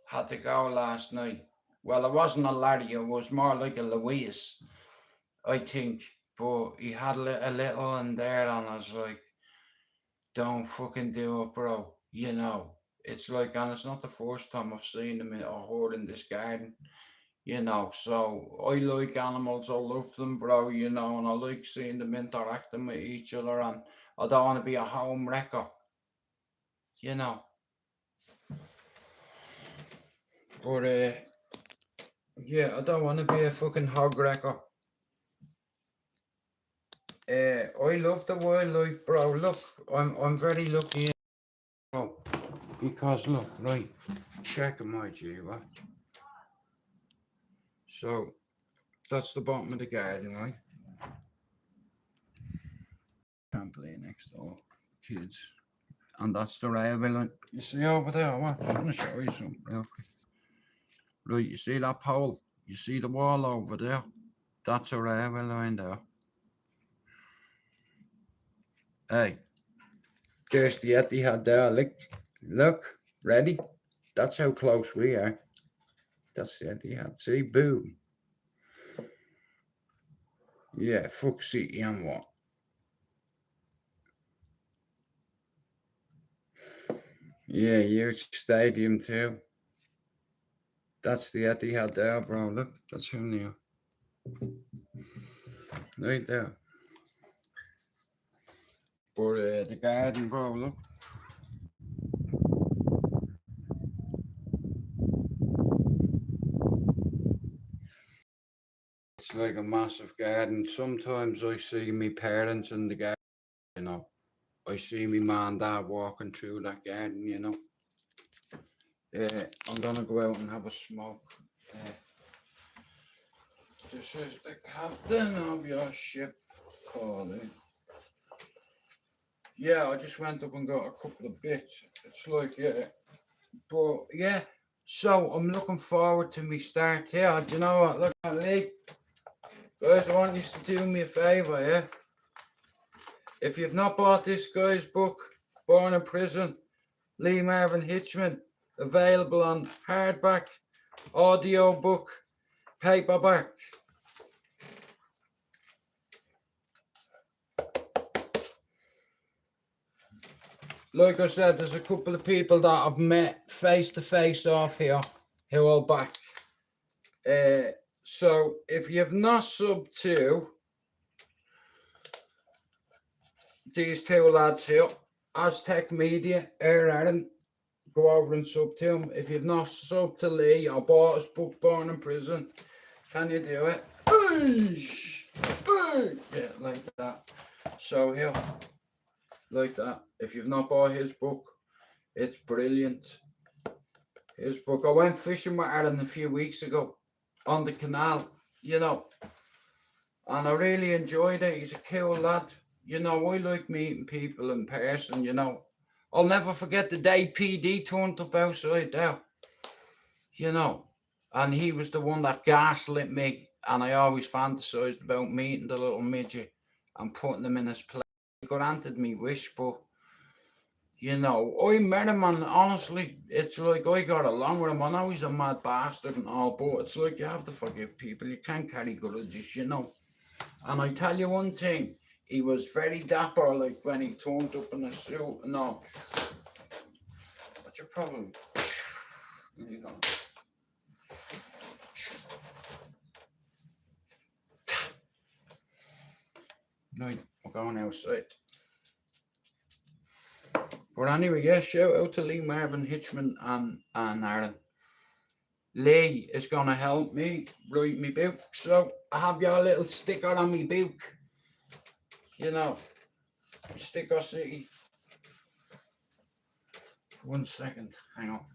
had to go last night. Well, it wasn't a Larry, it was more like a Louise, I think. But he had a little in there, and I was like, don't fucking do it, bro. You know, it's like, and it's not the first time I've seen him or heard in this garden. You know, so I like animals, I love them, bro, you know, and I like seeing them interacting with each other, and I don't want to be a home wrecker, you know. But, yeah, I don't want to be a fucking hog wrecker. I love the wildlife, bro. Look, I'm very lucky, bro, because look, right, check my G-Watch. So, that's the bottom of the garden, right? Trampoline next door, kids. And that's the railway line. You see over there, what? I'm going to show you something real quick. Right, you see that pole? You see the wall over there? That's a railway line there. Hey, There's the Etihad there. Look, ready? That's how close we are. That's the Etihad. See, boom. Yeah, fuck City and what? Yeah, huge stadium too. That's the Etihad there, bro. Look, that's him there. Right there. But the garden, bro, look. It's like a massive garden. Sometimes I see me parents in the garden, you know. I see me mum and dad walking through that garden, you know. I'm gonna go out and have a smoke. This is the captain of your ship calling. Yeah, I just went up and got a couple of bits. It's like, yeah. But yeah, so I'm looking forward to me start here. Do you know what? Look at Lee. Guys, I want you to do me a favour, yeah? If you've not bought this guy's book, Born in Prison, Lee Marvin Hitchman, available on hardback, audio book, paperback. Like I said, there's a couple of people that I've met face to face off here who I'll back. So if you've not subbed to these two lads here, Aztec Media, Aaron, go over and sub to him. If you've not subbed to Lee or bought his book Born in Prison, can you do it? Yeah, like that. So here, like that. If you've not bought his book, it's brilliant. His book. I went fishing with Aaron a few weeks ago on the canal, you know, and I really enjoyed it. He's a cool lad. You know, I like meeting people in person, you know. I'll never forget the day PD turned up outside there, you know, and he was the one that gaslit me, and I always fantasized about meeting the little midget and putting him in his place. He granted me wish, but you know, I met him, and honestly, it's like I got along with him. I know he's a mad bastard and all, but it's like you have to forgive people. You can't carry grudges, you know. And I tell you one thing, he was very dapper, like when he turned up in a suit and all. What's your problem? There you go. Right, we're going outside. But anyway, yeah, shout out to Lee Marvin Hitchman and Aaron. Lee is going to help me write me book. So I have your little sticker on me book. You know, Sticker City. 1 second, hang on.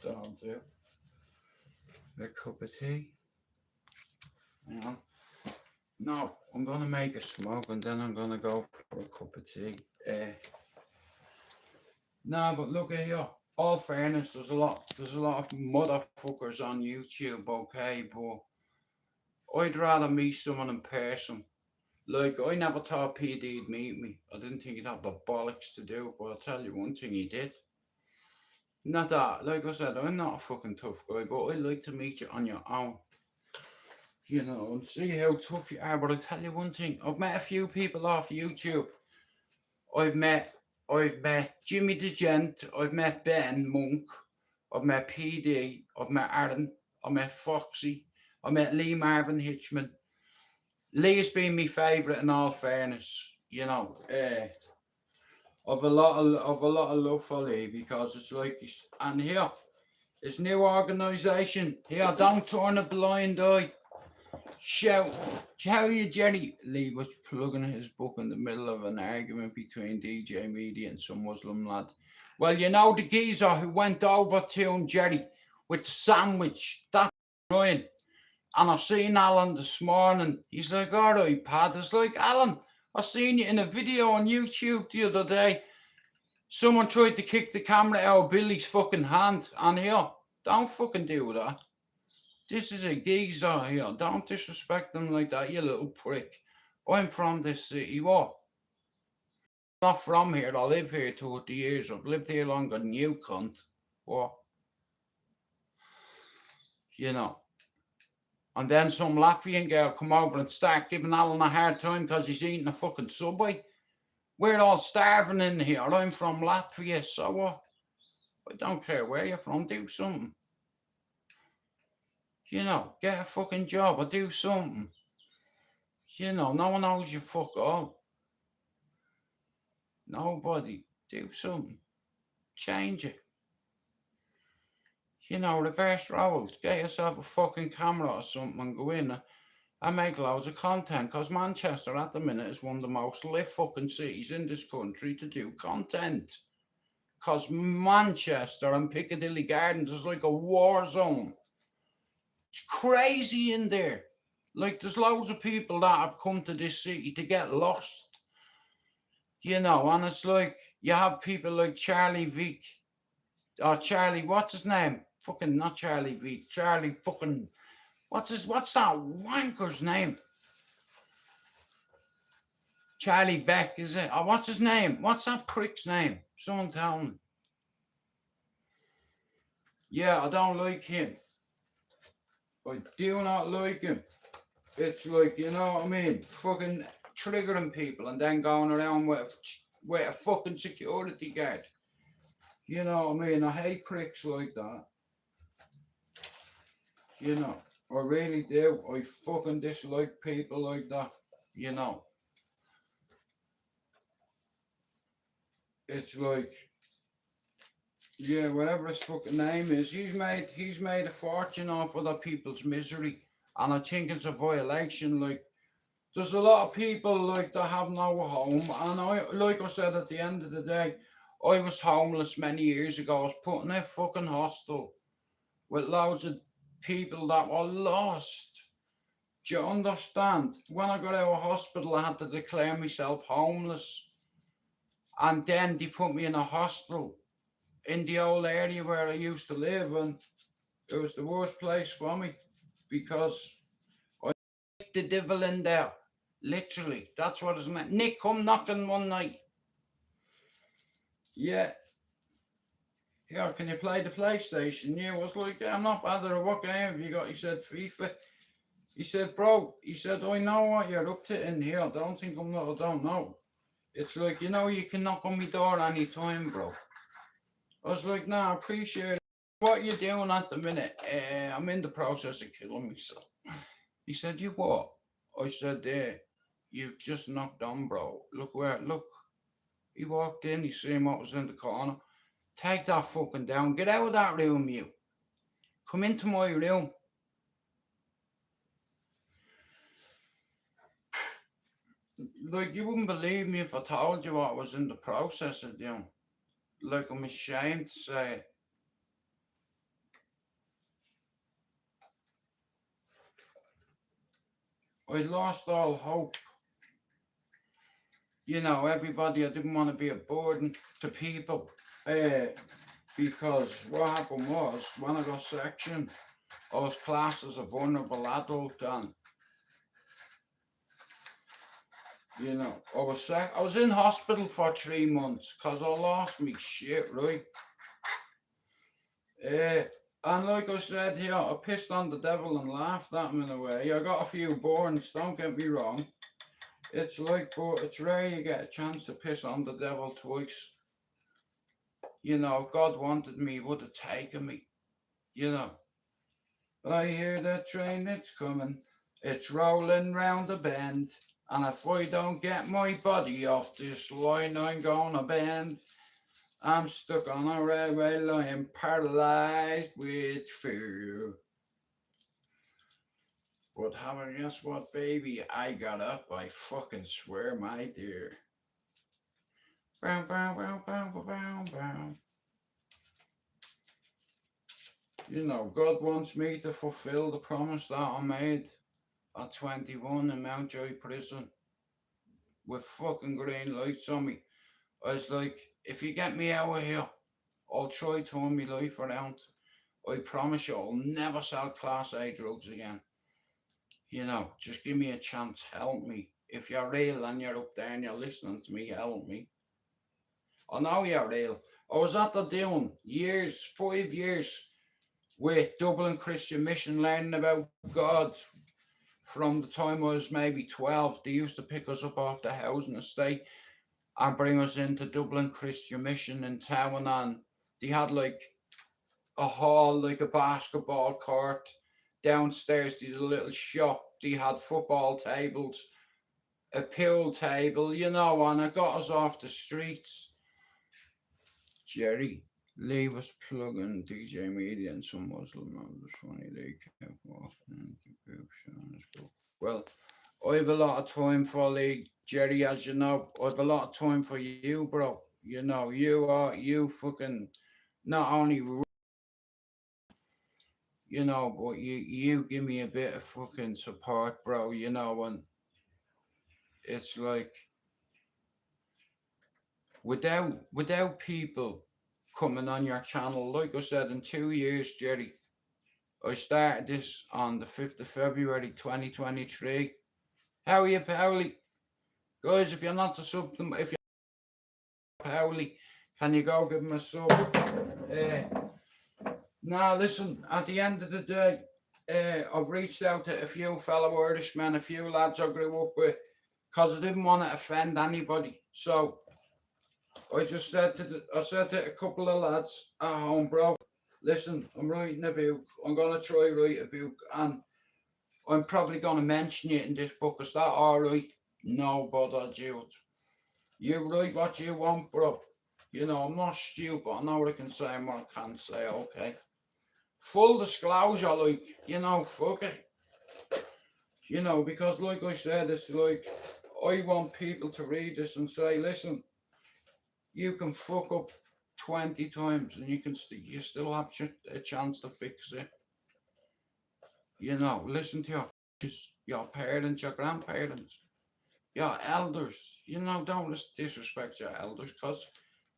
That'll do. A cup of tea. Hang on. No, I'm going to make a smoke and then I'm going to go for a cup of tea. No, but look at here. All fairness, there's a lot of motherfuckers on YouTube, okay, but I'd rather meet someone in person. Like, I never thought PD'd meet me. I didn't think he'd have the bollocks to do it, but I'll tell you one thing, he did. Not that, like I said, I'm not a fucking tough guy, but I like to meet you on your own. You know, and see how tough you are. But I'll tell you one thing, I've met a few people off YouTube. I've met Jimmy the Gent, I've met Ben Monk, I've met PD, I've met Aaron, I met Foxy, I met Lee Marvin Hitchman. Lee has been my favourite in all fairness, you know. I've a lot of love for Lee because it's like, and here, his new organisation, here, don't turn a blind eye. Shout, tell you, Jerry. Lee was plugging his book in the middle of an argument between DJ Media and some Muslim lad. Well, you know the geezer who went over to him, Jerry, with the sandwich. That's annoying. And I seen Alan this morning. He's like, all right, Pat. It's like, Alan, I seen you in a video on YouTube the other day. Someone tried to kick the camera out of Billy's fucking hand. And here, don't fucking do that. This is a geezer here. Don't disrespect them like that, you little prick. I'm from this city. What? I'm not from here. I live here 30 years. I've lived here longer than you, cunt. What? You know. And then some Latvian girl come over and start giving Alan a hard time because he's eating a fucking Subway. We're all starving in here. I'm from Latvia, so what? I don't care where you're from. Do something. You know, get a fucking job or do something. You know, no one knows you fuck all. Nobody. Do something. Change it. You know, reverse roles. Get yourself a fucking camera or something and go in and make loads of content. Because Manchester at the minute is one of the most lit fucking cities in this country to do content. Because Manchester and Piccadilly Gardens is like a war zone. It's crazy in there. Like, there's loads of people that have come to this city to get lost. You know, and it's like, you have people like Charlie Vick, or Charlie, what's his name? Fucking, not Charlie Vick, Charlie fucking, what's that wanker's name? Charlie Beck, is it? Or what's his name? What's that prick's name? Someone tell me. Yeah, I don't like him. I do not like him. It's like, you know what I mean? Fucking triggering people and then going around with a fucking security guard. You know what I mean? I hate pricks like that. You know, I really do. I fucking dislike people like that. You know. It's like, yeah, whatever his fucking name is, he's made a fortune off other people's misery. And I think it's a violation. Like, there's a lot of people like that have no home, and like I said, at the end of the day, I was homeless many years ago. I was put in a fucking hostel with loads of people that were lost. Do you understand? When I got out of hospital, I had to declare myself homeless, and then they put me in a hostel in the old area where I used to live, and it was the worst place for me because I kicked the devil in there. Literally, that's what it's meant. Nick come knocking one night. Yeah. Here, can you play the PlayStation? Yeah, I was like, yeah, I'm not bothered. What game have you got? He said, FIFA. He said, bro, he said, I know what you're up to in here. I don't think I'm not, I don't know. It's like, you know, you can knock on my door anytime, bro. I was like, nah, I appreciate it. What you doing at the minute? I'm in the process of killing myself. He said, you what? I said, you've just knocked on, bro. Look. He walked in, he seen what was in the corner. Take that fucking down. Get out of that room, you. Come into my room. Like, you wouldn't believe me if I told you what I was in the process of doing. Like, I'm ashamed to say it. I lost all hope. You know, everybody, I didn't want to be a burden to people. Because what happened was, when I got sectioned, I was classed as a vulnerable adult, and you know, I was in hospital for 3 months because I lost me shit, right? And like I said here, I pissed on the devil and laughed at him in a way. I got a few burns, don't get me wrong. It's like, but it's rare you get a chance to piss on the devil twice. You know, if God wanted me, he would have taken me. You know. I hear the train, it's coming. It's rolling round the bend. And if I don't get my body off this line, I'm gonna bend. I'm stuck on a railway line, paralyzed with fear. But Hammer, guess what, baby? I got up, I fucking swear, my dear. Bow, bow, bow, bow, bow, bow, bow. You know, God wants me to fulfill the promise that I made at 21 in Mountjoy prison with fucking green lights on me. I was like, if you get me out of here, I'll try to turn my life around. I promise you I'll never sell Class A drugs again. You know, just give me a chance, help me. If you're real and you're up there and you're listening to me, help me. I know you're real. I was at the doing years, 5 years, with Dublin Christian Mission, learning about God from the time I was maybe 12. They used to pick us up off the housing estate and bring us into Dublin Christian Mission in town, and they had like a hall, like a basketball court. Downstairs, they had a little shop. They had football tables, a pool table, you know, and it got us off the streets. Jerry, Lee was plugging DJ Media and some Muslim members. Funny they kept walking into groups on his book. Well, I have a lot of time for Lee, Jerry, as you know. I have a lot of time for you, bro. You know, you fucking not only, you know, but you give me a bit of fucking support, bro, you know, and it's like without people coming on your channel, like I said, in 2 years, Jerry, I started this on the 5th of February 2023. How are you, Powley? Guys, if you're not a sub, if you're Powley, can you go give him a sub? Now, listen, at the end of the day, I've reached out to a few fellow Irishmen, a few lads I grew up with, because I didn't want to offend anybody. So I just said to a couple of lads at home, bro, listen, I'm writing a book. I'm going to try write a book, and I'm probably going to mention it in this book. Is that all right? No bother, Jude. You write what you want, bro. You know, I'm not stupid. I know what I can say and what I can't say, okay? Full disclosure, like, you know, fuck it. You know, because like I said, it's like, I want people to read this and say, listen, you can fuck up 20 times and you still have a chance to fix it. You know, listen to your parents, your grandparents, your elders. You know, don't disrespect your elders, because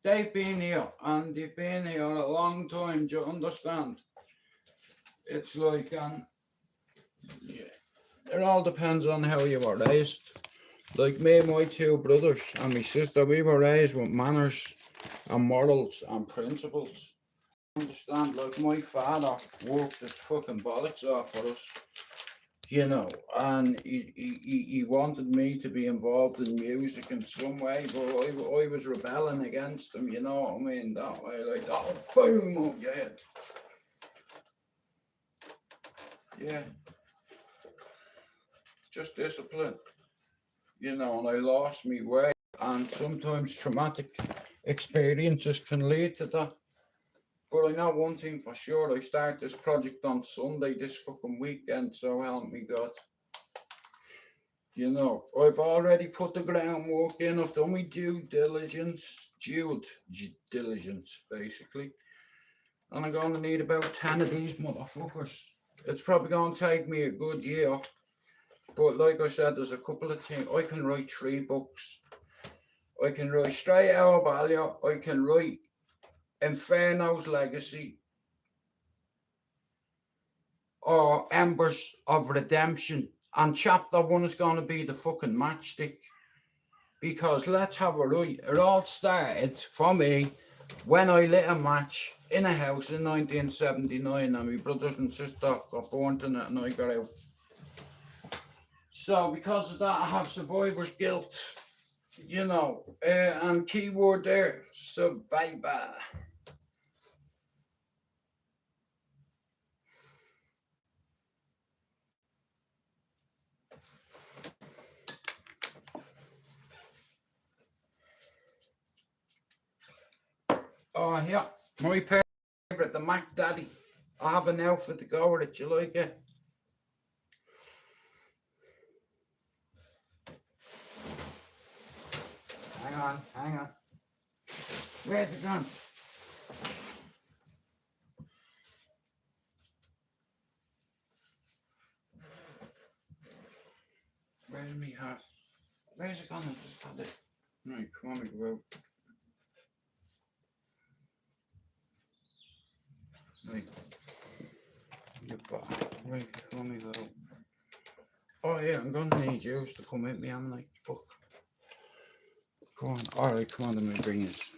they've been here and they've been here a long time. Do you understand? It's like, yeah, it all depends on how you were raised. Like me and my two brothers and my sister, we were raised with manners and morals and principles. Understand, like my father worked his fucking bollocks off for us, you know, and he wanted me to be involved in music in some way, but I was rebelling against him, you know what I mean, that way, like, oh, boom, up your head. Yeah, just discipline, you know, and I lost my way, and sometimes traumatic experiences can lead to that. But I know one thing for sure, I start this project on Sunday, this fucking weekend, so help me God. You know, I've already put the groundwork in, I've done my due diligence, basically. And I'm going to need about 10 of these motherfuckers. It's probably going to take me a good year. But like I said, there's a couple of things. I can write 3 books. I can write STRAIGHTOUTTABALLYER. I can write Inferno's Legacy, or Embers of Redemption. And chapter 1 is going to be the fucking matchstick. Because let's have a right. It all started for me when I lit a match in a house in 1979 and my brothers and sister got burnt in it and I got out. So because of that, I have survivor's guilt, you know, and keyword there, survivor. Oh yeah, my favourite, the Mac Daddy. I have an outfit to go with it, you like it? Hang on. Where's it gone? Where's me hat? Where's it gone? I just had it. Right, come on, go out. Right. Right, come on, go out. Oh yeah, I'm gonna need you to come with me. I'm like, fuck. Come on. Alright, come on, let me bring this.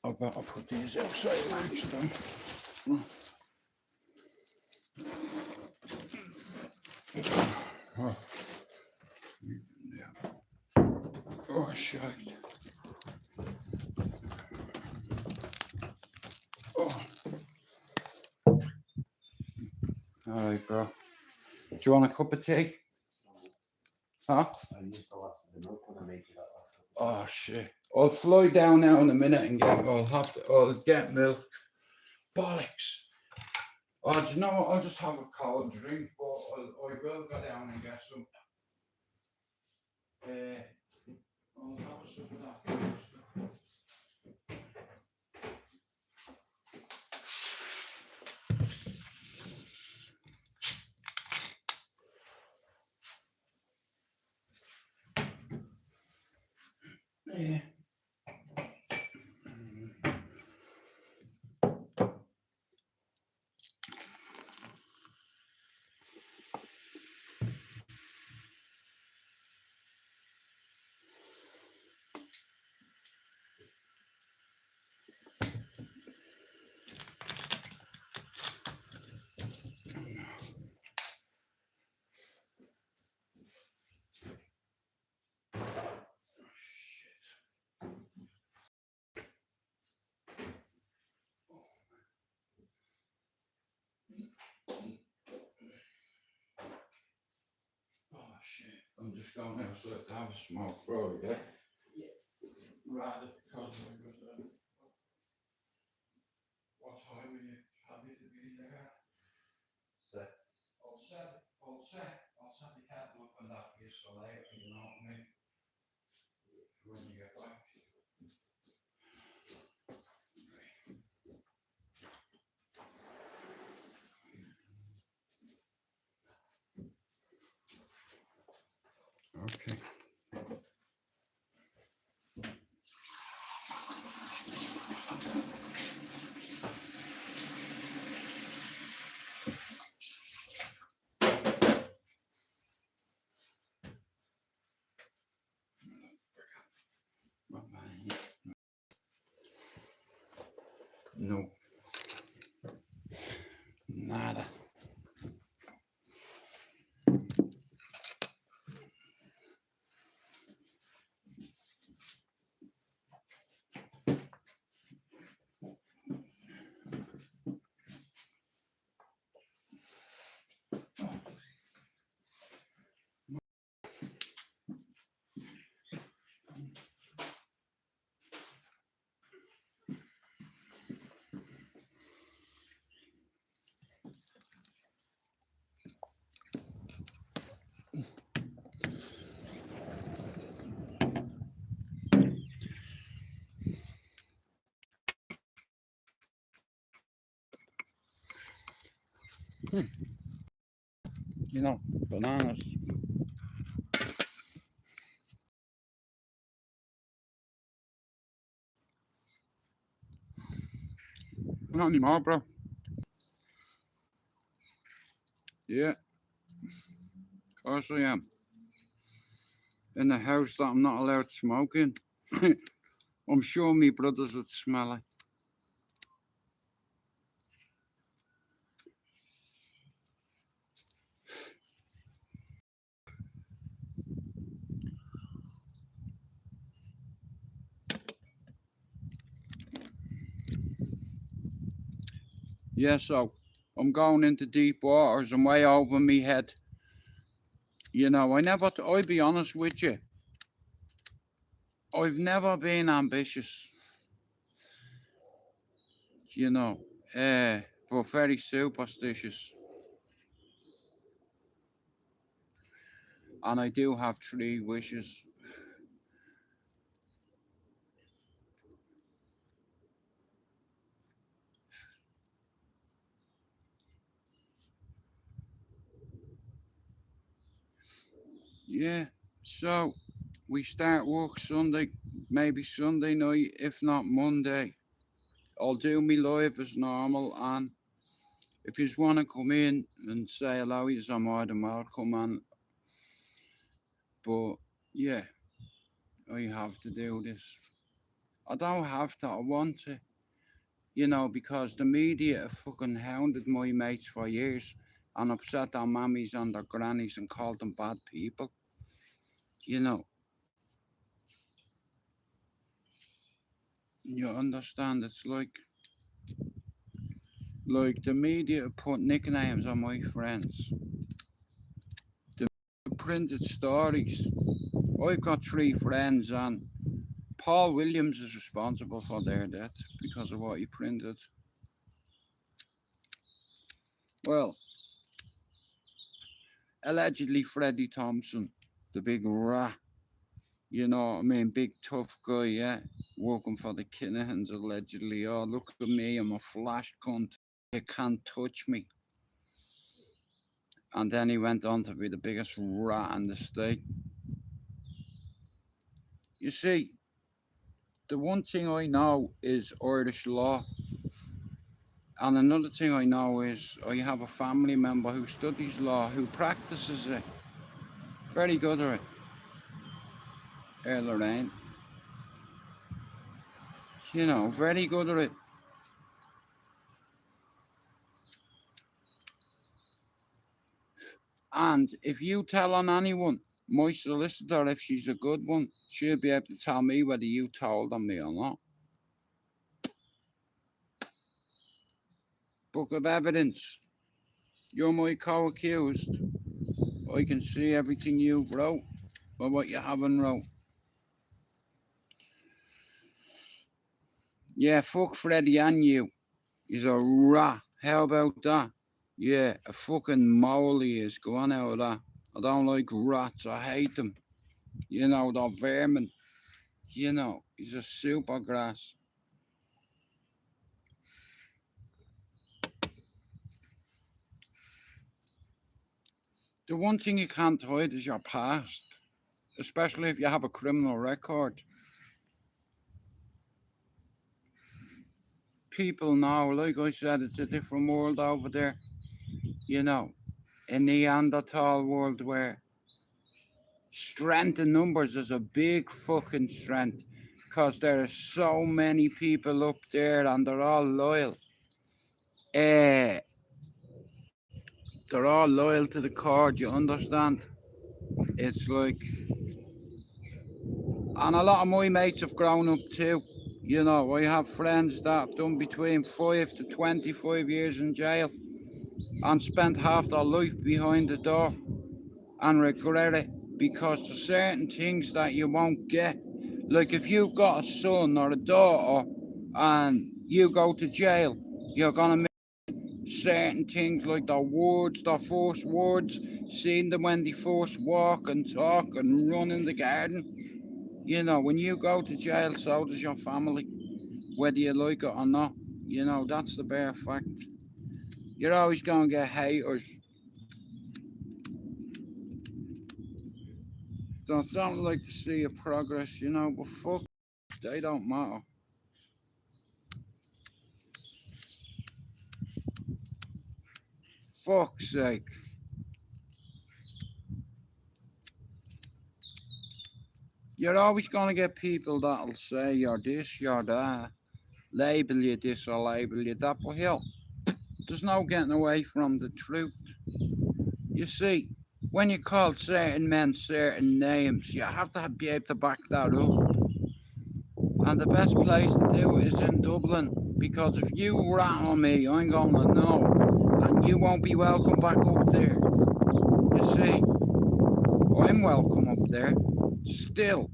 I better put these outside next time. Oh. Yeah. Oh, shit. Oh. Alright, bro. Do you want a cup of tea? Huh? I used the last of the milk when I made you that last. Oh shit! I'll fly down now in a minute and I'll get milk. Bollocks! Oh, do you know what? I'll just have a cold drink, but I will go down and get some. I'll have some of that stuff. Yeah. Oh shit! I'm just going outside to have a smoke, bro. Yeah. Rather because I was. What time are you happy to be there? Set. I'll set the kettle up and that for you so later, you know what I mean? When you get back. Okay. No. Nada. You know, bananas. Not anymore, bro. Yeah, of course I am. In a house that I'm not allowed to smoke in. I'm sure my brothers would smell it. Yeah, so I'm going into deep waters. I'm way over me head. You know, I'll be honest with you. I've never been ambitious, you know, but very superstitious. And I do have 3 wishes. Yeah, so we start work Sunday, maybe Sunday night, if not Monday. I'll do me live as normal, and if you want to come in and say hello, you're more than welcome, man. But yeah, I have to do this. I don't have to, I want to, because the media have fucking hounded my mates for years and upset their mammies and their grannies and called them bad people. You know, you understand? It's like the media put nicknames on my friends. The printed stories. I've got 3 friends, and Paul Williams is responsible for their death because of what he printed. Well, allegedly Freddie Thompson, the big rat, big tough guy, yeah, working for the Kinahans allegedly. Oh, look at me, I'm a flash cunt. You can't touch me. And then he went on to be the biggest rat in the state. You see, the one thing I know is Irish law. And another thing I know is I have a family member who studies law, who practices it. Very good at it, Lorraine. Very good at it. And if you tell on anyone, my solicitor, if she's a good one, she'll be able to tell me whether you told on me or not. Book of evidence. You're my co-accused. I can see everything you wrote or what you haven't wrote. Yeah, fuck Freddie and you. He's a rat. How about that? Yeah, a fucking mole he is. Go on out of that. I don't like rats. I hate them. They're vermin. He's a super grass. The one thing you can't hide is your past, especially if you have a criminal record. People now, like I said, it's a different world over there. A Neanderthal world where strength in numbers is a big fucking strength, because there are so many people up there and they're all loyal. They're all loyal to the card, you understand? It's like, and a lot of my mates have grown up too. I have friends that have done between 5 to 25 years in jail and spent half their life behind the door and regret it, because there's certain things that you won't get. Like if you've got a son or a daughter and you go to jail, you're gonna miss certain things like their words, their first words, seeing them when they first walk and talk and run in the garden. When you go to jail, so does your family, whether you like it or not. That's the bare fact. You're always gonna get haters. Don't like to see your progress, but fuck, they don't matter. Fuck's sake. You're always gonna get people that'll say you're this, you're that, label you this or label you that, but hell, there's no getting away from the truth. You see, when you call certain men certain names, you have to be able to back that up. And the best place to do it is in Dublin, because if you rat on me, I'm gonna know, and you won't be welcome back up there. You see, I'm welcome up there, still,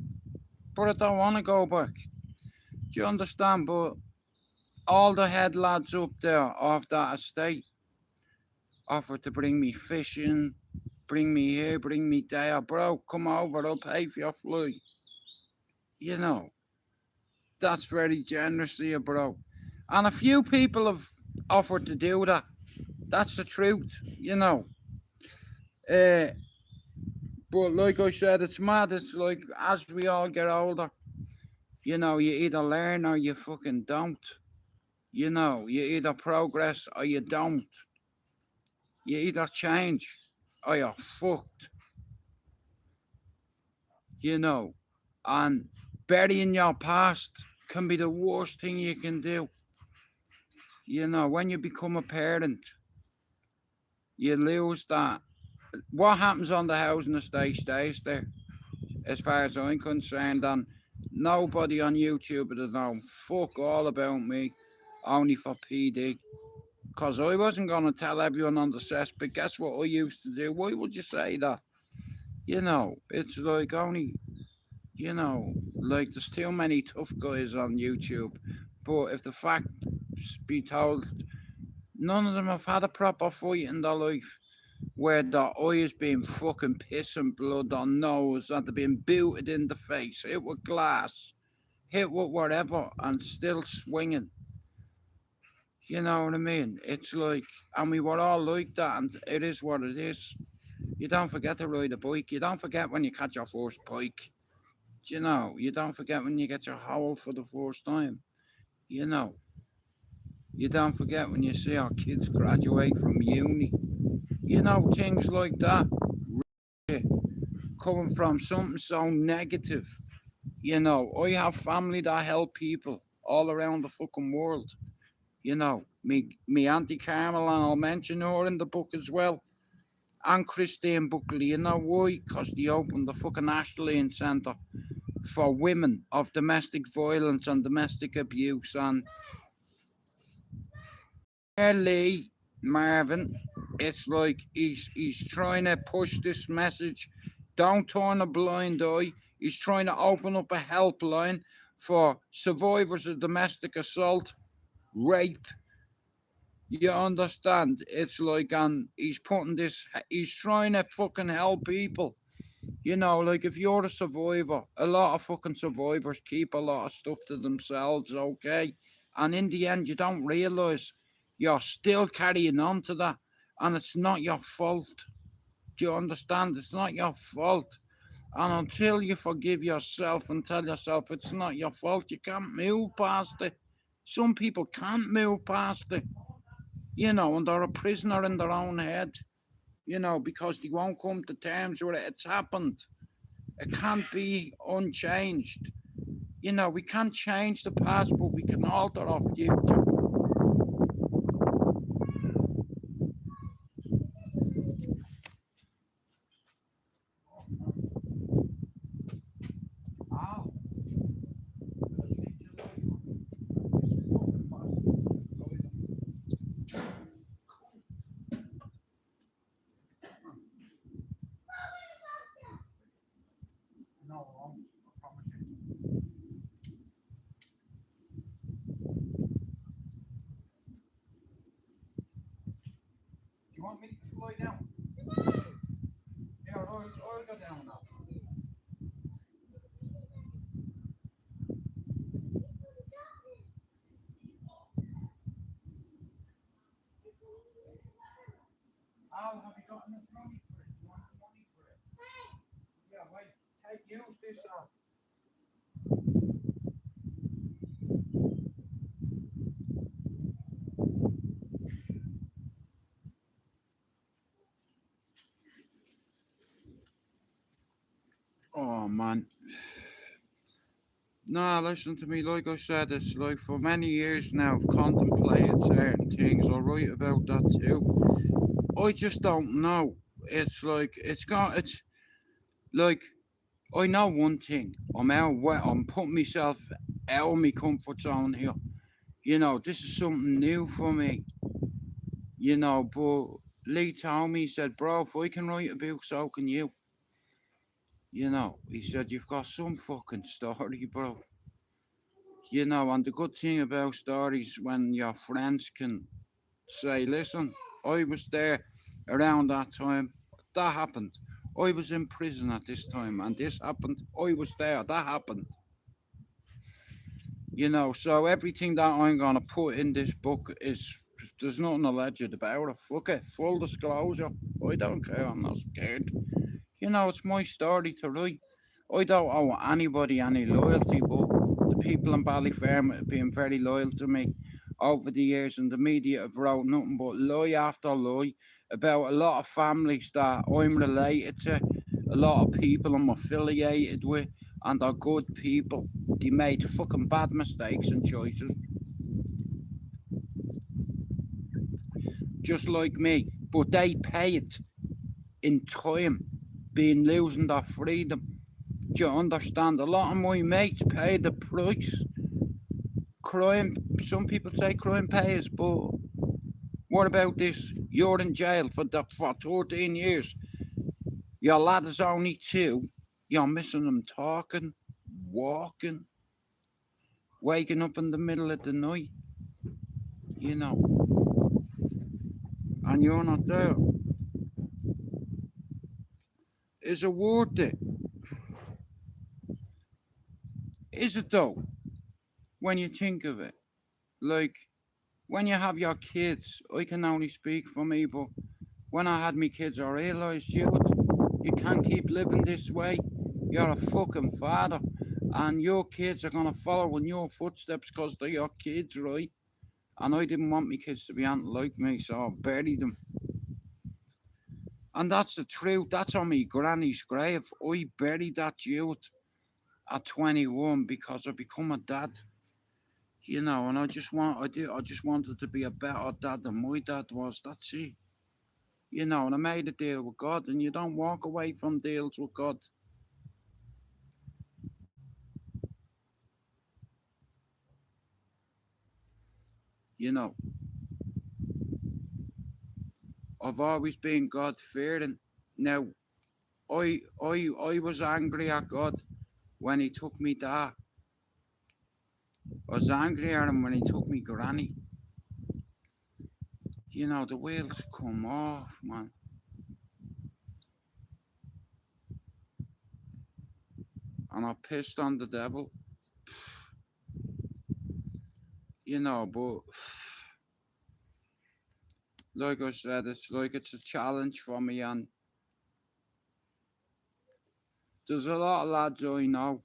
but I don't want to go back. Do you understand? But all the head lads up there off that estate offered to bring me fishing, bring me here, bring me there, bro, come over, I'll pay for your flight. You know, that's very generous of you, bro. And a few people have offered to do that. That's the truth, you know. Uh, but like I said, it's mad. It's like as we all get older, you know, you either learn or you fucking don't. You know, you either progress or you don't. You either change or you're fucked, you know. And burying your past can be the worst thing you can do. You know, when you become a parent, you lose that. What happens on the housing estate stays there, as far as I'm concerned. And nobody on YouTube would have known fuck all about me, only for PD. Because I wasn't going to tell everyone on the cess, but guess what I used to do? Why would you say that? You know, it's like only, you know, like there's too many tough guys on YouTube. But if the facts be told, none of them have had a proper fight in their life where their eyes been fucking piss and blood on nose and they've been booted in the face, hit with glass, hit with whatever, and still swinging. You know what I mean? It's like, and we were all like that, and it is what it is. You don't forget to ride a bike. You don't forget when you catch your first bike. You know, you don't forget when you get your howl for the first time. You know, you don't forget when you see our kids graduate from uni. You know, things like that. Really, coming from something so negative. You know, I have family that help people all around the fucking world. You know, me Auntie Carmel, and I'll mention her in the book as well. And Christine Buckley, you know why? Because they opened the fucking Ashland Centre for women of domestic violence and domestic abuse. And Lee Marvin, it's like he's trying to push this message. Don't turn a blind eye. He's trying to open up a helpline for survivors of domestic assault, rape. You understand? It's like, and he's putting this. He's trying to fucking help people. You know, like if you're a survivor, a lot of fucking survivors keep a lot of stuff to themselves, okay? And in the end, you don't realize you're still carrying on to that, and it's not your fault. Do you understand? It's not your fault. And until you forgive yourself and tell yourself it's not your fault, you can't move past it. Some people can't move past it, you know, and they're a prisoner in their own head, you know, because they won't come to terms with it. It's happened. It can't be unchanged. You know, we can't change the past, but we can alter our future. No, I won't. I promise you. Do you want me to fly down? Yeah, I'll go down now. Al, have you got enough money for it? Do you want the money for it? Yeah, wait. Use this up. Oh, man. No, listen to me. Like I said, it's like for many years now, I've contemplated certain things. I'll write about that too. I just don't know. It's like it's like I know one thing. I'm out. I'm putting myself out of my comfort zone here. You know, this is something new for me. You know, but Lee told me, he said, bro, if I can write a book, so can you. You know, he said, you've got some fucking story, bro. You know, and the good thing about stories when your friends can say, listen, I was there around that time. that happened. I was in prison at this time, and this happened. I was there. That happened. So everything that I'm gonna put in this book is there's nothing alleged about it. Fuck it, full disclosure. I don't care. I'm not scared. It's my story to write. I don't owe anybody any loyalty, but the people in Ballyferm have been very loyal to me over the years, and the media have wrote nothing but lie after lie about a lot of families that I'm related to, a lot of people I'm affiliated with, and are good people. They made fucking bad mistakes and choices, just like me, but they pay it in time, being losing their freedom. Do you understand? A lot of my mates pay the price. Crime, some people say crime pays, but what about this? You're in jail for 13 years. Your lad is only 2. You're missing him talking, walking, waking up in the middle of the night, you know, and you're not there. Is it worth it? Is it though? When you think of it, like when you have your kids, I can only speak for me, but when I had my kids, I realised, you can't keep living this way. You're a fucking father, and your kids are gonna follow in your footsteps because they're your kids, right? And I didn't want my kids to be anything like me, so I buried them. And that's the truth. That's on me granny's grave. I buried that youth at 21 because I become a dad. And I just wanted to be a better dad than my dad was. That's it. And I made a deal with God, and you don't walk away from deals with God. You know, I've always been God fearing. Now, I was angry at God when He took me dad. I was angry at Him when He took me granny. The wheels come off, man. And I pissed on the devil. But like I said, it's a challenge for me, and there's a lot of lads I know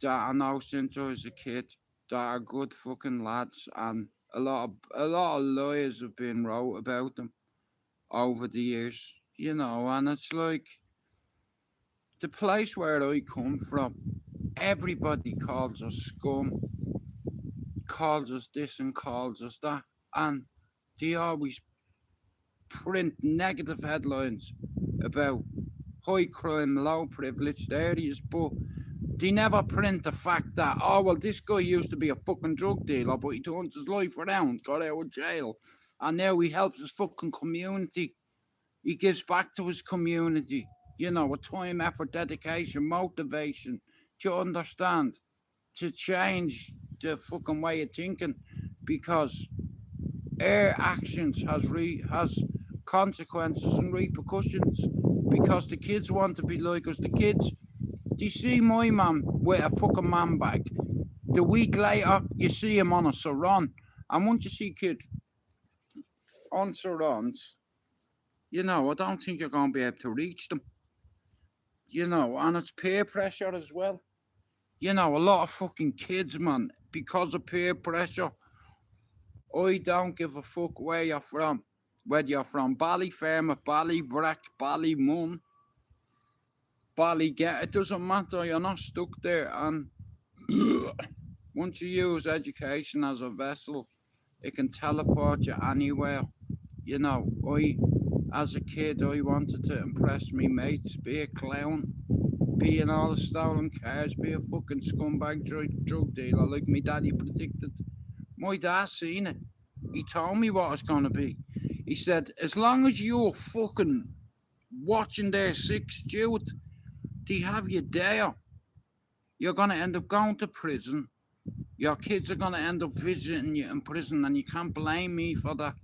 that I know since I was a kid that are good fucking lads, and a lot of lawyers have been wrote about them over the years, and it's like the place where I come from, everybody calls us scum, calls us this and calls us that, and they always print negative headlines about high crime, low privileged areas, but they never print the fact that, oh, well, this guy used to be a fucking drug dealer, but he turned his life around, got out of jail, and now he helps his fucking community. He gives back to his community, with time, effort, dedication, motivation. Do you understand? To change the fucking way of thinking, because our actions has consequences and repercussions, because the kids want to be like us. The kids, do you see my man with a fucking man bag? The week later, you see him on a sarong. And once you see kids on sarongs, I don't think you're going to be able to reach them. And it's peer pressure as well. A lot of fucking kids, man, because of peer pressure. I don't give a fuck where you're from. Whether you're from Ballyfermot, Ballybrack, Ballymun, Ballyget, it doesn't matter. You're not stuck there. And once you use education as a vessel, it can teleport you anywhere. As a kid, I wanted to impress me mates, be a clown, be in all the stolen cars, be a fucking scumbag drug dealer like my daddy predicted. My dad seen it. He told me what it's gonna be. He said, as long as you're fucking watching their 6 Stuart, they have you there. You're gonna end up going to prison. Your kids are gonna end up visiting you in prison, and you can't blame me for that.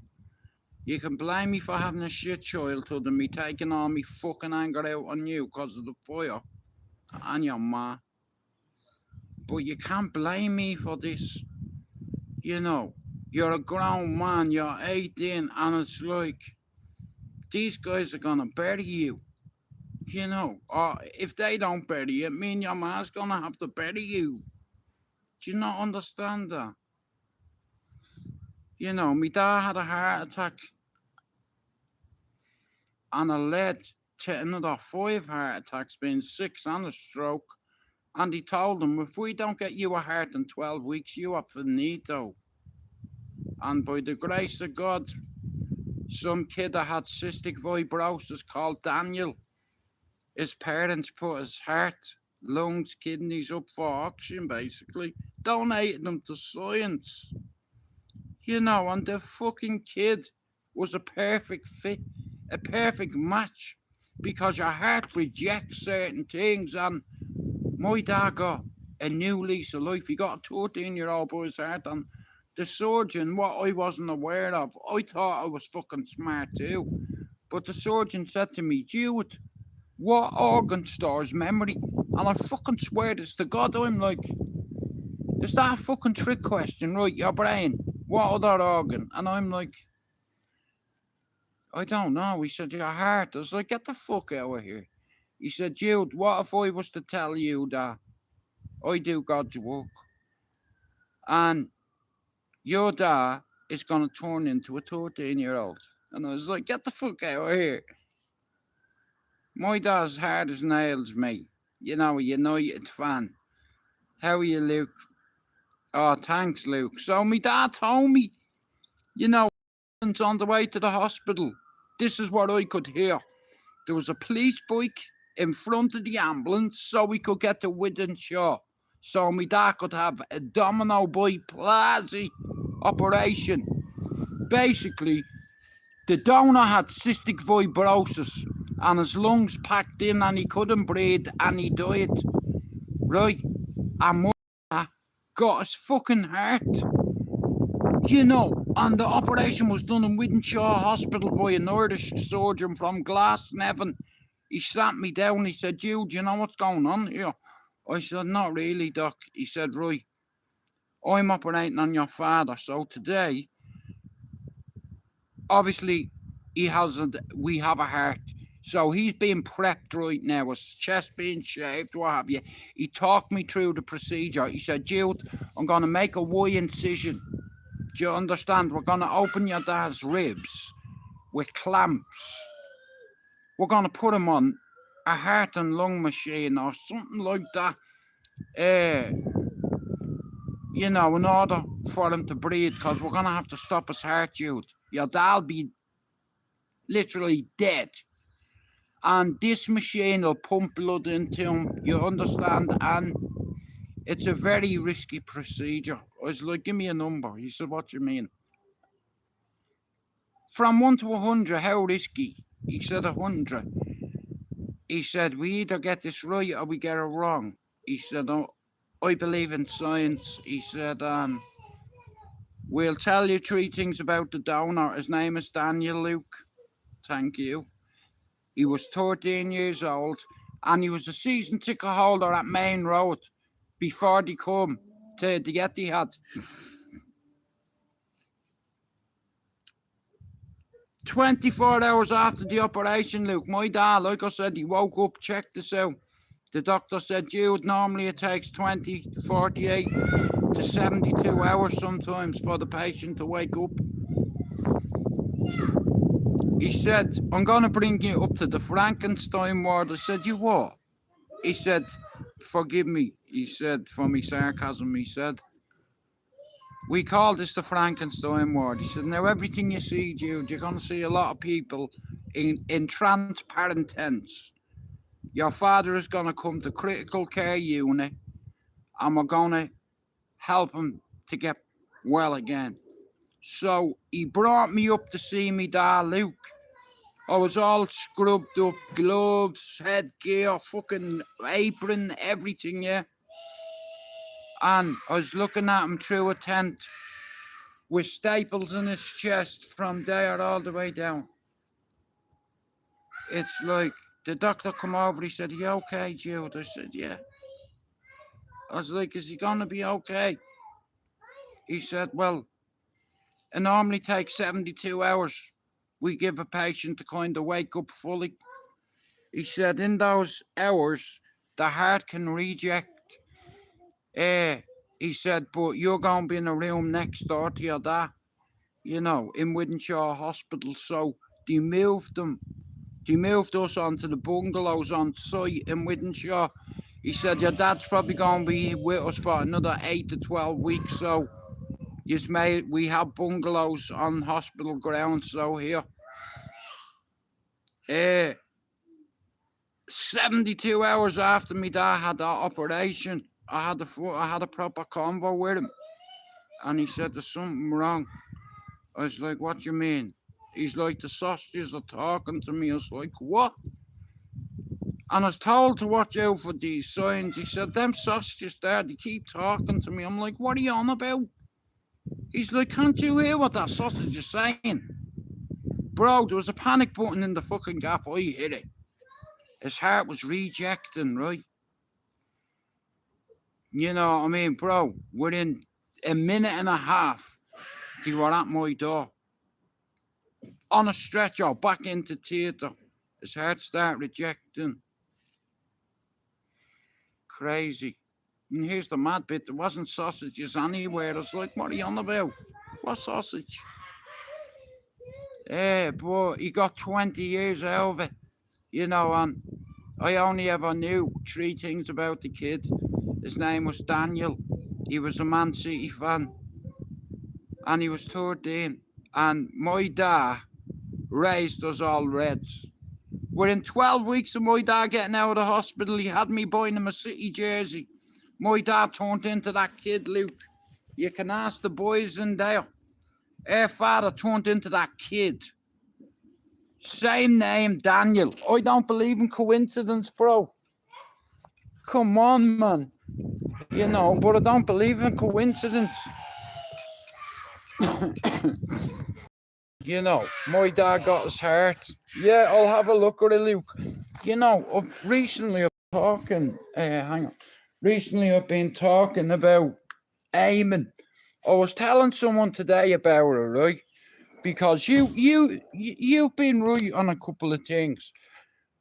You can blame me for having a shit childhood and me taking all me fucking anger out on you because of the fire and your ma. But you can't blame me for this. You know, you're a grown man, you're 18, and it's like, these guys are gonna bury you. You know, or if they don't bury you, me and your ma's gonna have to bury you. Do you not understand that? You know, my dad had a heart attack and it led to another 5 heart attacks, being 6 and a stroke. And he told them, if we don't get you a heart in 12 weeks, you are finito. And by the grace of God, some kid that had cystic fibrosis called Daniel, his parents put his heart, lungs, kidneys up for auction, basically, donated them to science. You know, and the fucking kid was a perfect fit, a perfect match, because your heart rejects certain things. And my dad got a new lease of life. He got a 13-year-old boy's heart, and the surgeon, what I wasn't aware of, I thought I was fucking smart too, but the surgeon said to me, Jude, what organ stores memory? And I fucking swear this to God, I'm like, is that a fucking trick question, right? Your brain, what other organ? And I'm like, I don't know. He said, your heart. I was like, get the fuck out of here. He said, Jude, what if I was to tell you that I do God's work and your dad is going to turn into a 13-year-old? And I was like, get the fuck out of here. My dad's hard as nails, mate. You know, a United fan. How are you, Luke? Oh, thanks, Luke. So my dad told me, you know, on the way to the hospital, this is what I could hear. There was a police bike in front of the ambulance so we could get to Wythenshawe. So my dad could have a domino biplasia operation. Basically, the donor had cystic fibrosis and his lungs packed in and he couldn't breathe and he died. Right? And my dad got his fucking heart. You know, and the operation was done in Wythenshawe Hospital by an Irish surgeon from Glasnevin. He sat me down, he said, Jude, you know what's going on here? I said, not really, Doc. He said, right, I'm operating on your father. So today, obviously, we have a heart. So he's being prepped right now, his chest being shaved, what have you. He talked me through the procedure. He said, Jude, I'm going to make a Y incision. Do you understand? We're going to open your dad's ribs with clamps. We're going to put him on a heart and lung machine or something like that. You know, in order for him to breathe, because we're going to have to stop his heart, Jude. Your dad'll be literally dead. And this machine will pump blood into him, you understand? And it's a very risky procedure. I was like, give me a number. He said, what do you mean? From 1 to 100, how risky? He said 100. He said, we either get this right or we get it wrong. He said, oh, I believe in science. He said, we'll tell you 3 things about the donor. His name is Daniel, Luke. Thank you. He was 13 years old and he was a season ticket holder at Main Road before they come to the Etihad. 24 hours after the operation, Luke, my dad, like I said, he woke up, checked this out. The doctor said, Jude, normally it takes 20, 48 to 72 hours sometimes for the patient to wake up. He said, I'm going to bring you up to the Frankenstein ward. I said, you what? He said, forgive me. He said, for me sarcasm, he said, we call this the Frankenstein ward. He said, now everything you see, Jude, you're going to see a lot of people in transparent tents. Your father is going to come to critical care unit and we're going to help him to get well again. So he brought me up to see me dad, Luke. I was all scrubbed up, gloves, headgear, fucking apron, everything, yeah. And I was looking at him through a tent with staples in his chest from there all the way down. It's like the doctor come over, he said, "You okay, Jude?" I said, "Yeah." I was like, "Is he gonna be okay?" He said, "Well, it normally takes 72 hours. We give a patient to kind of wake up fully." He said, "In those hours, the heart can reject." He said, "But you're going to be in a room next door to your dad, in Widenshaw Hospital." So they moved them. They moved us onto the bungalows on site in Widenshaw. He said, "Your dad's probably going to be with us for another 8 to 12 weeks. So we have bungalows on hospital grounds. So here, 72 hours after my dad had that operation, I had a proper convo with him, and he said there's something wrong." I was like, "What do you mean?" He's like, "The sausages are talking to me." I was like, "What?" And I was told to watch out for these signs. He said, "Them sausages there, they keep talking to me." I'm like, "What are you on about?" He's like, "Can't you hear what that sausage is saying?" Bro, there was a panic button in the fucking gaff. I hit it. His heart was rejecting, right? You know what I mean, bro? Within a minute and a half, they were at my door. On a stretcher, back into theatre. His heart started rejecting. Crazy. And here's the mad bit, there wasn't sausages anywhere. I was like, "What are you on about? What sausage?" But he got 20 years out of it, and I only ever knew 3 things about the kid. His name was Daniel. He was a Man City fan, and he was 13. And my dad raised us all Reds. Within 12 weeks of my dad getting out of the hospital, he had me buying him a City jersey. My dad turned into that kid, Luke. You can ask the boys in there. Her father turned into that kid. Same name, Daniel. I don't believe in coincidence, bro. Come on, man. But I don't believe in coincidence. My dad got his heart. Yeah, I'll have a look at it, Luke. Recently I've been talking about aiming. I was telling someone today about it, right? Because you've been right on a couple of things.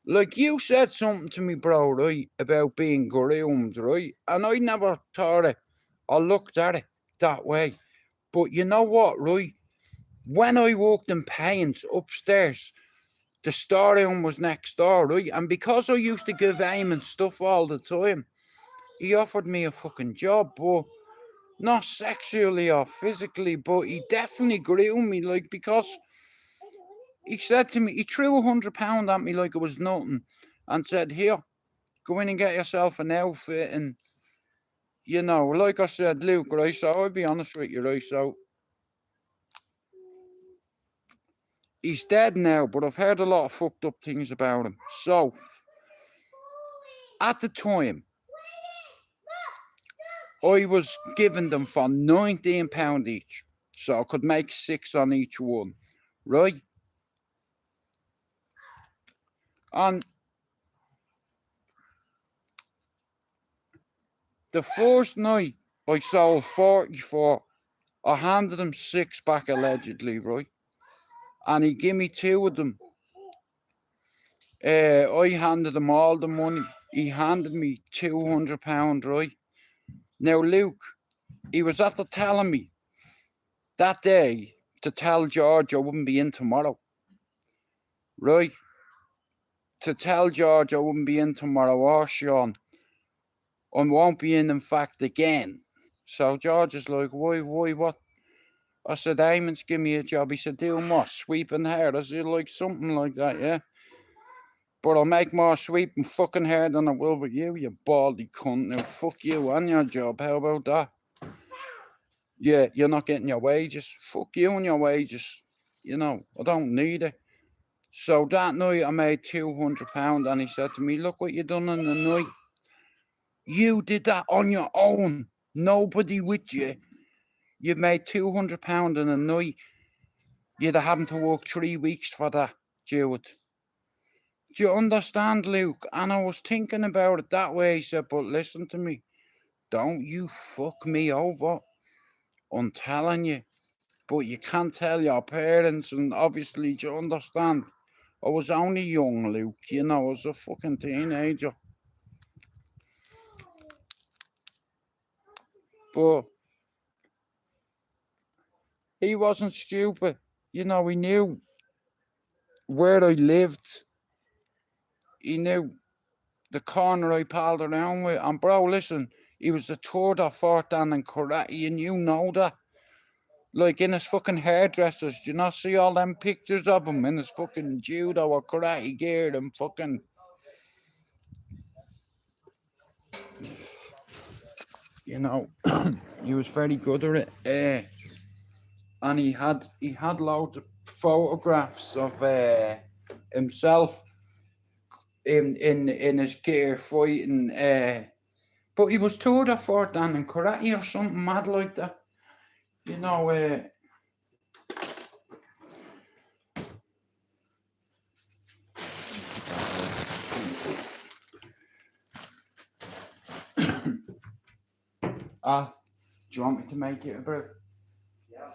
Like, you said something to me, bro, right, about being groomed, right? And I never thought it or looked at it that way. But you know what, right? When I walked in pains upstairs, the storeroom was next door, right? And because I used to give Eamon stuff all the time, he offered me a fucking job, but not sexually or physically, but he definitely groomed me, like, because he said to me, he threw £100 at me like it was nothing and said, "Here, go in and get yourself an outfit." And, like I said, Luke, right, so I'll be honest with you, right, so he's dead now, but I've heard a lot of fucked up things about him. So, at the time, I was giving them for £19 each, so I could make 6 on each one, right? And the first night I sold 44, I handed him 6 back allegedly, right? And he gave me 2 of them. I handed him all the money. He handed me £200, right? Now, Luke, he was after telling me that day to tell George I wouldn't be in tomorrow, right? To tell George I wouldn't be in tomorrow, or Sean, I won't be in fact, again. So George is like, why, what? I said, "Eamon's give me a job." He said, "Doing what? Sweeping hair?" I said, "Like something like that, yeah. But I'll make more sweeping fucking hair than I will with you, you baldy cunt. Now, fuck you and your job. How about that? Yeah, you're not getting your wages. Fuck you and your wages. I don't need it." So that night I made £200, and he said to me, "Look what you done in the night. You did that on your own. Nobody with you. you made £200 in a night. You'd have having to work 3 weeks for that, Jude. Do you understand, Luke? And I was thinking about it that way, he said, but listen to me. Don't you fuck me over. I'm telling you. But you can't tell your parents, and obviously, do you understand? I was only young, Luke, you know, I was a fucking teenager. But he wasn't stupid. You know, he knew where I lived. He knew the corner I palled around with. And bro, listen, he was the third or fourth dan in karate, and you know that. Like in his fucking hairdressers, do you not see all them pictures of him in his fucking judo or karate gear and fucking, you know, he was very good at it. And he had loads of photographs of himself in his gear fighting. But he was third or fourth dan in karate or something mad like that. You know, do you want me to make it a brew? Yeah.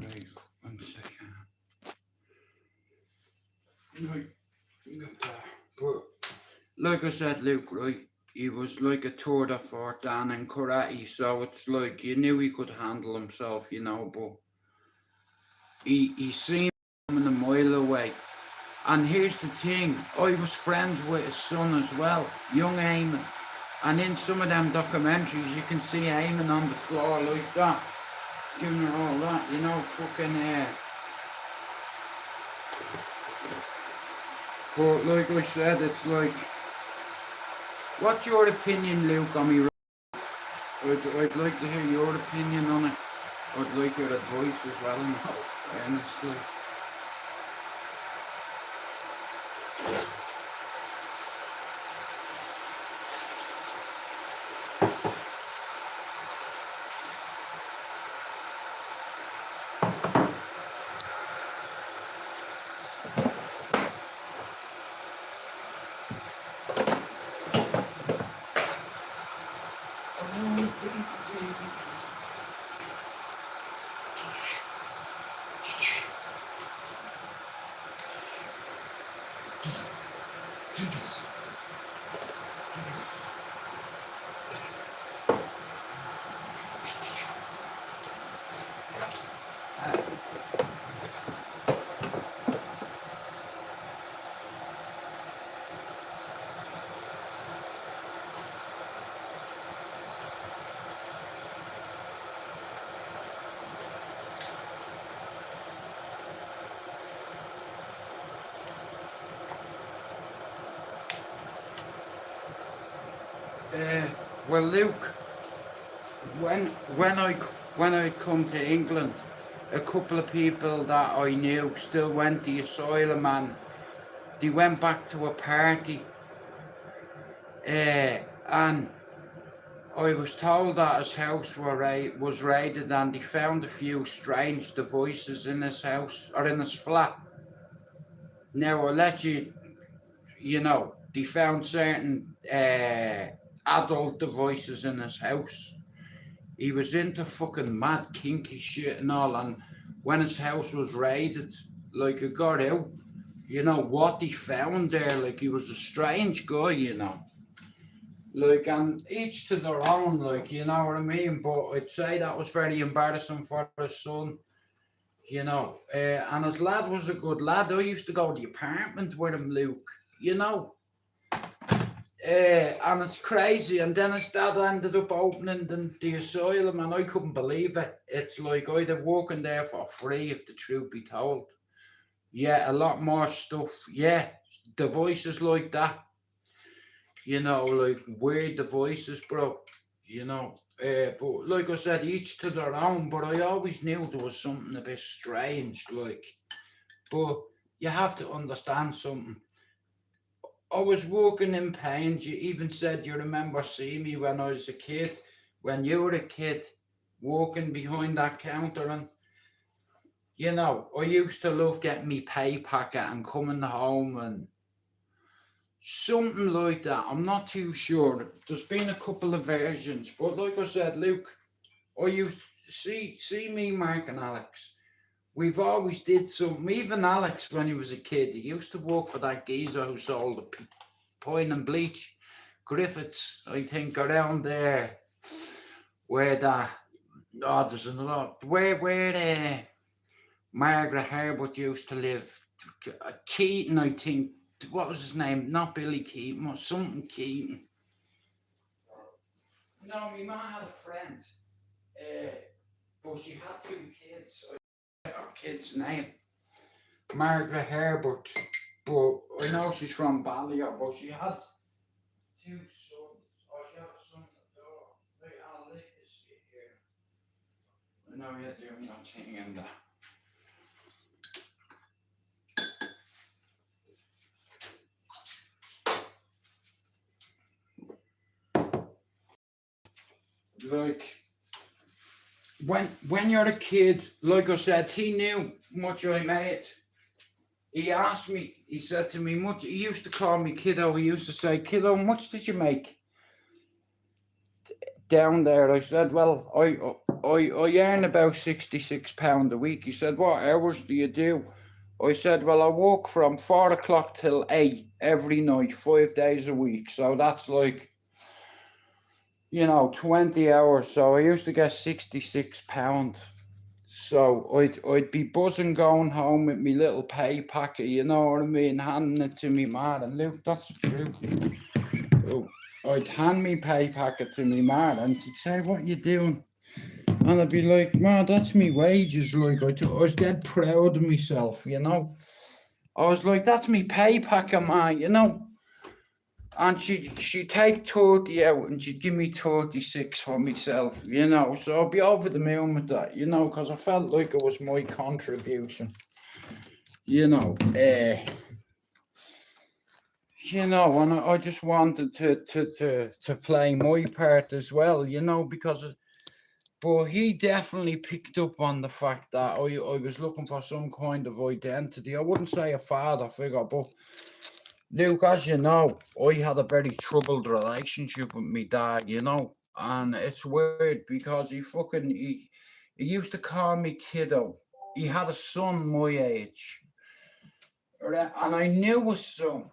Right, 1 second. Right, but like I said, Luke, right, he was like a third or fourth dan in karate, so it's like you knew he could handle himself, you know, but he seemed coming a mile away. And here's the thing, I was friends with his son as well, young Eamon. And in some of them documentaries, you can see Eamon on the floor like that, giving her all that, you know, fucking But like I said, it's like, what's your opinion, Luke, on me? I'd like to hear your opinion on it. I'd like your advice as well, honestly. Well, Luke, when I come to England, a couple of people that I knew still went to the asylum, and they went back to a party, and I was told that his house was raided, and they found a few strange devices in his house or in his flat. Now I'll let you, you know, they found certain adult devices in his house. He was into fucking mad kinky shit and all, and when his house was raided, like it got out, you know, what he found there, like he was a strange guy, you know. Like, and each to their own, like, you know what I mean? But I'd say that was very embarrassing for his son, you know. And his lad was a good lad. I used to go to the apartment with him, Luke, you know. And it's crazy. And then his dad ended up opening the asylum, and I couldn't believe it. It's like I'd have working there for free, if the truth be told. Yeah, a lot more stuff. Yeah, devices like that. You know, like weird devices, bro. You know, but like I said, each to their own. But I always knew there was something a bit strange, like. But you have to understand something. I was working in pains. You even said you remember seeing me when I was a kid. When you were a kid, walking behind that counter, and you know, I used to love getting me pay packet and coming home and something like that. I'm not too sure. There's been a couple of versions, but like I said, Luke, I used to see me, Mark, and Alex. We've always did something. Even Alex, when he was a kid, he used to work for that geezer who sold the pine and bleach. Griffiths, I think, around there, where that. Oh, there's another. Where Margaret Herbert used to live. Keaton, I think. What was his name? Not Billy Keaton, or something Keaton. No, my mum had a friend, but she had two kids. I forget her kid's name. Margaret Herbert, but I know she's from Ballyer, but she had two sons, or she had a son and a daughter. Wait, I'll leave this shit here. I know you're doing that thing in there. Like, when you're a kid, like I said, he knew much I made. He asked me, he said to me, much, he used to call me kiddo, he used to say, kiddo, much did you make down there? I said, well, I earn about £66 a week. He said, what hours do you do? I said, well, I work from 4 o'clock till 8 every night, 5 days a week. So that's like, you know, 20 hours. So I used to get £66. So I'd be buzzing going home with me little pay packet, you know what I mean, handing it to me man. And Luke, that's the truth. Oh, I'd hand me pay packet to me man, and she'd say, what you doing? And I'd be like, man, that's me wages. Like, I was dead proud of myself, you know. I was like, that's me pay packet, man, you know. And she'd take 30 out and she'd give me 36 for myself, you know. So I'd be over the moon with that, you know, because I felt like it was my contribution, you know. You know, and I just wanted to play my part as well, you know, because. But he definitely picked up on the fact that I was looking for some kind of identity. I wouldn't say a father figure, but Luke, as you know, I had a very troubled relationship with my dad, you know, and it's weird because he used to call me kiddo. He had a son my age, and I knew his son,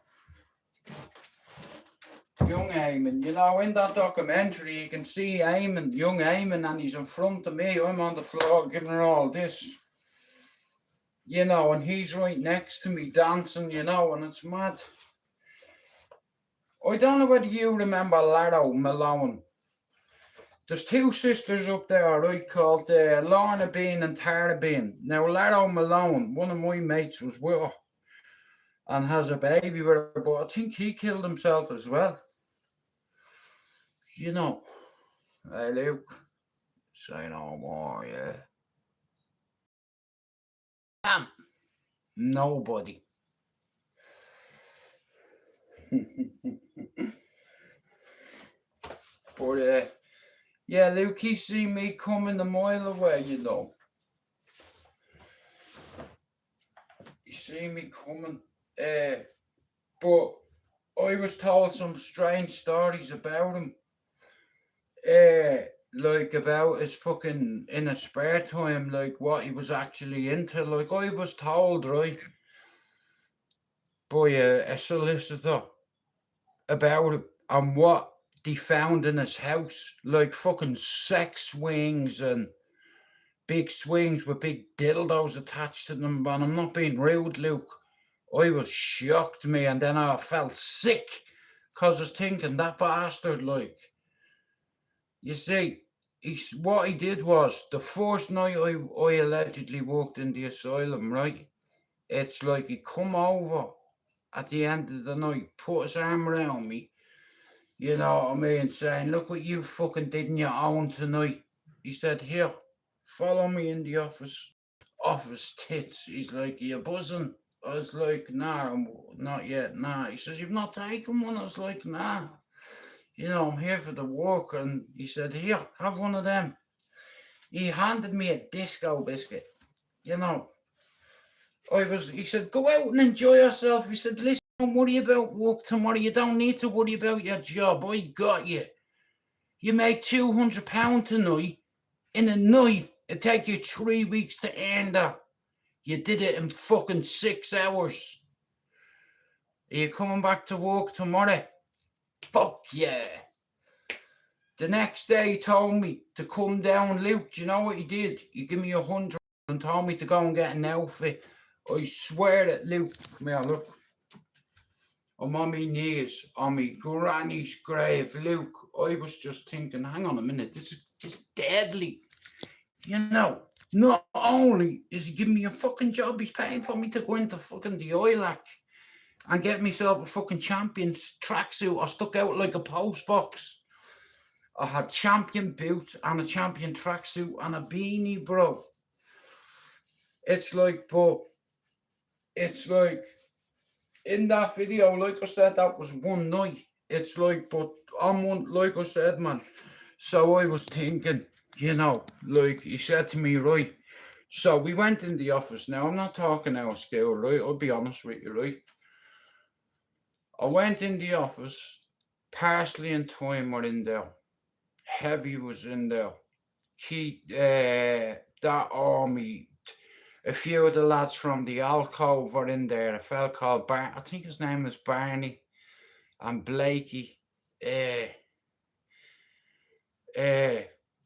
young Eamon. You know, in that documentary, you can see Eamon, young Eamon, and he's in front of me. I'm on the floor giving her all this, you know, and he's right next to me dancing, you know, and it's mad. I don't know whether you remember Laro Malone. There's two sisters up there, right, called Lorna Bean and Tara Bean. Now, Laro Malone, one of my mates, was with her and has a baby with her, but I think he killed himself as well. You know, hey, Luke, say no more, yeah. Damn, nobody. But, yeah, Luke, he see me coming a mile away, you know. He see me coming. But I was told some strange stories about him. Like about his fucking in his spare time, like what he was actually into. Like I was told, right, by a solicitor about it and what they found in his house, like fucking sex swings and big swings with big dildos attached to them. And I'm not being rude, Luke. I was shocked, me, and then I felt sick because I was thinking that bastard, like, you see, what he did was the first night I allegedly walked in the asylum, right? It's like he come over at the end of the night, put his arm around me, you know what I mean, saying, look what you fucking did in your own tonight. He said, here, follow me in the office tits. He's like, you buzzing? I was like, nah, I'm not yet, nah. He says, you've not taken one? I was like, nah. You know, I'm here for the work. And he said, here, have one of them. He handed me a disco biscuit. You know, he said, go out and enjoy yourself. He said, listen, don't worry about work tomorrow. You don't need to worry about your job. I got you. You made £200 tonight. In a night, it take you 3 weeks to earn that. You did it in fucking 6 hours. Are you coming back to work tomorrow? Fuck yeah. The next day he told me to come down. Luke, do you know what he did? He gave me 100 and told me to go and get an outfit. I swear that, Luke, come here, look. I'm on my knees, on my granny's grave. Luke, I was just thinking, hang on a minute, this is deadly. You know, not only is he giving me a fucking job, he's paying for me to go into fucking the Ilac and get myself a fucking champion's tracksuit. I stuck out like a post box. I had champion boots and a champion tracksuit and a beanie, bro. It's like in that video, like I said, that was one night. It's like, but on one, like I said, man. So I was thinking, you know, like he said to me, right. So we went in the office. Now I'm not talking our school, right? I'll be honest with you, right? I went in the office. Parsley and Thyme were in there. Heavy was in there. Keith, that army. A few of the lads from the alcove were in there. A fella called I think his name was Barney, and Blakey. And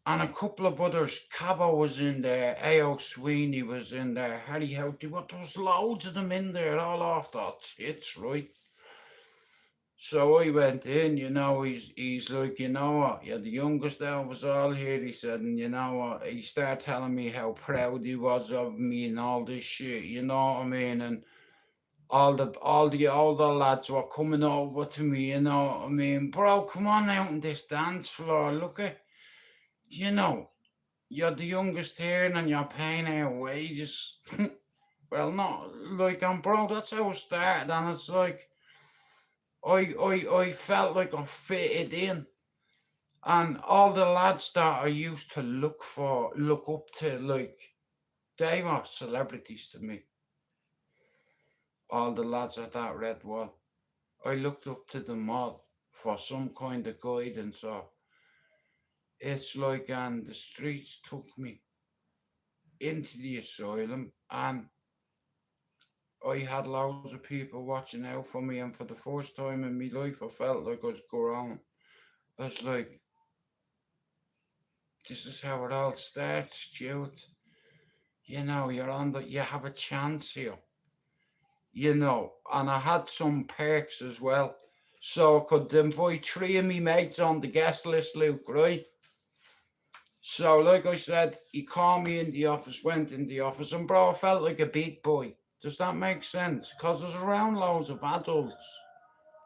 a couple of others. Cavo was in there. A.O. Sweeney was in there. Harry Houghty. Well, there was loads of them in there, all off that tits, right? So I went in, you know, he's like, you know what, you're the youngest out of us all here, he said, and you know what, he started telling me how proud he was of me and all this shit, you know what I mean, and all the older lads were coming over to me, you know what I mean, bro, come on out on this dance floor, look at, you know, you're the youngest here and you're paying our wages. Well, not like, bro, that's how it started, and it's like, I felt like I fitted in, and all the lads that I used to look up to, like, they were celebrities to me. All the lads at that Red Wall, I looked up to them all for some kind of guidance, or it's like, and the streets took me into the asylum, and I had loads of people watching out for me, and for the first time in my life I felt like I was grown. I was like, this is how it all starts, Jude. You know, you have a chance here. You know, and I had some perks as well. So I could invite 3 of me mates on the guest list, Luke, right? So, like I said, he called me in the office, went in the office, and bro, I felt like a big boy. Does that make sense? Because I was around loads of adults.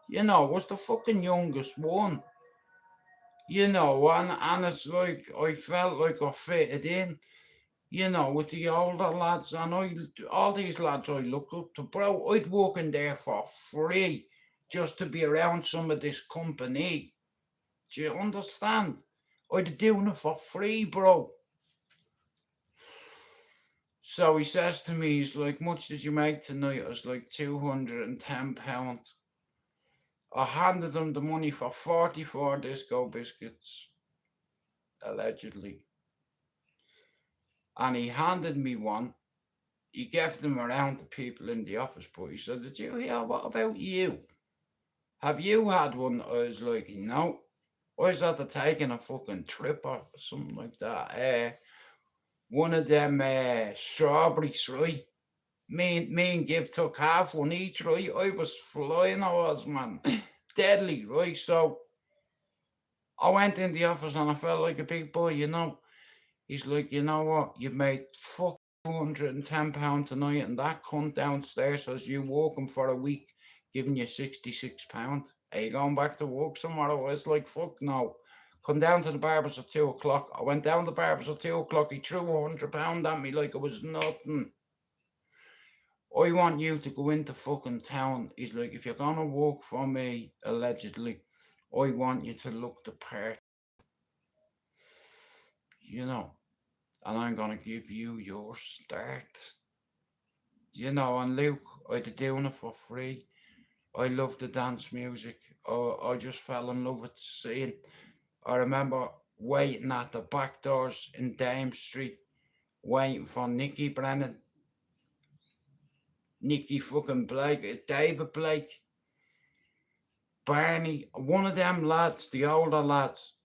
You know, I was the fucking youngest one. You know, and it's like, I felt like I fitted in, you know, with the older lads, and all these lads I looked up to, bro, I'd work in there for free just to be around some of this company. Do you understand? I'd doing it for free, bro. So he says to me, he's like, much did you make tonight? I was like, £210. I handed him the money for 44 disco biscuits, allegedly. And he handed me one. He gave them around to people in the office, but he said, did you hear, what about you? Have you had one? I was like, no. I was after taking a fucking trip or something like that. One of them strawberries, right? Me and Giv took half one each, right? I was flying, I was, man. Deadly, right? So I went in the office and I felt like a big boy, you know. He's like, you know what? You've made fuck £210 tonight, and that cunt downstairs has you working for a week, giving you £66. Are you going back to work tomorrow? I was like, fuck no. Come down to the barber's at 2 o'clock. I went down to the barber's at 2 o'clock. He threw £100 at me like it was nothing. I want you to go into fucking town. He's like, if you're gonna work for me, allegedly, I want you to look the part. You know. and I'm gonna give you your start. You know, and Luke, I'd doing it for free. I love the dance music. I just fell in love with the scene. I remember waiting at the back doors in Dame Street, waiting for Nicky Brennan, Nicky fucking Blake, David Blake, Barney, one of them lads, the older lads,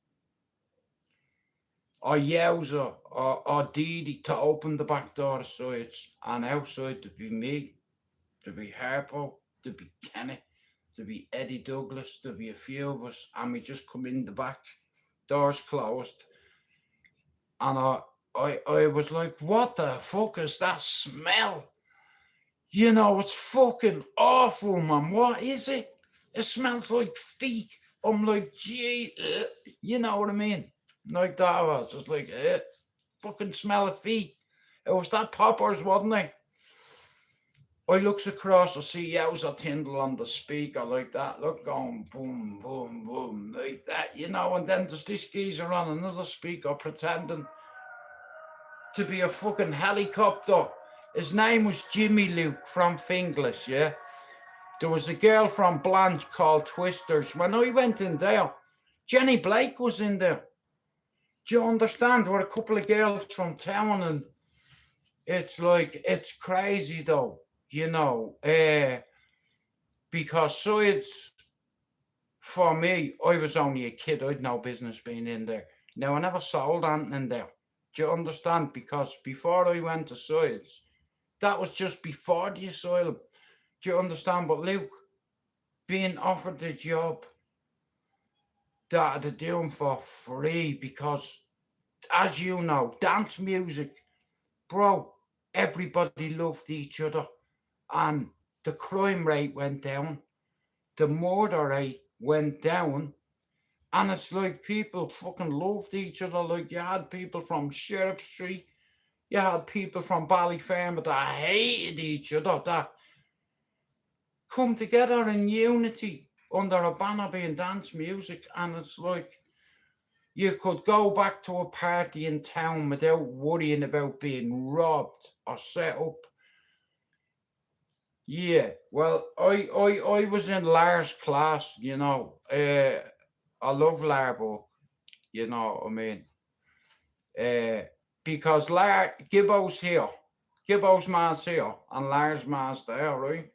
or Yowza, or Dee Dee to open the back door sides, and outside to be me, to be Harpo, to be Kenny, to be Eddie Douglas, to be a few of us, and we just come in the back, doors closed, and I was like, what the fuck is that smell? You know, it's fucking awful, man. What is it? It smells like feet. I'm like, gee, you know what I mean? Like that was just like, fucking smell of feet. It was that poppers, wasn't it? I looks across, I see Yowza Tyndall on the speaker like that, look, going boom, boom, boom, like that, you know, and then there's this geezer on another speaker pretending to be a fucking helicopter. His name was Jimmy Luke from Finglas, yeah? There was a girl from Blanche called Twisters. When I went in there, Jenny Blake was in there. Do you understand? There were a couple of girls from town, and it's like, it's crazy though, you know, because sides, for me, I was only a kid. I'd no business being in there. Now, I never sold anything in there. Do you understand? Because before I went to sides, that was just before the asylum. Do you understand? But Luke, being offered the job that they're doing for free, because, as you know, dance music, bro, everybody loved each other, and the crime rate went down, the murder rate went down, and it's like people fucking loved each other. Like, you had people from Sheriff Street, you had people from Ballyfermot that hated each other, that come together in unity under a banner being dance music, and it's like you could go back to a party in town without worrying about being robbed or set up. Yeah, well, I was in Lars' class, you know. I love Larbo, you know what I mean? Uh, because Gibbo's here, Gibbo's man's here, and Lars' man's there, right?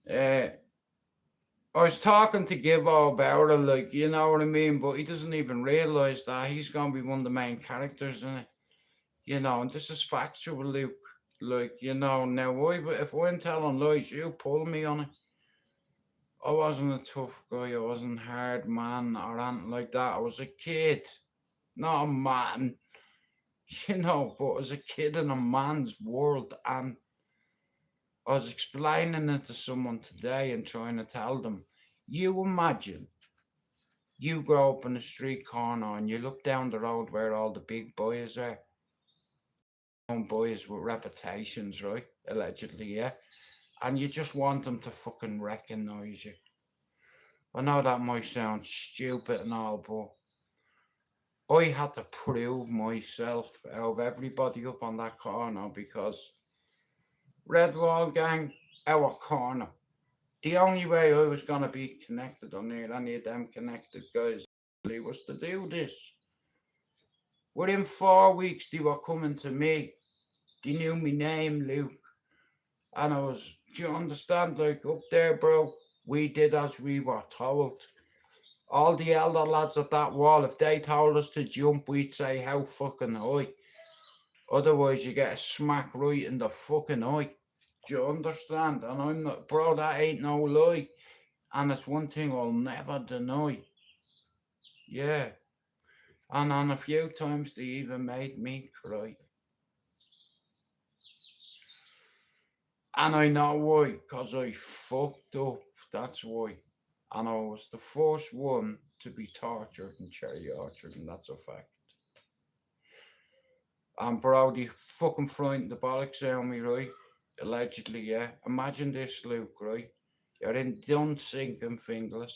Uh, I was talking to Gibbo about it, like, you know what I mean? But he doesn't even realise that he's going to be one of the main characters in it, you know, and this is factual, Luke. Like, you know, now if I'm telling lies, you pull me on it. I wasn't a tough guy, I wasn't hard man or anything like that. I was a kid, not a man, you know, but as a kid in a man's world, and I was explaining it to someone today and trying to tell them, you imagine you grow up in a street corner and you look down the road where all the big boys are, boys with reputations, right? Allegedly, yeah. And you just want them to fucking recognise you. I know that might sound stupid and all, but I had to prove myself out of everybody up on that corner, because Red Wall Gang, our corner. The only way I was going to be connected or near any of them connected guys was to do this. Within 4 weeks, they were coming to me. They knew my name, Luke. And I was, do you understand? Like, up there, bro, we did as we were told. All the elder lads at that wall, if they told us to jump, we'd say, how fucking high. Otherwise, you get a smack right in the fucking eye. Do you understand? And I'm not, bro, that ain't no lie. And it's one thing I'll never deny. Yeah. And on a few times, they even made me cry. And I know why, because I fucked up. That's why. And I was the first one to be tortured in Cherry Orchard, and that's a fact. And bro, they fucking frightened the bollocks out of me, right? Allegedly, yeah. Imagine this, Luke, right? You're in Dunsink and Finglas.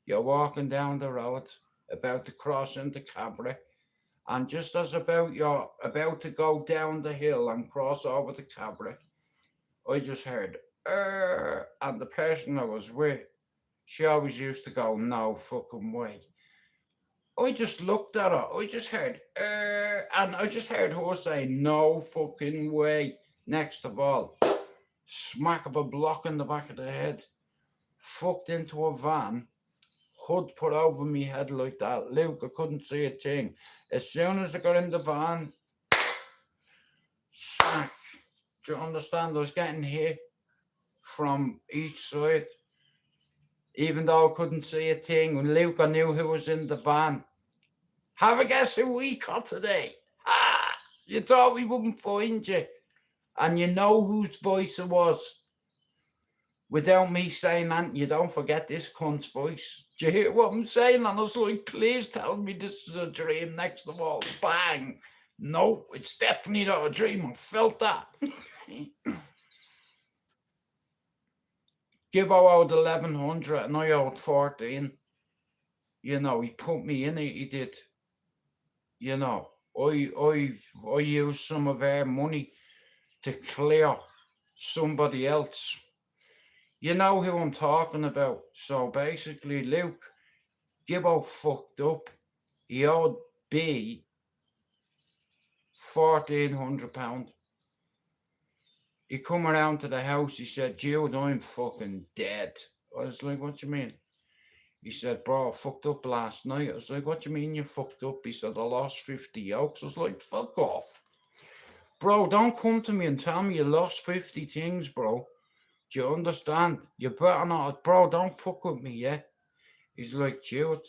You're walking down the road, about to cross into Cabra, And just as you're about to go down the hill and cross over the Cabra, I just heard, and the person I was with, she always used to go, no fucking way. I just looked at her, I just heard, and I just heard her say, no fucking way. Next of all, smack of a block in the back of the head, fucked into a van, hood put over me head like that. Luke, I couldn't see a thing. As soon as I got in the van, smack. Do you understand? I was getting hit from each side, even though I couldn't see a thing. And Luke, I knew who was in the van. Have a guess who we caught today? Ah, you thought we wouldn't find you. And you know whose voice it was. Without me saying that, you don't forget this cunt's voice. Do you hear what I'm saying? And I was like, please tell me this is a dream. Next of all, bang. No, it's definitely not a dream. I felt that. Gibbo owed 1100 and I owed 14. You know, he put me in it, he did. You know, I used some of our money to clear somebody else. You know who I'm talking about. So basically, Luke, Gibbo fucked up. He owed B £1,400. He come around to the house, he said, Jude, I'm fucking dead. I was like, what you mean? He said, bro, I fucked up last night. I was like, what do you mean you fucked up? He said, I lost 50 yolks. I was like, fuck off. Bro, don't come to me and tell me you lost 50 things, bro. Do you understand? You better not. Bro, don't fuck with me, yeah? He's like, Jude,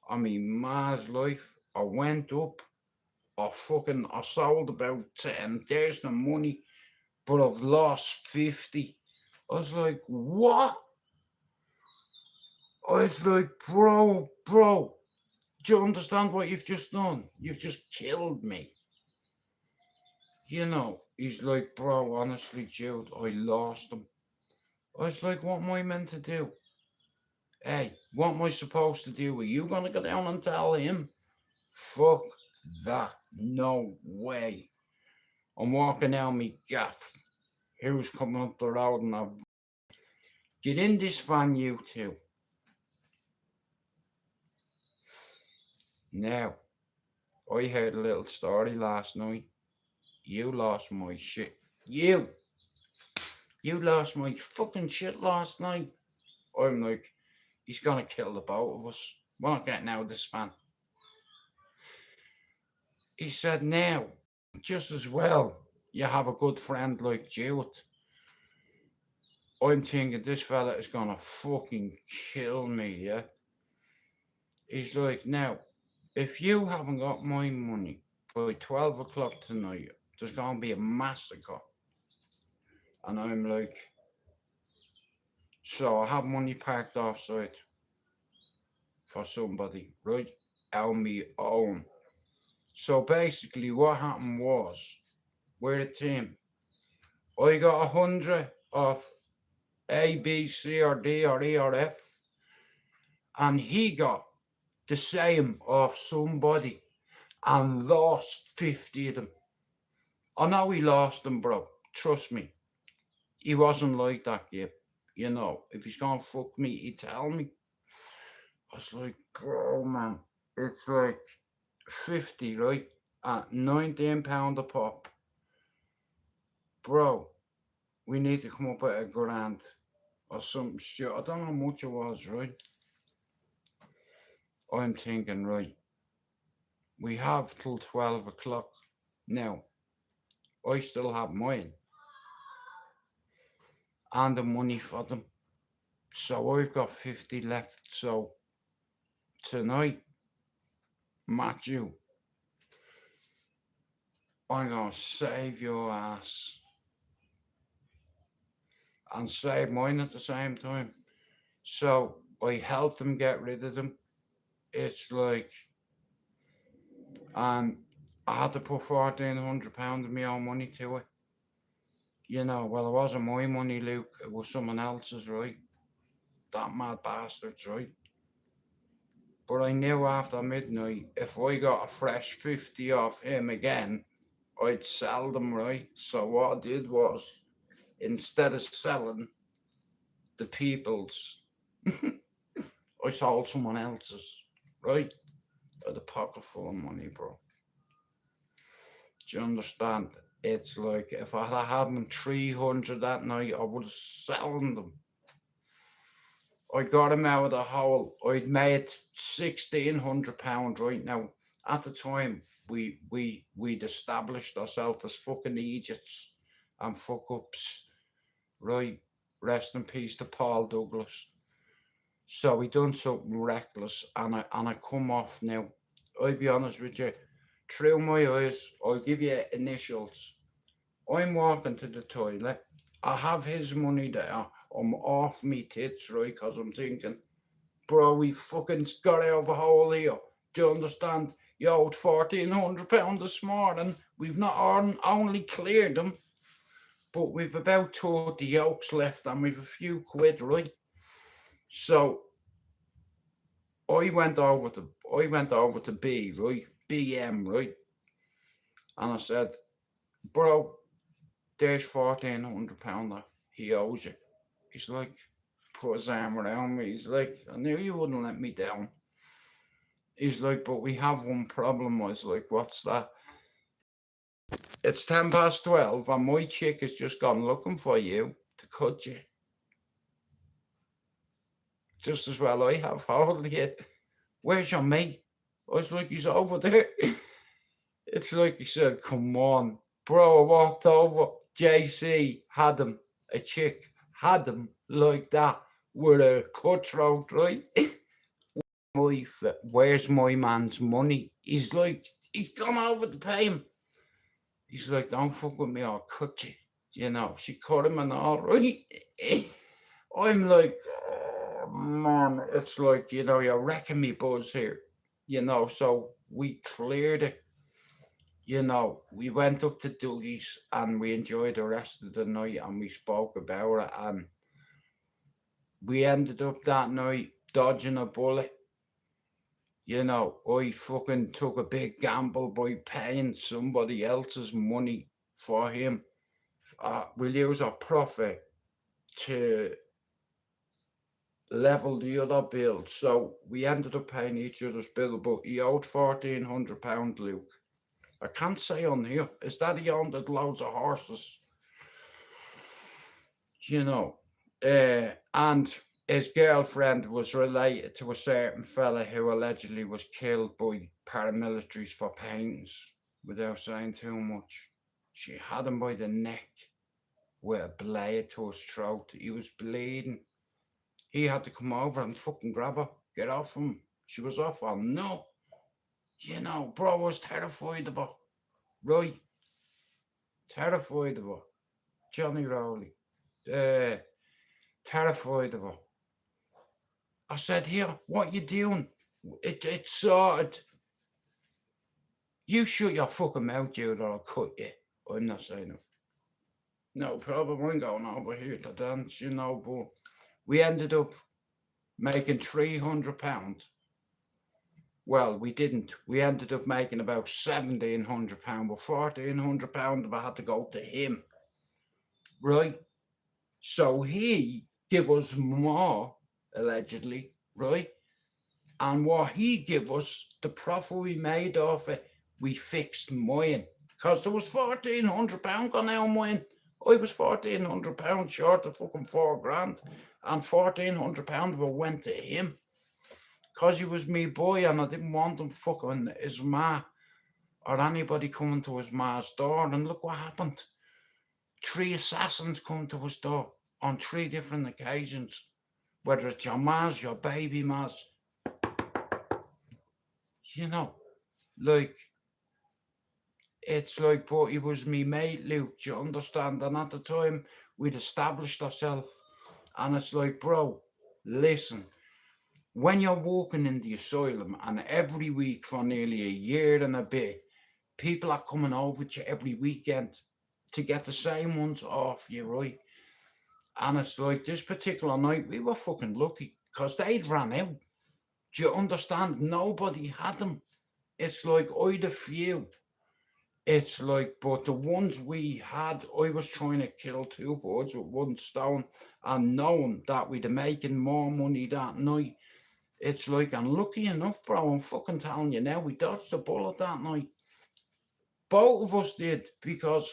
I mean, ma's life. I went up. I sold about 10. There's the money. But I've lost 50. I was like, what? I was like, bro, do you understand what you've just done? You've just killed me. You know, he's like, bro, honestly, Jude, I lost him. I was like, what am I meant to do? Hey, what am I supposed to do? Are you going to go down and tell him? Fuck that. No way. I'm walking down me gaff. Who's coming up the road and I've... Get in this van, you two. Now, I heard a little story last night. You lost my shit. You lost my fucking shit last night. I'm like, he's gonna kill the both of us. We're not getting out of this van. He said, now, just as well, you have a good friend like Jewett. I'm thinking this fella is gonna fucking kill me, yeah? He's like, now, if you haven't got my money by 12 o'clock tonight, there's gonna be a massacre. And I'm like, so I have money parked offside for somebody, right? On me own. So basically what happened was, we're a team. I got 100 of A, B, C, or D, or E, or F. And he got the same of somebody and lost 50 of them. I know he lost them, bro. Trust me. He wasn't like that, yeah. You know, if he's gonna fuck me, he'd tell me. I was like, bro, man, it's like 50, right? At £19 a pop. Bro, we need to come up with £1,000 or some shit. I don't know how much it was, right? I'm thinking, right, we have till 12 o'clock. Now, I still have mine and the money for them. So I've got 50 left. So tonight, Matthew, I'm gonna save your ass and save mine at the same time. So I helped them get rid of them. It's like, and I had to put £1,400 of my own money to it. You know, well, it wasn't my money, Luke. It was someone else's, right? That mad bastard's, right? But I knew after midnight, if I got a fresh 50 off him again, I'd sell them, right? So what I did was, instead of selling the people's, I sold someone else's, right? I had a pocket full of money, bro. Do you understand? It's like if I had them 300 that night, I would have selling them. I got him out of the hole. I'd made £1,600 right now. At the time, we'd established ourselves as fucking idiots and fuck ups, right? Rest in peace to Paul Douglas. So we done something reckless, and I come off now. I'll be honest with you. Through my eyes, I'll give you initials. I'm walking to the toilet. I have his money there. I'm off me tits, right? Because I'm thinking, bro, we fucking got out of a hole here. Do you understand? You owed £1,400 this morning. We've not only cleared them, but we've about 30 yolks left and we've a few quid, right? So I went over to B, right? BM, right? And I said, bro, there's £1,400 he owes you. He's like, put his arm around me. He's like, I knew you wouldn't let me down. He's like, but we have one problem. I was like, what's that? It's 12:10 and my chick has just gone looking for you to cut you. Just as well I have. Hold you. Where's your mate? I was like, he's over there. It's like he said, come on. Bro, I walked over. JC had him. A chick had him like that with a cutthroat, right? Where's my man's money? He's like, he's gone over to pay him. He's like, don't fuck with me, I'll cut you. You know, she cut him and all, right? I'm like, oh, man, it's like, you know, you're wrecking me buzz here. You know, so we cleared it. You know, we went up to Dougie's and we enjoyed the rest of the night and we spoke about it, and we ended up that night dodging a bullet. You know, I fucking took a big gamble by paying somebody else's money for him. We'll use our profit to level the other bill. So we ended up paying each other's bill, but he owed £1,400, Luke. I can't say on here. Is that he owned loads of horses? You know, and his girlfriend was related to a certain fella who allegedly was killed by paramilitaries for paintings, without saying too much. She had him by the neck with a blade to his throat. He was bleeding. He had to come over and fucking grab her, get off him. She was off on no. You know, bro, I was terrified of her. Right? Terrified of her. Johnny Rowley. Terrified of her. I said, here, what you doing? It's sorted. You shut your fucking mouth, Jude, or I'll cut you. I'm not saying it. No problem, I'm going over here to dance, you know, but we ended up making £300. Well, we didn't. We ended up making about £1,700, but £1,400 if I had to go to him. Right? So he gave us more, allegedly, right? And what he gave us, the profit we made off it, we fixed mine. Because there was £1,400 gone out of mine. I was £1,400 short of fucking £4,000. And £1,400 of it went to him. Because he was me boy and I didn't want him fucking his ma or anybody coming to his ma's door. And look what happened. 3 assassins come to his door on 3 different occasions. Whether it's your ma's, your baby ma's. You know, like, it's like, but he was me mate, Luke, do you understand? And at the time, we'd established ourselves. And it's like, bro, listen, when you're walking in the asylum and every week for nearly a year and a bit, people are coming over to you every weekend to get the same ones off you, right? And it's like, this particular night, we were fucking lucky because they'd ran out. Do you understand? Nobody had them. It's like I'd a few. It's like, but the ones we had, I was trying to kill two birds with one stone, and knowing that we'd be making more money that night. It's like, and lucky enough, bro, I'm fucking telling you now, we dodged a bullet that night. Both of us did, because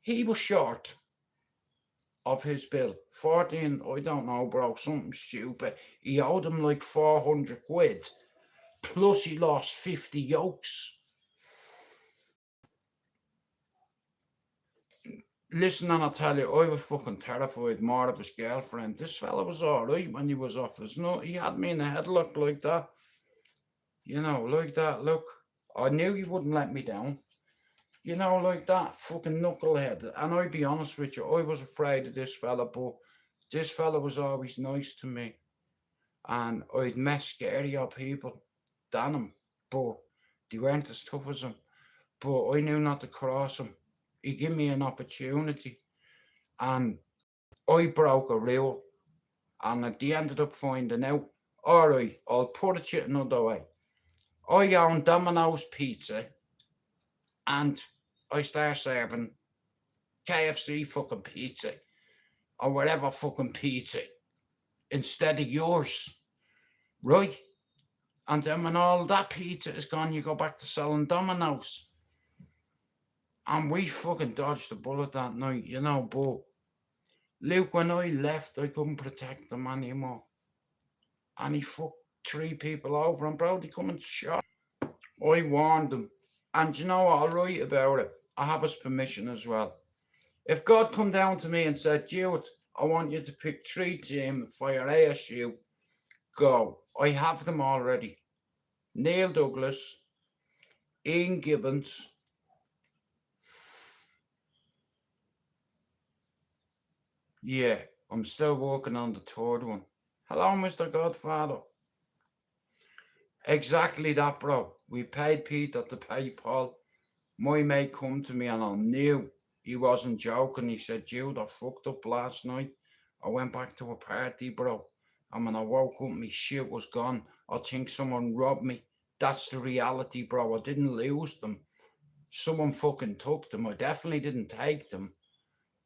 he was short of his bill. 14, I don't know, bro, something stupid. He owed him like 400 quid, plus he lost 50 yolks. Listen, and I tell you, I was fucking terrified more of his girlfriend. This fella was alright when he was off his nut. He had me in a headlock like that. You know, like that, look. I knew he wouldn't let me down. You know, like that, fucking knucklehead. And I'd be honest with you, I was afraid of this fella, but this fella was always nice to me. And I'd met scarier people than him, but they weren't as tough as him. But I knew not to cross him. He gave me an opportunity, and I broke a rule, and they ended up finding out. All right, I'll put it to you another way. I own Domino's Pizza, and I start serving KFC fucking pizza, or whatever fucking pizza, instead of yours, right? And then when all that pizza is gone, you go back to selling Domino's. And we fucking dodged the bullet that night, you know, but Luke, when I left, I couldn't protect him anymore. And he fucked 3 people over, and bro, they come and shot. I warned him. And you know what, I'll write about it. I have his permission as well. If God come down to me and said, Jude, I want you to pick 3 teams for your ASU, go. I have them already. Neil Douglas, Ian Gibbons, yeah, I'm still working on the 3rd one. Hello, Mr. Godfather. Exactly that, bro. We paid Peter to pay Paul. My mate come to me and I knew he wasn't joking. He said, Jude, I fucked up last night. I went back to a party, bro. And when I woke up, my shit was gone. I think someone robbed me. That's the reality, bro. I didn't lose them. Someone fucking took them. I definitely didn't take them.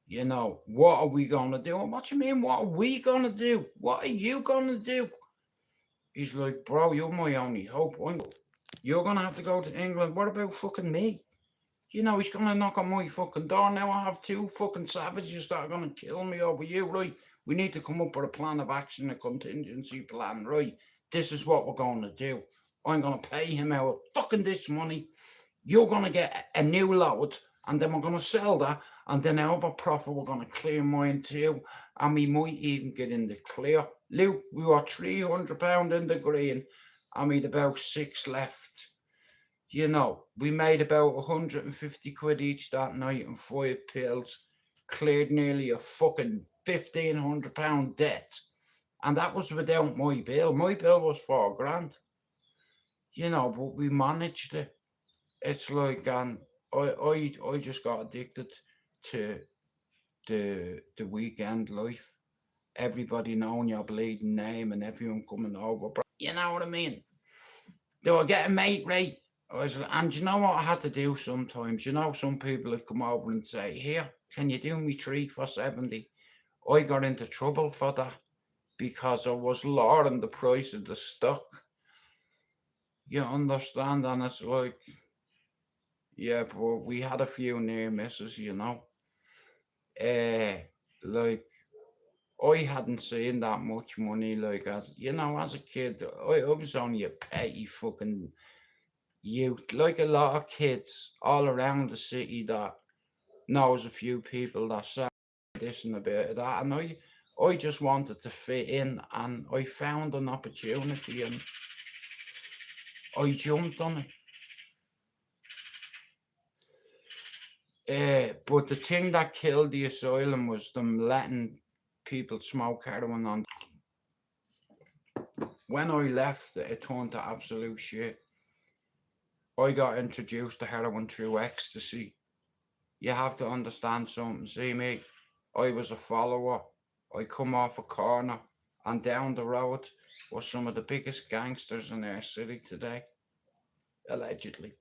You know, what are we going to do? What do you mean, what are we going to do? What are you going to do? He's like, bro, you're my only hope. You're going to have to go to England. What about fucking me? You know, he's going to knock on my fucking door. Now I have 2 fucking savages that are going to kill me over you, right? We need to come up with a plan of action, a contingency plan, right? This is what we're going to do. I'm going to pay him out fucking this money. You're going to get a new load, and then we're going to sell that, and then out of a profit, we're going to clear mine too, and we might even get in the clear. Luke, we were £300 in the green, and we'd about 6 left. You know, we made about 150 quid each that night and 5 pills, cleared nearly a fucking £1,500 debt, and that was without my bill. My bill was 4 grand. You know, but we managed it. It's like, and I just got addicted to the weekend life. Everybody knowing your bleeding name and everyone coming over. You know what I mean? Do I get a mate rate? And you know what I had to do sometimes? You know, some people would come over and say, here, can you do me 3 for 70? I got into trouble for that because I was lowering the price of the stock. You understand? And it's like, yeah, but we had a few near misses, you know. Like, I hadn't seen that much money, like, as you know, as a kid, I was only a petty fucking youth, like a lot of kids all around the city that knows a few people that say this and a bit of that, and I just wanted to fit in, and I found an opportunity, and I jumped on it. But the thing that killed the asylum was them letting people smoke heroin on. When I left, it turned to absolute shit. I got introduced to heroin through ecstasy. You have to understand something. See me, I was a follower. I come off a corner And down the road was some of the biggest gangsters in our city today, allegedly.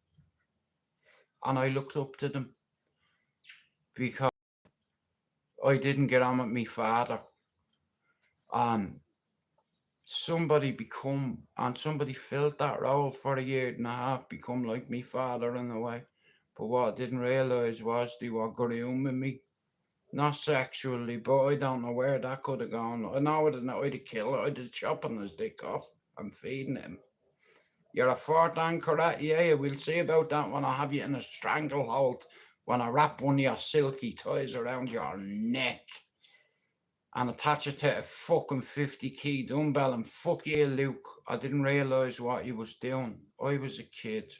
And I looked up to them because I didn't get on with my father. And somebody filled that role for a year and a half, become like me father in a way. But what I didn't realise was they were grooming me. Not sexually, but I don't know where that could have gone. I know I'd have killed it. I'd have chopping his dick off and feeding him. You're a fortan karate, yeah, we'll see about that when I have you in a stranglehold, when I wrap one of your silky ties around your neck and attach it to a fucking 50 key dumbbell and fuck you, Luke. I didn't realise what he was doing. I was a kid.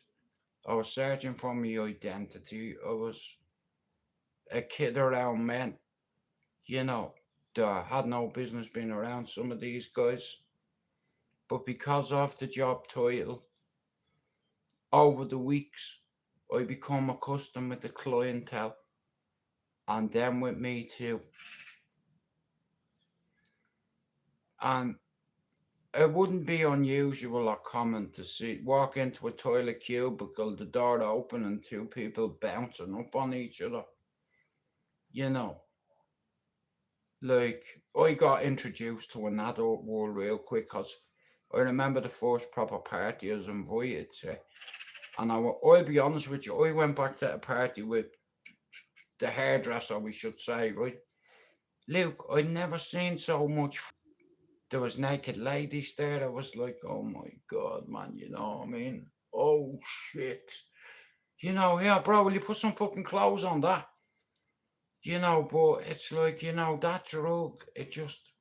I was searching for my identity. I was a kid around men, you know, that had no business being around some of these guys. But because of the job title, over the weeks, I become accustomed with the clientele and them with me too. And it wouldn't be unusual or common to walk into a toilet cubicle, the door open and two people bouncing up on each other. You know, like I got introduced to an adult world real quick because I remember the first proper party I was invited to. And I'll be honest with you, I went back to a party with the hairdresser, we should say, right? Luke, I'd never seen so much. There was naked ladies there. I was like, oh my God, man, you know what I mean? Oh shit. You know, yeah, bro, will you put some fucking clothes on that? You know, but it's like, you know, that drug, it just,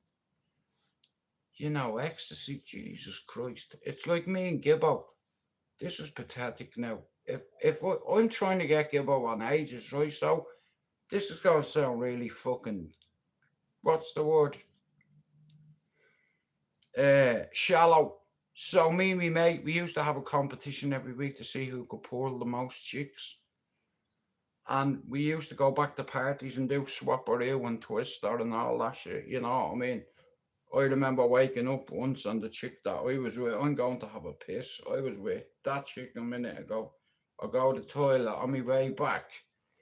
you know, ecstasy, Jesus Christ. It's like me and Gibbo. This is pathetic now. If I'm trying to get Gibbo on ages, right? So this is going to sound really fucking, what's the word? Shallow. So me and me mate, we used to have a competition every week to see who could pull the most chicks. And we used to go back to parties and do swapperoo and twister and all that shit, you know what I mean? I remember waking up once and the chick that I was with, I'm going to have a piss. I was with that chick a minute ago. I go to the toilet on my way back.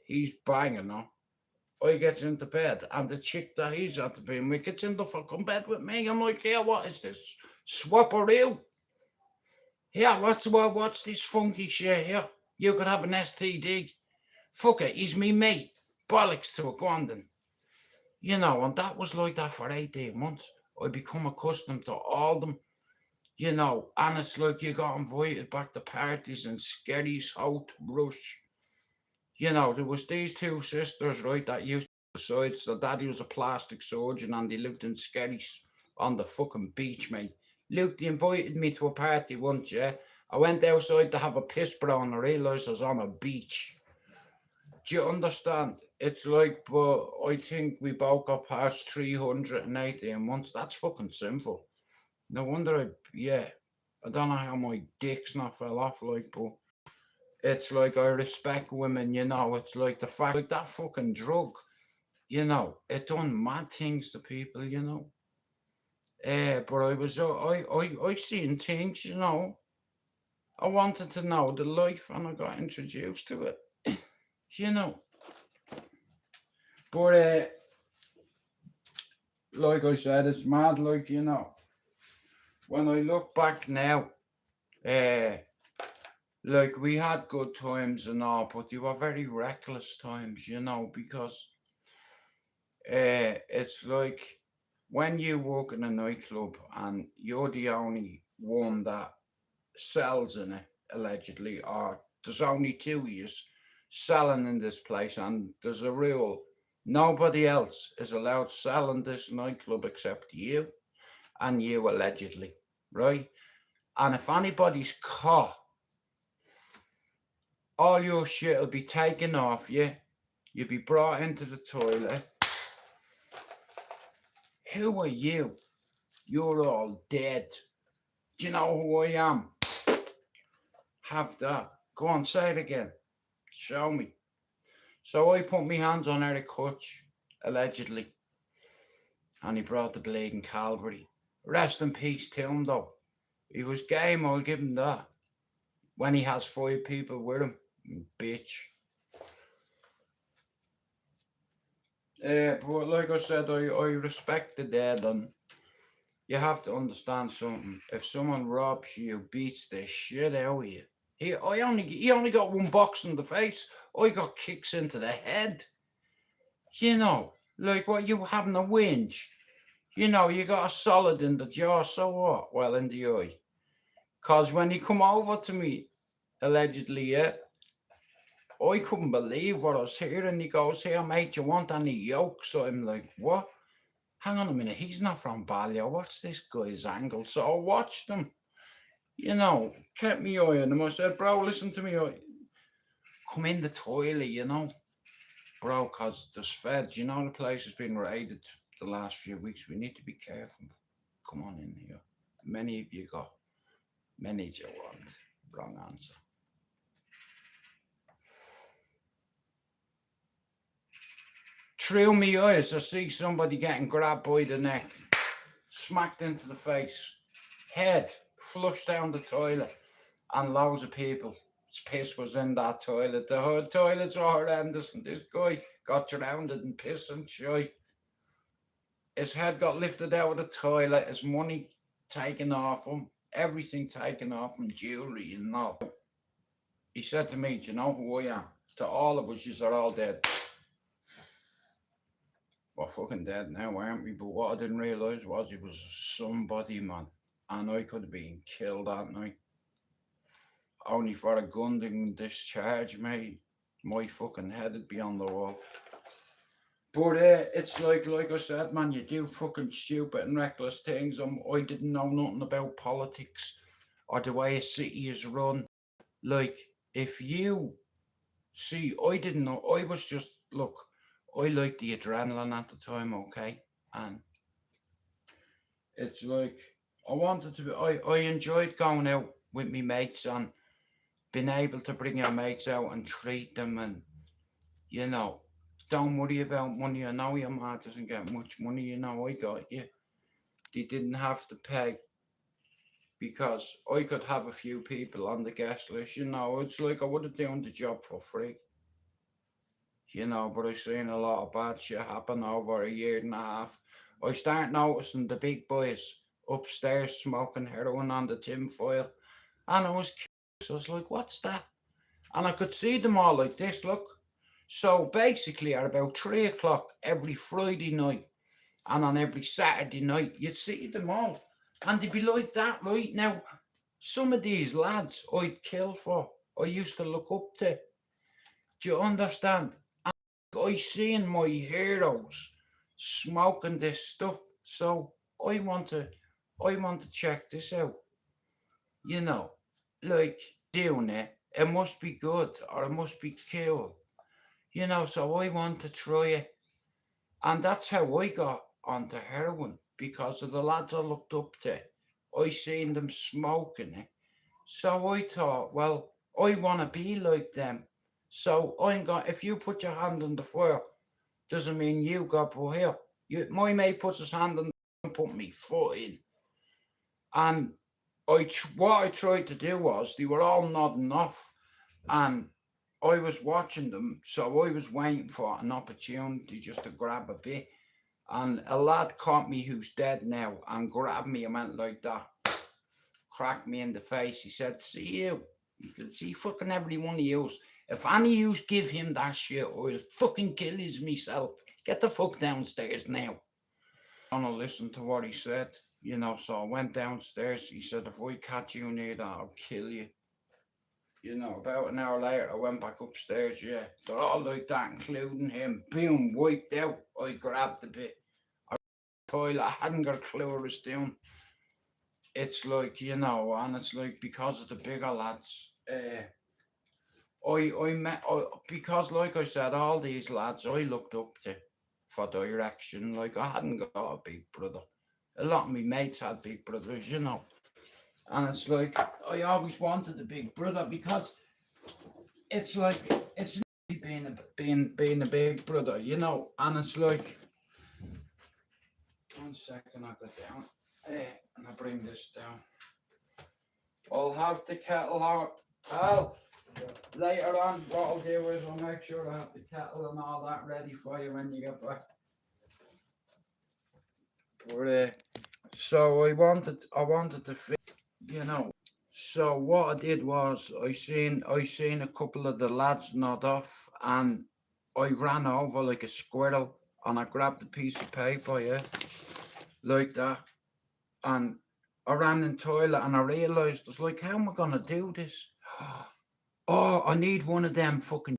He's banging her. I gets into bed and the chick that he's at the being with gets in the fucking bed with me. I'm like, yeah, what is this? Swapperoo? Yeah, what's this funky shit here? You could have an STD. Fuck it, he's me mate. Bollocks to it, go on then. You know, and that was like that for 18 months. I become accustomed to all them, you know, and it's like you got invited back to parties and Skerry's Hout Rush. You know, there was these two sisters, right, that used to decide. So daddy was a plastic surgeon and they lived in Skerry's on the fucking beach, mate. Luke, they invited me to a party once, yeah. I went outside to have a piss bro and I realised I was on a beach. Do you understand? It's like, but I think we both got past 318 months. That's fucking sinful. No wonder I don't know how my dick's not fell off, like, but it's like I respect women, you know. It's like the fact, like that fucking drug, you know, it done mad things to people, you know. But I seen things, you know. I wanted to know the life and I got introduced to it, you know. But like I said, it's mad, like, you know. When I look back now, like we had good times and all, but they were very reckless times, you know, because it's like when you work in a nightclub and you're the only one that sells in it, allegedly, or there's only two of you selling in this place, and there's a rule nobody else is allowed selling this nightclub except you and you, allegedly, right? And if anybody's caught, all your shit will be taken off you. You'll be brought into the toilet. Who are you? You're all dead. Do you know who I am? Have that. Go on, say it again. Show me. So I put my hands on Eric Hutch, allegedly. And he brought the bleeding Calvary. Rest in peace to him though. He was game, I'll give him that. When he has 5 people with him, bitch. But like I said, I respect the dead, and you have to understand something. If someone robs you, beats the shit out of you. He only got 1 box in the face. I got kicks into the head. You know, like what you having a whinge. You know, you got a solid in the jaw, so what? Well, in the eye. Cause when he come over to me, allegedly, yeah, I couldn't believe what I was hearing. He goes, "Here, mate, you want any yolk?" So I'm like, what? Hang on a minute, he's not from Ballier. What's this guy's angle? So I watched him, you know, kept me eye on him. I said, "Bro, listen to me. Come in the toilet, you know, bro, because there's feds. You know, the place has been raided the last few weeks. We need to be careful. Come on in here. Many of you got, many do you want." Wrong answer. Through me eyes, I see somebody getting grabbed by the neck, smacked into the face, head flushed down the toilet, and loads of people's piss was in that toilet. The whole toilets are horrendous, and this guy got drowned in piss and shit. His head got lifted out of the toilet, his money taken off him, everything taken off him, jewelry and all. He said to me, "Do you know who I am? To all of us, you're all dead." We're fucking dead now, aren't we? But what I didn't realise was he was somebody, man. And I could have been killed that night. Only for a gun discharge, mate. My fucking head would be on the wall. But it's like I said, man, you do fucking stupid and reckless things. I didn't know nothing about politics or the way a city is run. Like, if you see, I didn't know. I was just, look, I liked the adrenaline at the time, okay? And it's like, I wanted to be, I enjoyed going out with me mates and being able to bring your mates out and treat them, and, you know, don't worry about money. I know your mom doesn't get much money, you know, I got you. They didn't have to pay because I could have a few people on the guest list, you know. It's like I would have done the job for free. You know, but I've seen a lot of bad shit happen over a year and a half. I start noticing the big boys upstairs smoking heroin on the tin foil, and I was curious. I was like, "What's that?" And I could see them all like this, look. So basically, at about 3 o'clock every Friday night and on every Saturday night, you'd see them all, and they'd be like that, right? Now, some of these lads I'd kill for, I used to look up to. Do you understand? I seen my heroes smoking this stuff, so I want to check this out. You know, like doing it, it must be good or it must be cool. You know, so I want to try it, and that's how I got onto heroin because of the lads I looked up to. I seen them smoking it, so I thought, well, I want to be like them. So I'm going. If you put your hand on the fire, doesn't mean you got put here. My mate puts his hand on and put me foot in. And what I tried to do was, they were all nodding off, and I was watching them, so I was waiting for an opportunity just to grab a bit. And a lad caught me who's dead now and grabbed me and went like that, cracked me in the face. He said, "See you. You can see fucking every one of yous. If any of yous give him that shit, I'll fucking kill his myself. Get the fuck downstairs now." I don't listen to what he said, you know, so I went downstairs. He said, "If I catch you near that, I'll kill you." You know, about an hour later, I went back upstairs, yeah. They're all like that, including him. Boom, wiped out. I grabbed the bit. I hadn't got a clue what I was doing. It's like, you know, and it's like because of the bigger lads, I met, because like I said, all these lads I looked up to for direction. Like, I hadn't got a big brother. A lot of my mates had big brothers, you know. And it's like, I always wanted a big brother because it's like, it's being a big brother, you know. And it's like, 1 second, I got down. And I bring this down. I'll have the kettle out. Well, later on, what I'll do is I'll make sure I have the kettle and all that ready for you when you get back. But so I wanted to fit, you know. So what I did was I seen a couple of the lads nod off, and I ran over like a squirrel, and I grabbed a piece of paper, yeah, like that, and I ran in the toilet, and I realised, I was like, how am I gonna do this? Oh, I need one of them fucking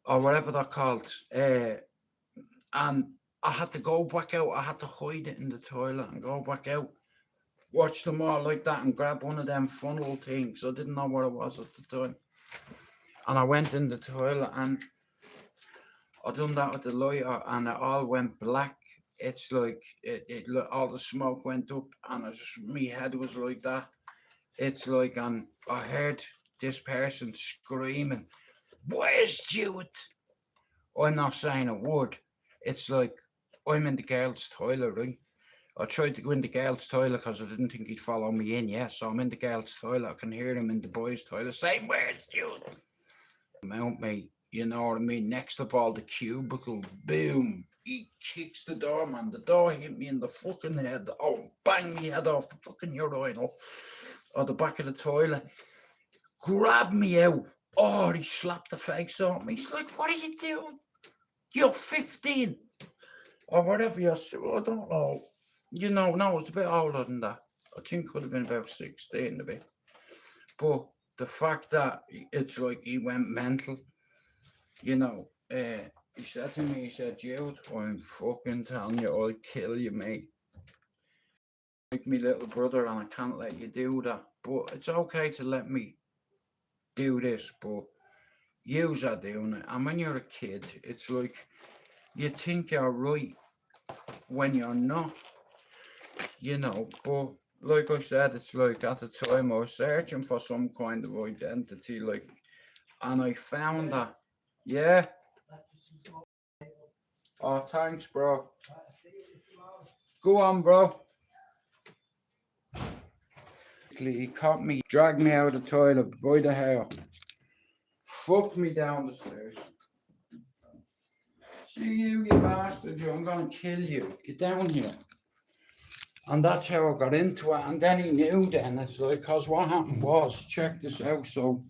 or whatever they're called. And I had to go back out. I had to hide it in the toilet and go back out, watch them all like that, and grab one of them funnel things. I didn't know what it was at the time. And I went in the toilet and I done that with the lighter, and it all went black. It's like all the smoke went up, and my head was like that. It's like, and I heard this person screaming, "Where's Judith?" I'm not saying a word. It's like I'm in the girls' toilet, right? I tried to go in the girls' toilet because I didn't think he'd follow me in. Yeah, so I'm in the girls' toilet. I can hear him in the boys' toilet saying, "Where's Judith?" Mount me, you know what I mean? Next up all the cubicle, boom. He kicks the door, man. The door hit me in the fucking head. Oh, bang me head off the fucking urinal or the back of the toilet. Grabbed me out. Oh, he slapped the face on me. He's like, "What are you doing? You're 15." Or whatever you're, I don't know. You know, no, it's a bit older than that. I think it could have been about 16 a bit. But the fact that it's like he went mental, you know, he said to me, he said, "Jude, I'm fucking telling you, I'll kill you, mate. Like me little brother, and I can't let you do that. But it's okay to let me do this, but yous are doing it." And when you're a kid, it's like you think you're right when you're not, you know. But like I said, it's like at the time I was searching for some kind of identity, like, and I found that. Yeah. Oh, thanks, bro. Go on, bro. He caught me, dragged me out of the toilet by the hair, fucked me down the stairs. "See you bastard, I'm gonna kill you. Get down here." And that's how I got into it. And then he knew then. It's like, because what happened was, check this out. So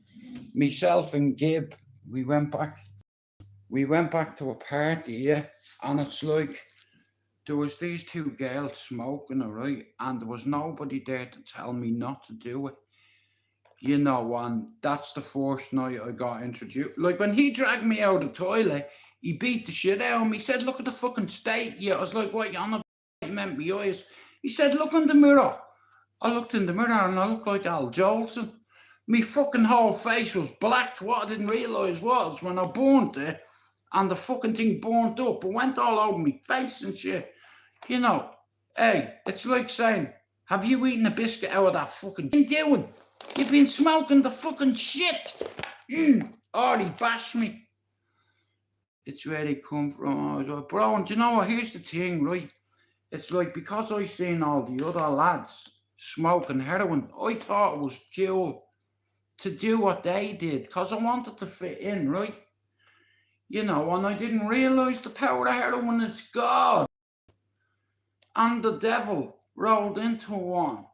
myself and Gib, we went back to a party, yeah. And it's like, there was these two girls smoking, all right, and there was nobody there to tell me not to do it. You know, and that's the first night I got introduced. Like, when he dragged me out of the toilet, he beat the shit out of me. He said, "Look at the fucking state." Yeah, I was like, "What, you on a meant me eyes?" He said, "Look in the mirror." I looked in the mirror and I looked like Al Jolson. Me fucking whole face was black. What I didn't realise was when I burnt it and the fucking thing burnt up, it went all over me face and shit. You know, hey, it's like saying, "Have you eaten a biscuit out of that fucking thing?" Doing? You've been smoking the fucking shit. Oh, he bashed me. It's where they come from. I was like, "Bro, and do you know what? Here's the thing, right? It's like, because I seen all the other lads smoking heroin, I thought it was cool to do what they did because I wanted to fit in, right? You know, and I didn't realise the power of heroin is God and the devil rolled into one.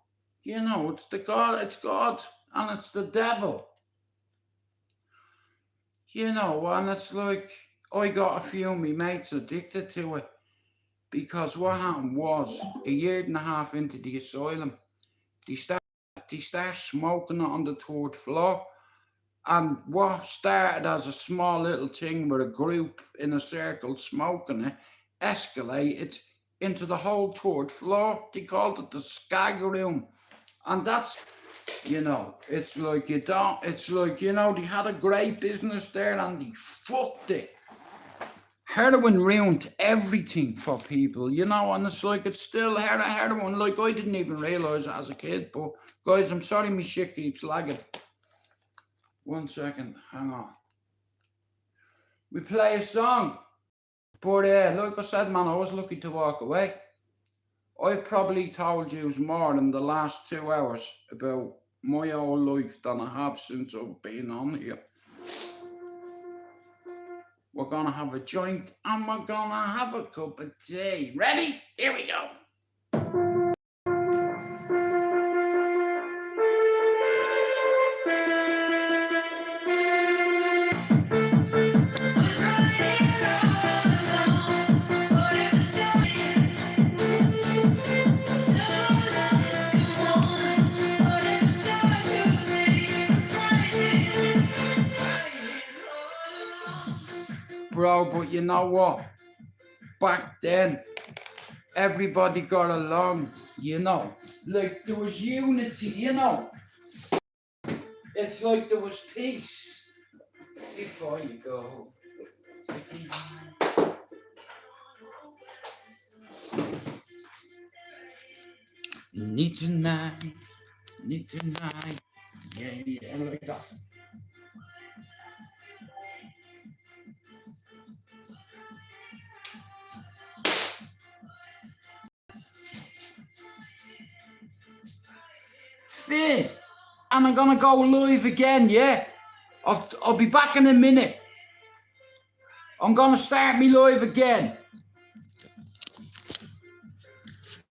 You know, it's God, and it's the devil. You know, and it's like, I got a few of my mates addicted to it because what happened was, a year and a half into the asylum, they start smoking it on the third floor. And what started as a small little thing with a group in a circle smoking it escalated into the whole third floor. They called it the skag room. And that's, you know, it's like they had a great business there and they fucked it. Heroin ruined everything for people, you know, and it's like, it's still heroin. Like, I didn't even realise it as a kid, but guys, I'm sorry my shit keeps lagging. 1 second, hang on. We play a song. But like I said, man, I was lucky to walk away. I probably told you more in the last 2 hours about my whole life than I have since I've been on here. We're gonna have a joint and we're gonna have a cup of tea. Ready? Here we go. Bro, but you know what? Back then, everybody got along, you know. Like there was unity, you know. It's like there was peace. Before you go. Need tonight, yeah, like that. Fair. And I'm gonna go live again, yeah? I'll be back in a minute. I'm gonna start me live again.